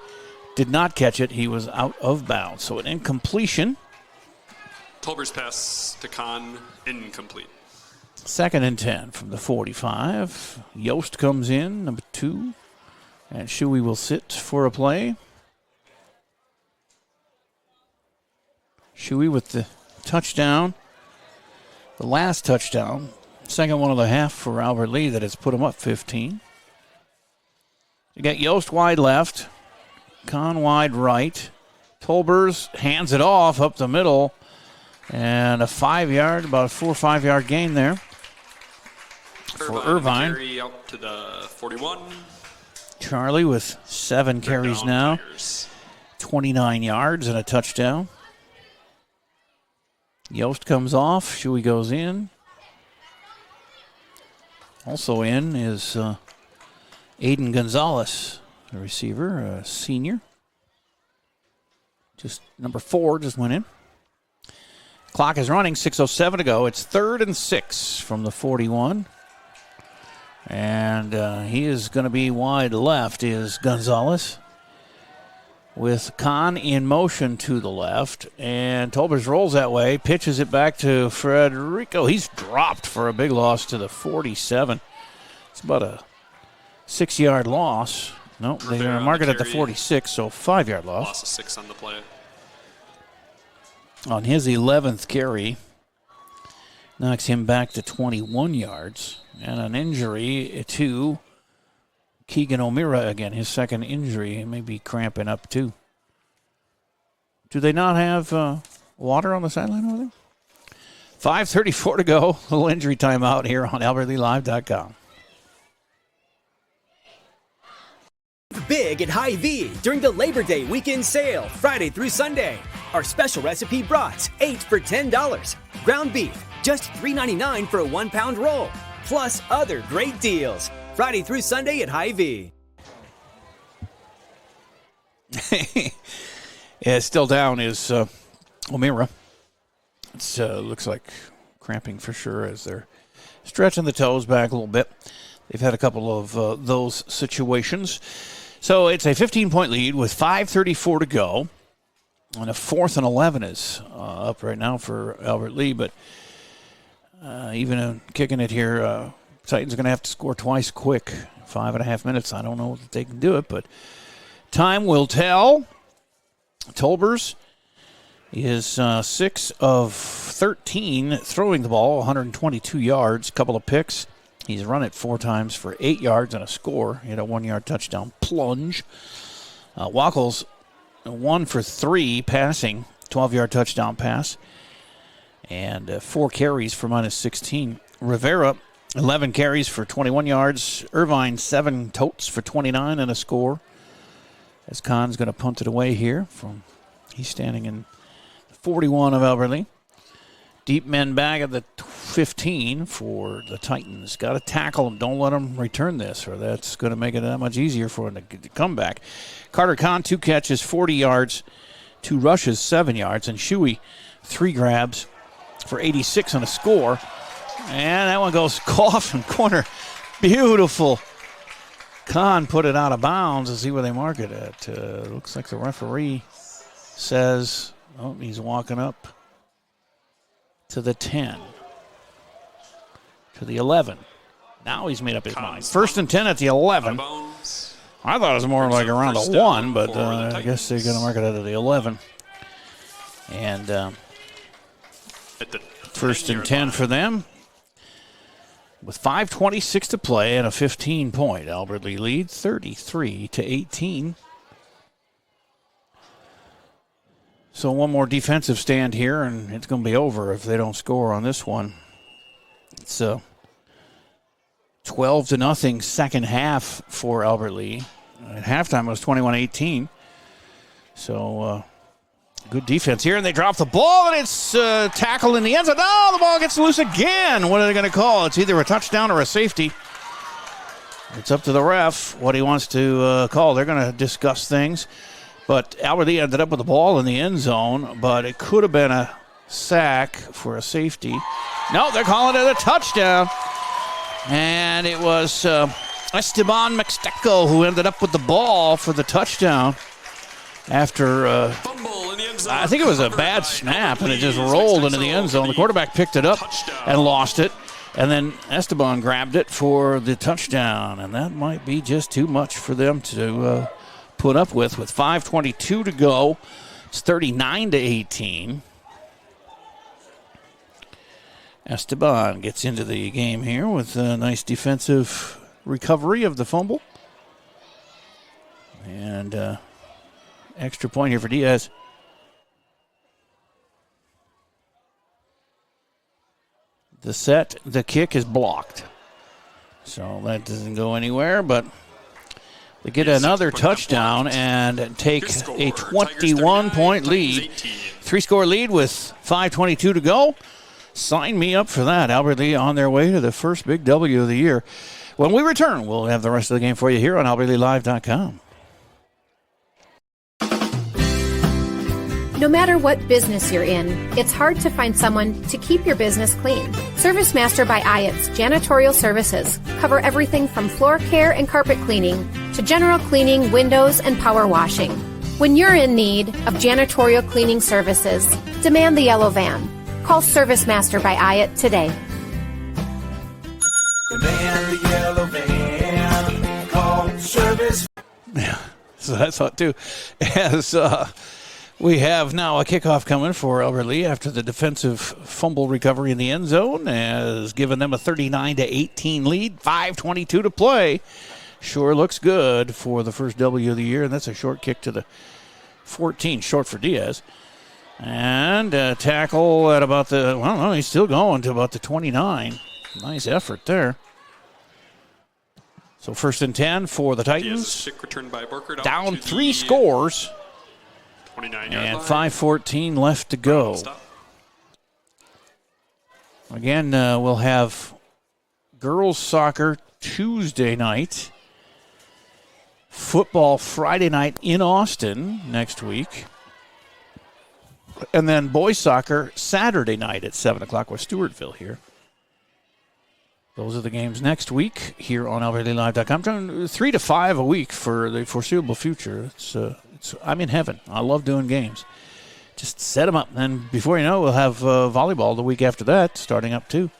did not catch it. He was out of bounds. So an incompletion. Tolber's pass to Kahn, incomplete. 2nd and 10 from the 45. Yost comes in, number 2. And Shuey will sit for a play. Shuey with the touchdown. The last touchdown. Second one of the half for Albert Lea that has put him up 15. You got Yost wide left. Kahn wide right. Tolbers hands it off up the middle. And a 5-yard, about a 4 or 5 yard gain there for Irvine. Carry out to the 41. Charlie with 7 carries now. 29 yards and a touchdown. Yost comes off. Shuey goes in. Also in is Aiden Gonzalez, the receiver, a senior. Just number 4 just went in. Clock is running, 6:07 to go. It's 3rd and 6 from the 41. And he is going to be wide left, is Gonzalez. With Kahn in motion to the left. And Tolbers rolls that way, pitches it back to Federico. He's dropped for a big loss to the 47. It's about a 6-yard loss. No, they're going to mark it at the 46, so 5-yard loss. Loss of 6 on the play. On his 11th carry, knocks him back to 21 yards. And an injury to Keegan O'Meara again, his second injury. He may be cramping up too. Do they not have water on the sideline over there? 5:34 to go. A little injury timeout here on AlbertLeeLive.com. Big at Hy-Vee during the Labor Day weekend sale, Friday through Sunday. Our special recipe brats, 8 for $10. Ground beef, just $3.99 for a 1-pound roll. Plus other great deals. Friday through Sunday at Hy-Vee. Yeah, still down is O'Meara. It looks like cramping for sure as they're stretching the toes back a little bit. They've had a couple of those situations. So it's a 15-point lead with 5:34 to go. And a 4th and 11 is up right now for Albert Lea. But even kicking it here, Titans are going to have to score twice quick. 5.5 minutes. I don't know if they can do it, but time will tell. Tolbers is 6 of 13 throwing the ball, 122 yards, couple of picks. He's run it 4 times for 8 yards and a score. He had a 1-yard touchdown plunge. Wackles 1 for 3 passing, 12-yard touchdown pass. And 4 carries for minus 16. Rivera, 11 carries for 21 yards. Irvine, 7 totes for 29 and a score. As Kahn's going to punt it away here. He's standing in 41 of Albert Lea. Deep men back at the 15 for the Titans. Got to tackle them. Don't let them return this, or that's going to make it that much easier for them to come back. Carter Kahn, 2 catches, 40 yards, 2 rushes, 7 yards. And Shuey, 3 grabs for 86 on a score. And that one goes off in corner. Beautiful. Kahn put it out of bounds. Let's see where they mark it at. Looks like the referee says, oh, he's walking up to the 10, to the 11. Now he's made up his mind. 1st and 10 at the 11. I thought it was more like around the 1, but I guess they're going to mark it at the 11. And at the 1st and 10 for them. With 5:26 to play and a 15-point, Albert Lea lead 33-18. So one more defensive stand here, and it's going to be over if they don't score on this one. It's 12-0 second half for Albert Lea. At halftime, it was 21-18. So good defense here, and they drop the ball, and it's tackled in the end zone. Oh, the ball gets loose again. What are they going to call? It's either a touchdown or a safety. It's up to the ref what he wants to call. They're going to discuss things. But Albert Lea ended up with the ball in the end zone, but it could have been a sack for a safety. No, they're calling it a touchdown. And it was Esteban Mixteco who ended up with the ball for the touchdown after I think it was a bad snap, and it just rolled into the end zone. The quarterback picked it up and lost it, and then Esteban grabbed it for the touchdown, and that might be just too much for them to put up with 5:22 to go. It's 39-18. Esteban gets into the game here with a nice defensive recovery of the fumble. And extra point here for Diaz. The kick is blocked. So that doesn't go anywhere, but they get another touchdown and take a 21-point lead. 3-score lead with 5:22 to go. Sign me up for that. Albert Lea on their way to the first big W of the year. When we return, we'll have the rest of the game for you here on AlbertLeaLive.com. No matter what business you're in, it's hard to find someone to keep your business clean. ServiceMaster by Ayatt's janitorial services cover everything from floor care and carpet cleaning to general cleaning, windows, and power washing. When you're in need of janitorial cleaning services, demand the yellow van. Call ServiceMaster by Ayatt today. Demand the yellow van. Call Service. Yeah, so I thought too. As we have now a kickoff coming for Albert Lea after the defensive fumble recovery in the end zone has given them a 39-18 lead. 5:22 to play. Sure looks good for the first W of the year, and that's a short kick to the 14, short for Diaz. And tackle at about the, well, no, he's still going to about the 29. Nice effort there. So 1st and 10 for the Titans. Down 3 scores. 29 and 5:14 left to go. Again, we'll have girls soccer Tuesday night. Football Friday night in Austin next week. And then boys soccer Saturday night at 7 o'clock with Stewartville here. Those are the games next week here on AlbertLeaLive.com. 3 to 5 a week for the foreseeable future. I'm in heaven. I love doing games. Just set them up. And before you know, we'll have volleyball the week after that, starting up too.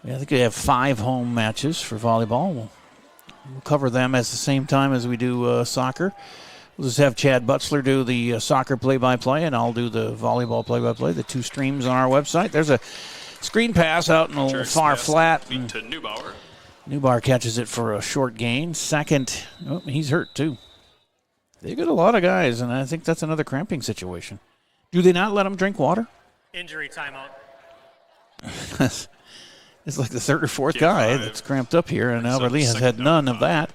I think we have 5 home matches for volleyball. We'll cover them at the same time as we do soccer. We'll just have Chad Butzler do the soccer play-by-play, and I'll do the volleyball play-by-play, the 2 streams on our website. There's a screen pass out in a far flat. To Neubauer. Neubauer catches it for a short gain. Second, he's hurt too. They get a lot of guys, and I think that's another cramping situation. Do they not let them drink water? Injury timeout. It's like the 3rd or 4th guy that's cramped up here, and Albert Lea has had none of that.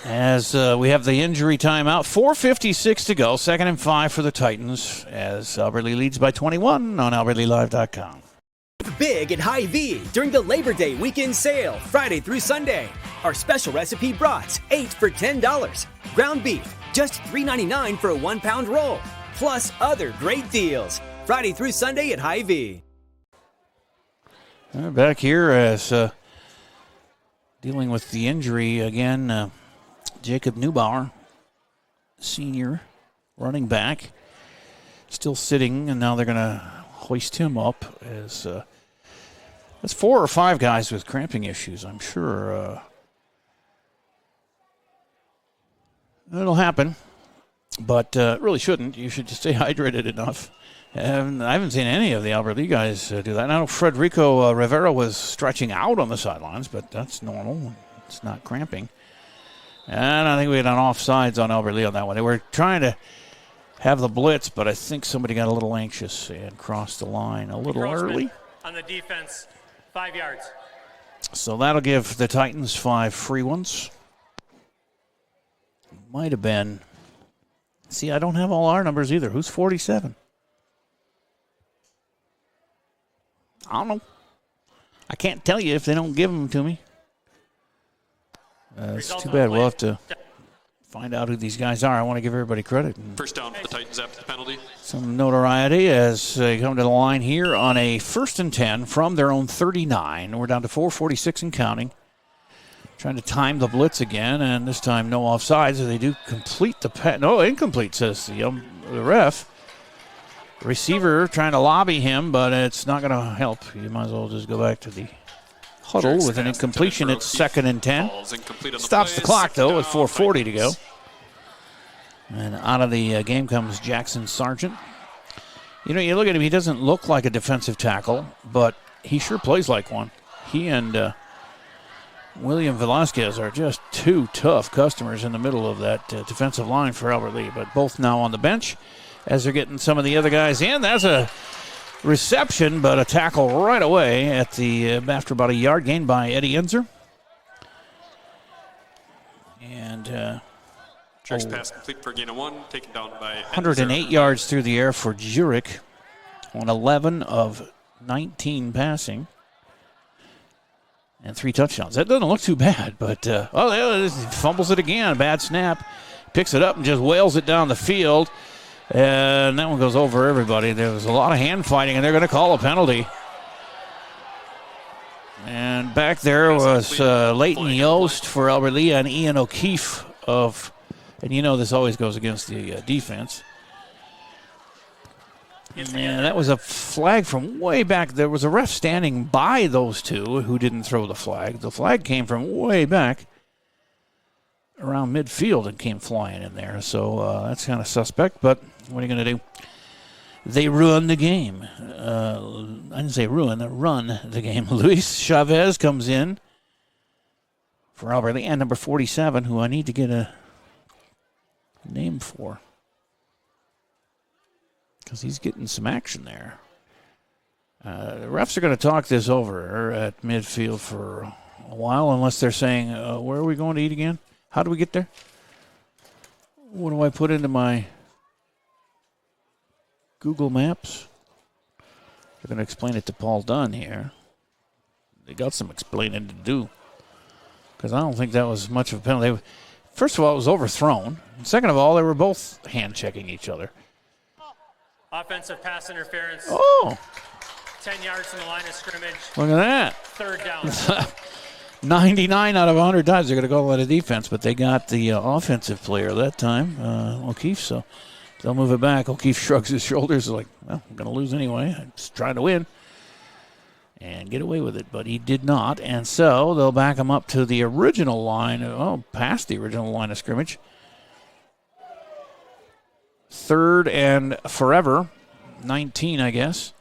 As we have the injury timeout, 4:56 to go, 2nd and 5 for the Titans, as Albert Lea leads by 21 on AlbertLeaLive.com. Big at Hy-Vee during the Labor Day weekend sale, Friday through Sunday. Our special recipe brats, 8 for $10. Ground beef, just $3.99 for a 1-pound roll. Plus other great deals. Friday through Sunday at Hy-Vee. Back here as dealing with the injury again, Jacob Neubauer, senior running back, still sitting, and now they're going to hoist him up as that's 4 or 5 guys with cramping issues. I'm sure it'll happen, but it really shouldn't. You should just stay hydrated enough. And I haven't seen any of the Albert Lea guys do that. I know Frederico Rivera was stretching out on the sidelines, but that's normal. It's not cramping. And I think we had an offsides on Albert Lea on that one. They were trying to have the blitz, but I think somebody got a little anxious and crossed the line a little early. On the defense, 5 yards. So that'll give the Titans 5 free ones. Might have been. See, I don't have all our numbers either. Who's 47? I don't know. I can't tell you if they don't give them to me. It's too bad. We'll have to find out who these guys are. I want to give everybody credit. First down for the Titans after the penalty. Some notoriety as they come to the line here on a 1st and 10 from their own 39. We're down to 4:46 and counting. Trying to time the blitz again, and this time no offsides. So they do complete the pass. No, incomplete, says the ref. Receiver trying to lobby him, but it's not going to help. You might as well just go back to the huddle with an incompletion. It's 2nd and 10. Stops the clock, though, with 4:40 to go. And out of the game comes Jackson Sargent. You know, you look at him, he doesn't look like a defensive tackle, but he sure plays like one. He and William Velasquez are just two tough customers in the middle of that defensive line for Albert Lea, but both now on the bench as they're getting some of the other guys in. That's a reception, but a tackle right away at the after about a yard gain by Eddie Enzer. And Jerk's pass complete for a gain of 1, taken down by 108 yards through the air for Jurek on 11 of 19 passing. And 3 touchdowns. That doesn't look too bad, but he fumbles it again. Bad snap. Picks it up and just wails it down the field. And that one goes over everybody. There was a lot of hand fighting, and they're going to call a penalty. And back there was Leighton Yost for Albert Lea and Ian O'Keefe and you know this always goes against the defense. And that was a flag from way back. There was a ref standing by those two who didn't throw the flag. The flag came from way back around midfield and came flying in there. So that's kind of suspect, but what are you going to do? They ruined the game. I didn't say ruin, run the game. Luis Chavez comes in for Albert Lea, and number 47, who I need to get a name for, because he's getting some action there. The refs are going to talk this over at midfield for a while, unless they're saying, where are we going to eat again? How do we get there? What do I put into my Google Maps? They're going to explain it to Paul Dunn here. They got some explaining to do, because I don't think that was much of a penalty. First of all, it was overthrown. Second of all, they were both hand-checking each other. Offensive pass interference. Oh. 10 yards from the line of scrimmage. Look at that. 3rd down. 99 out of 100 times they're going to go a lot of defense, but they got the offensive player that time, O'Keefe, so they'll move it back. O'Keefe shrugs his shoulders like, well, I'm going to lose anyway. I'm just trying to win and get away with it, but he did not, and so they'll back him up to the original line, past the original line of scrimmage. 3rd and forever, 19, I guess.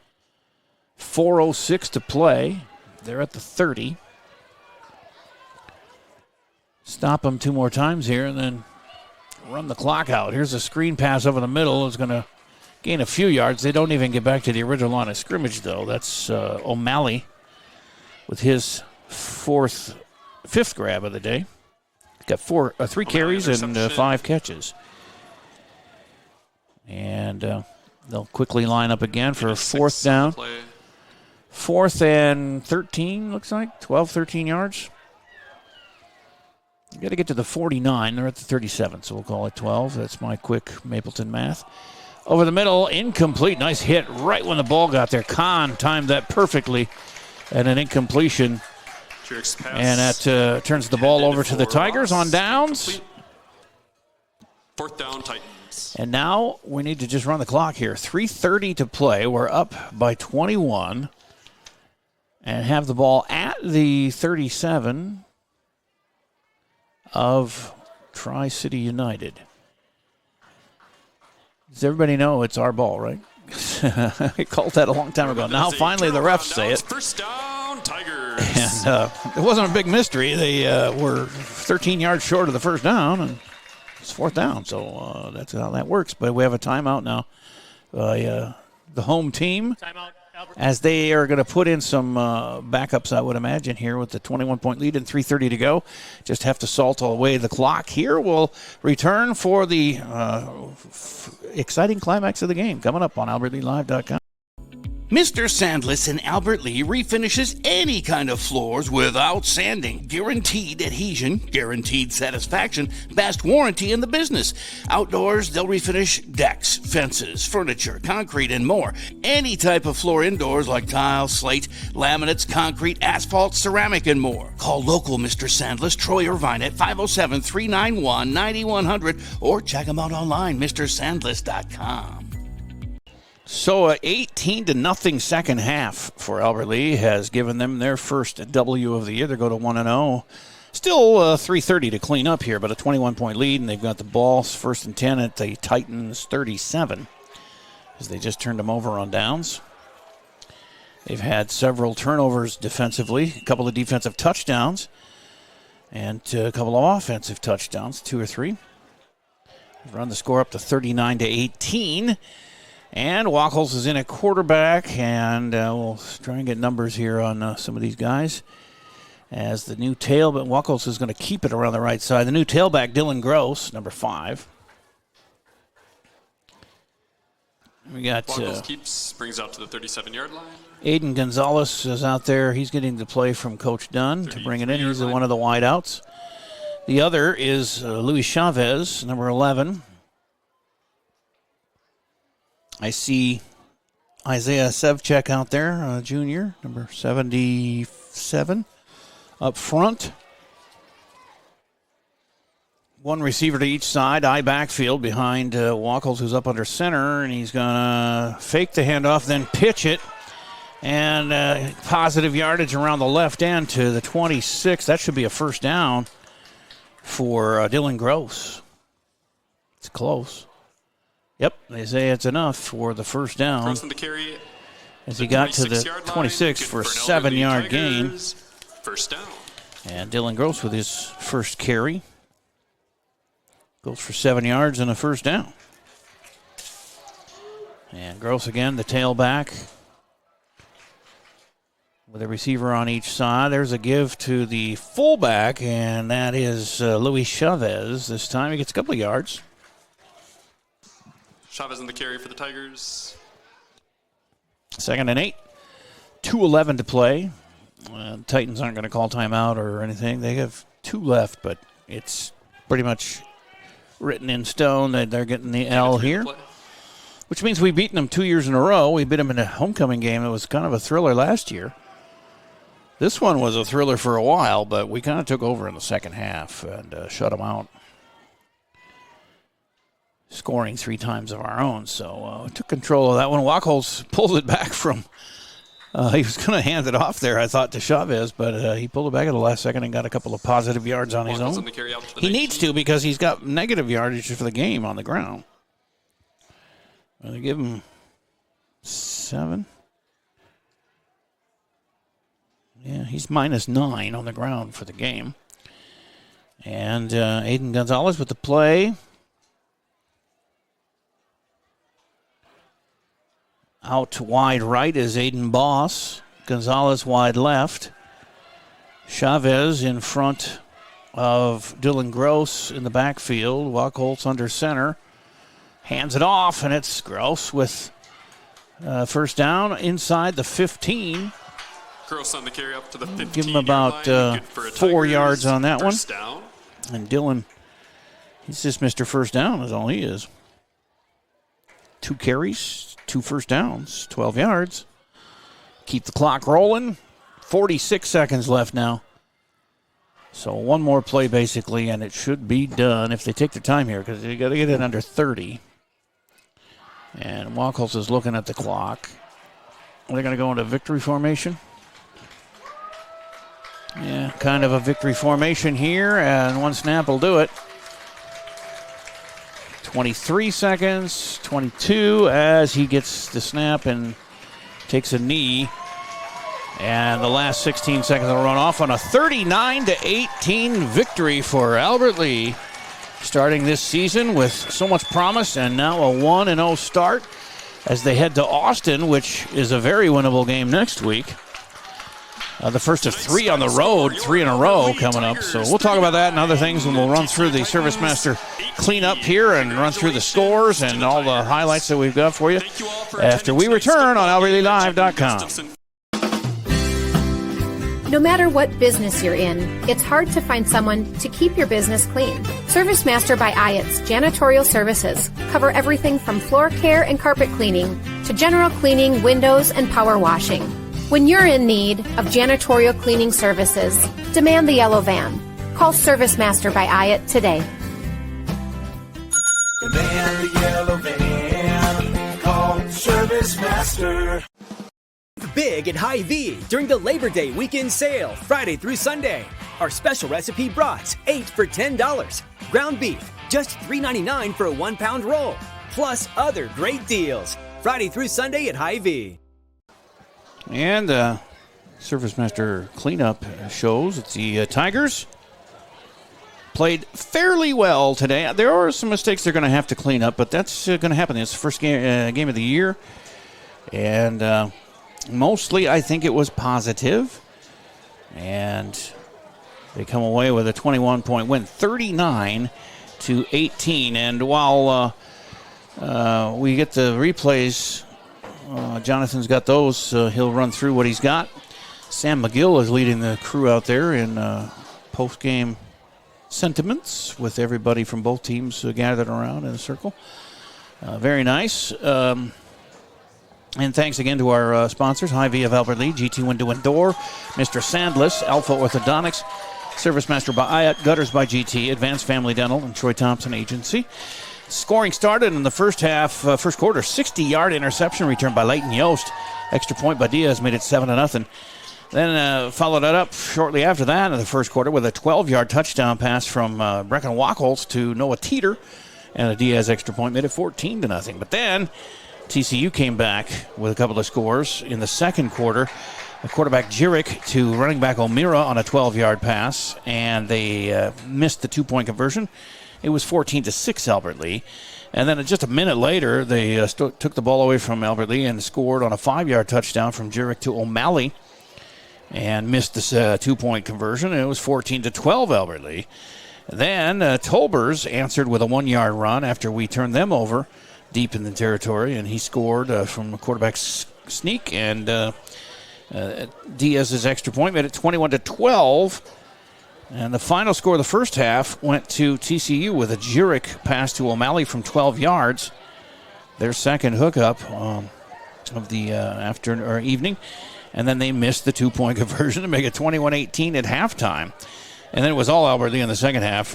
4:06 to play. They're at the 30. Stop them 2 more times here and then run the clock out. Here's a screen pass over the middle. It's going to gain a few yards. They don't even get back to the original line of scrimmage, though. That's O'Malley with his 5th grab of the day. Got 3 carries and 5 catches. And they'll quickly line up again for a 4th down. 4th and 13, looks like. 12, 13 yards. You got to get to the 49. They're at the 37, so we'll call it 12. That's my quick Mapleton math. Over the middle, incomplete. Nice hit right when the ball got there. Kahn timed that perfectly, and an incompletion. And that turns the ball over to the Tigers on downs. 4th down, Titans. And now we need to just run the clock here. 3:30 to play. We're up by 21. And have the ball at the 37 of Tri-City United. Does everybody know it's our ball, right? I called that a long time ago. Now finally the refs say it. 1st down, Tigers. And it wasn't a big mystery. They were 13 yards short of the 1st down, and it's 4th down. So that's how that works. But we have a timeout now by the home team. Timeout. As they are going to put in some backups, I would imagine, here with the 21-point lead and 3:30 to go. Just have to salt away the clock here. We'll return for the exciting climax of the game coming up on AlbertLeaLive.com. Mr. Sandless in Albert Lea refinishes any kind of floors without sanding. Guaranteed adhesion, guaranteed satisfaction, best warranty in the business. Outdoors, they'll refinish decks, fences, furniture, concrete, and more. Any type of floor indoors like tile, slate, laminates, concrete, asphalt, ceramic, and more. Call local Mr. Sandless, Troy Irvine at 507-391-9100 or check them out online, MrSandless.com. So 18-0 second half for Albert Lea has given them their first W of the year. They go to 1-0. Still 3:30 to clean up here, but a 21-point lead, and they've got the ball first and 10 at the Titans 37 as they just turned them over on downs. They've had several turnovers defensively, a couple of defensive touchdowns, and a couple of offensive touchdowns, 2 or 3. They've run the score up to 39-18. And Wachholz is in at quarterback, and we'll try and get numbers here on some of these guys. As the new tailback, Wachholz is going to keep it around the right side. The new tailback, Dylan Gross, number 5. We got Wachholz keeps, brings out to the 37-yard line. Aiden Gonzalez is out there. He's getting the play from Coach Dunn to bring it in. He's one of the wideouts. The other is Luis Chavez, number 11. I see Isaiah Sevchek out there, junior, number 77, up front. One receiver to each side, I backfield behind Wachholz, who's up under center, and he's going to fake the handoff, then pitch it, and positive yardage around the left end to the 26. That should be a first down for Dylan Gross. It's close. Yep, they say it's enough for the first down. Gross in the carry as he got to the 26 for a 7-yard gain. First down. And Dylan Gross with his first carry goes for 7 yards and a first down. And Gross again, the tailback, with a receiver on each side. There's a give to the fullback, and that is Luis Chavez. This time he gets a couple of yards. Chavez in the carry for the Tigers. 2nd and 8. 2:11 to play. Titans aren't going to call timeout or anything. They have 2 left, but it's pretty much written in stone that they're getting the L here, which means we've beaten them 2 years in a row. We beat them in a homecoming game. It was kind of a thriller last year. This one was a thriller for a while, but we kind of took over in the second half and shut them out, scoring 3 times of our own. So we took control of that one. Wachholz pulled it back from, he was going to hand it off there, I thought, to Chavez, but he pulled it back at the last second and got a couple of positive yards on his own. He needs to, because he's got negative yardage for the game on the ground. Well, they give him 7. Yeah, he's -9 on the ground for the game. And Aiden Gonzalez with the play. Out wide right is Aiden Boss. Gonzalez wide left. Chavez in front of Dylan Gross in the backfield. Wachholz under center. Hands it off, and it's Gross with first down inside the 15. Gross on the carry up to the 15. Give him about 4 yards on that one. Down. And Dylan, he's just Mr. First Down is all he is. 2 carries, 2 first downs, 12 yards. Keep the clock rolling. 46 seconds left now. So one more play basically, and it should be done if they take their time here, because they got to get it under 30. And Wachholz is looking at the clock. They're going to go into victory formation. Yeah, kind of a victory formation here, and one snap will do it. 23 seconds, 22 as he gets the snap and takes a knee. And the last 16 seconds will run off on a 39-18 victory for Albert Lea, starting this season with so much promise, and now a 1-0 start as they head to Austin, which is a very winnable game next week. The first of 3 on the road, 3 in a row coming up. So we'll talk about that and other things, and we'll run through the ServiceMaster cleanup here and run through the scores and all the highlights that we've got for you after we return on LEAlive.com. No matter what business you're in, it's hard to find someone to keep your business clean. ServiceMaster by Ayat's janitorial services cover everything from floor care and carpet cleaning to general cleaning, windows, and power washing. When you're in need of janitorial cleaning services, demand the yellow van. Call ServiceMaster by Ayat today. Demand the yellow van. Call ServiceMaster. Big at Hy-Vee during the Labor Day weekend sale, Friday through Sunday. Our special recipe brats, 8 for $10. Ground beef, just $3.99 for a 1-pound roll. Plus other great deals. Friday through Sunday at Hy-Vee. And ServiceMaster cleanup shows that the Tigers played fairly well today. There are some mistakes they're going to have to clean up, but that's going to happen. It's the first game of the year. And mostly I think it was positive. And they come away with a 21-point win, 39-18. And while we get the replays, Jonathan's got those. He'll run through what he's got. Sam McGill is leading the crew out there in post-game sentiments with everybody from both teams gathered around in a circle. Very nice. And thanks again to our sponsors, Hy-Vee of Albert Lea, GT Window and Door, Mr. Sandless, Alpha Orthodontics, ServiceMaster by Ayat, Gutters by GT, Advanced Family Dental, and Troy Thompson Agency. Scoring started in the first quarter, 60-yard interception return by Leighton Yost. Extra point by Diaz made it 7-0. Then followed it up shortly after that in the first quarter with a 12-yard touchdown pass from Brecken Wachholz to Noah Teeter. And a Diaz extra point made it 14-0. But then TCU came back with a couple of scores in the second quarter. The quarterback Jurek to running back O'Meara on a 12-yard pass, and they missed the 2-point conversion. It was 14-6 Albert Lea. And then just a minute later, they took the ball away from Albert Lea and scored on a 5-yard touchdown from Jurek to O'Malley and missed this 2-point conversion. And it was 14-12 Albert Lea. Then Tolbers answered with a 1-yard run after we turned them over deep in the territory, and he scored from a quarterback sneak. And Diaz's extra point made it 21-12. And the final score of the first half went to TCU with a Jurek pass to O'Malley from 12 yards. Their second hookup of the evening. And then they missed the 2-point conversion to make it 21-18 at halftime. And then it was all Albert Lea in the second half.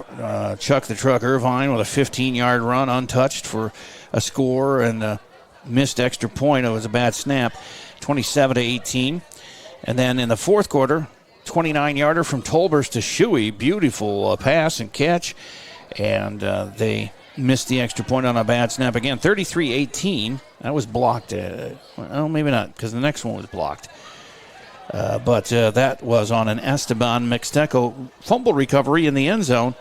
Chuck the Truck Irvine with a 15-yard run untouched for a score and missed extra point. It was a bad snap, 27-18. And then in the fourth quarter, 29-yarder from Tolbers to Shuey. Beautiful pass and catch. And they missed the extra point on a bad snap again. 33-18. That was blocked. Well, maybe not, because the next one was blocked. But that was on an Esteban Mixteco fumble recovery in the end zone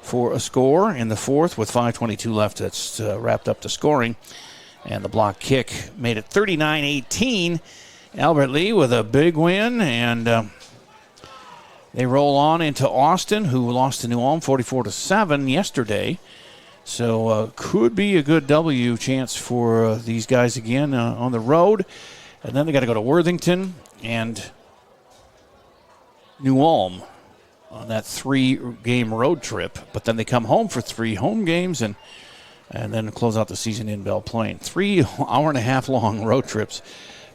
for a score in the fourth with 5:22 left. That's wrapped up the scoring. And the block kick made it 39-18. Albert Lea with a big win, and they roll on into Austin, who lost to New Ulm 44-7 yesterday. So could be a good W chance for these guys again on the road. And then they got to go to Worthington and New Ulm on that 3-game road trip. But then they come home for 3 home games and then close out the season in Belle Plaine. 3 hour-and-a-half long road trips.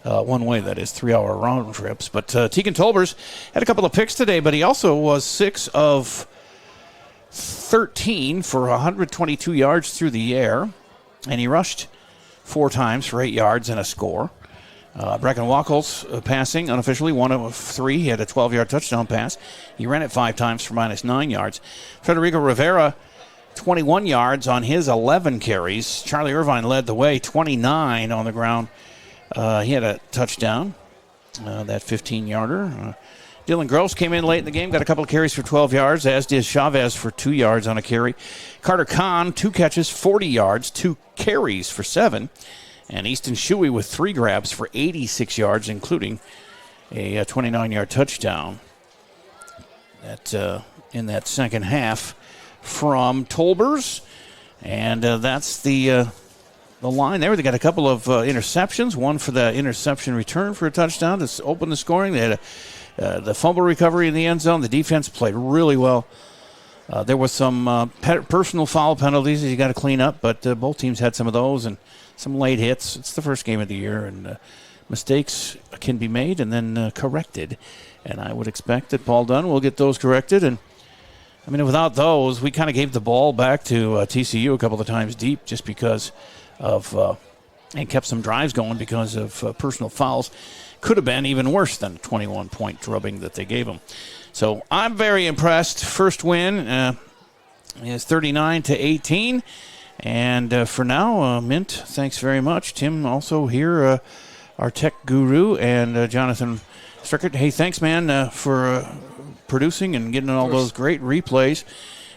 One way, that is, 3-hour round trips. But Tegan Tolbers had a couple of picks today, but he also was 6 of 13 for 122 yards through the air, and he rushed 4 times for 8 yards and a score. Brecken Wachholz passing unofficially 1 of 3. He had a 12-yard touchdown pass. He ran it 5 times for -9 yards. Federico Rivera, 21 yards on his 11 carries. Charlie Irvine led the way, 29 on the ground. He had a touchdown, that 15-yarder. Dylan Gross came in late in the game, got a couple of carries for 12 yards, as did Chavez for 2 yards on a carry. Carter Kahn, 2 catches, 40 yards, 2 carries for 7. And Easton Shuey with 3 grabs for 86 yards, including a 29-yard touchdown in that second half from Tolbers. And that's the line there. They got a couple of interceptions, one for the interception return for a touchdown to open the scoring. They had the fumble recovery in the end zone. The defense played really well. There was some personal foul penalties that you got to clean up, but both teams had some of those and some late hits. It's the first game of the year, and mistakes can be made and then corrected. And I would expect that Paul Dunn will get those corrected. And, I mean, without those, we kind of gave the ball back to TCU a couple of times deep just because of and kept some drives going because of personal fouls. Could have been even worse than a 21-point drubbing that they gave them. So I'm very impressed. First win is 39-18. And for now, Mint, thanks very much. Tim also here, our tech guru, and Jonathan Strickert. Hey, thanks, man, for producing and getting all those great replays.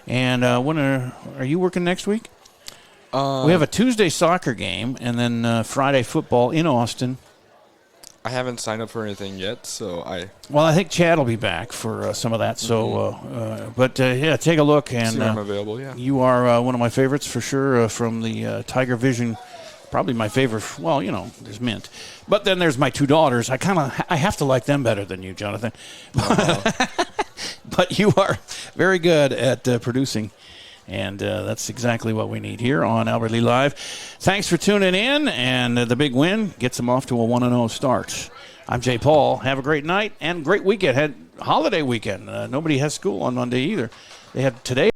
And when are you working next week? We have a Tuesday soccer game and then Friday football in Austin. I haven't signed up for anything yet, so Well, I think Chad will be back for some of that. So, yeah, take a look. And see when I'm available, yeah. You are one of my favorites for sure from the Tiger Vision. Probably my favorite. Well, you know, there's Mint. But then there's my two daughters. I have to like them better than you, Jonathan. But you are very good at producing. And that's exactly what we need here on Albert Lee Live. Thanks for tuning in, and the big win gets them off to a 1-0 start. I'm Jay Paul. Have a great night and great weekend. Holiday weekend. Nobody has school on Monday either. They have today.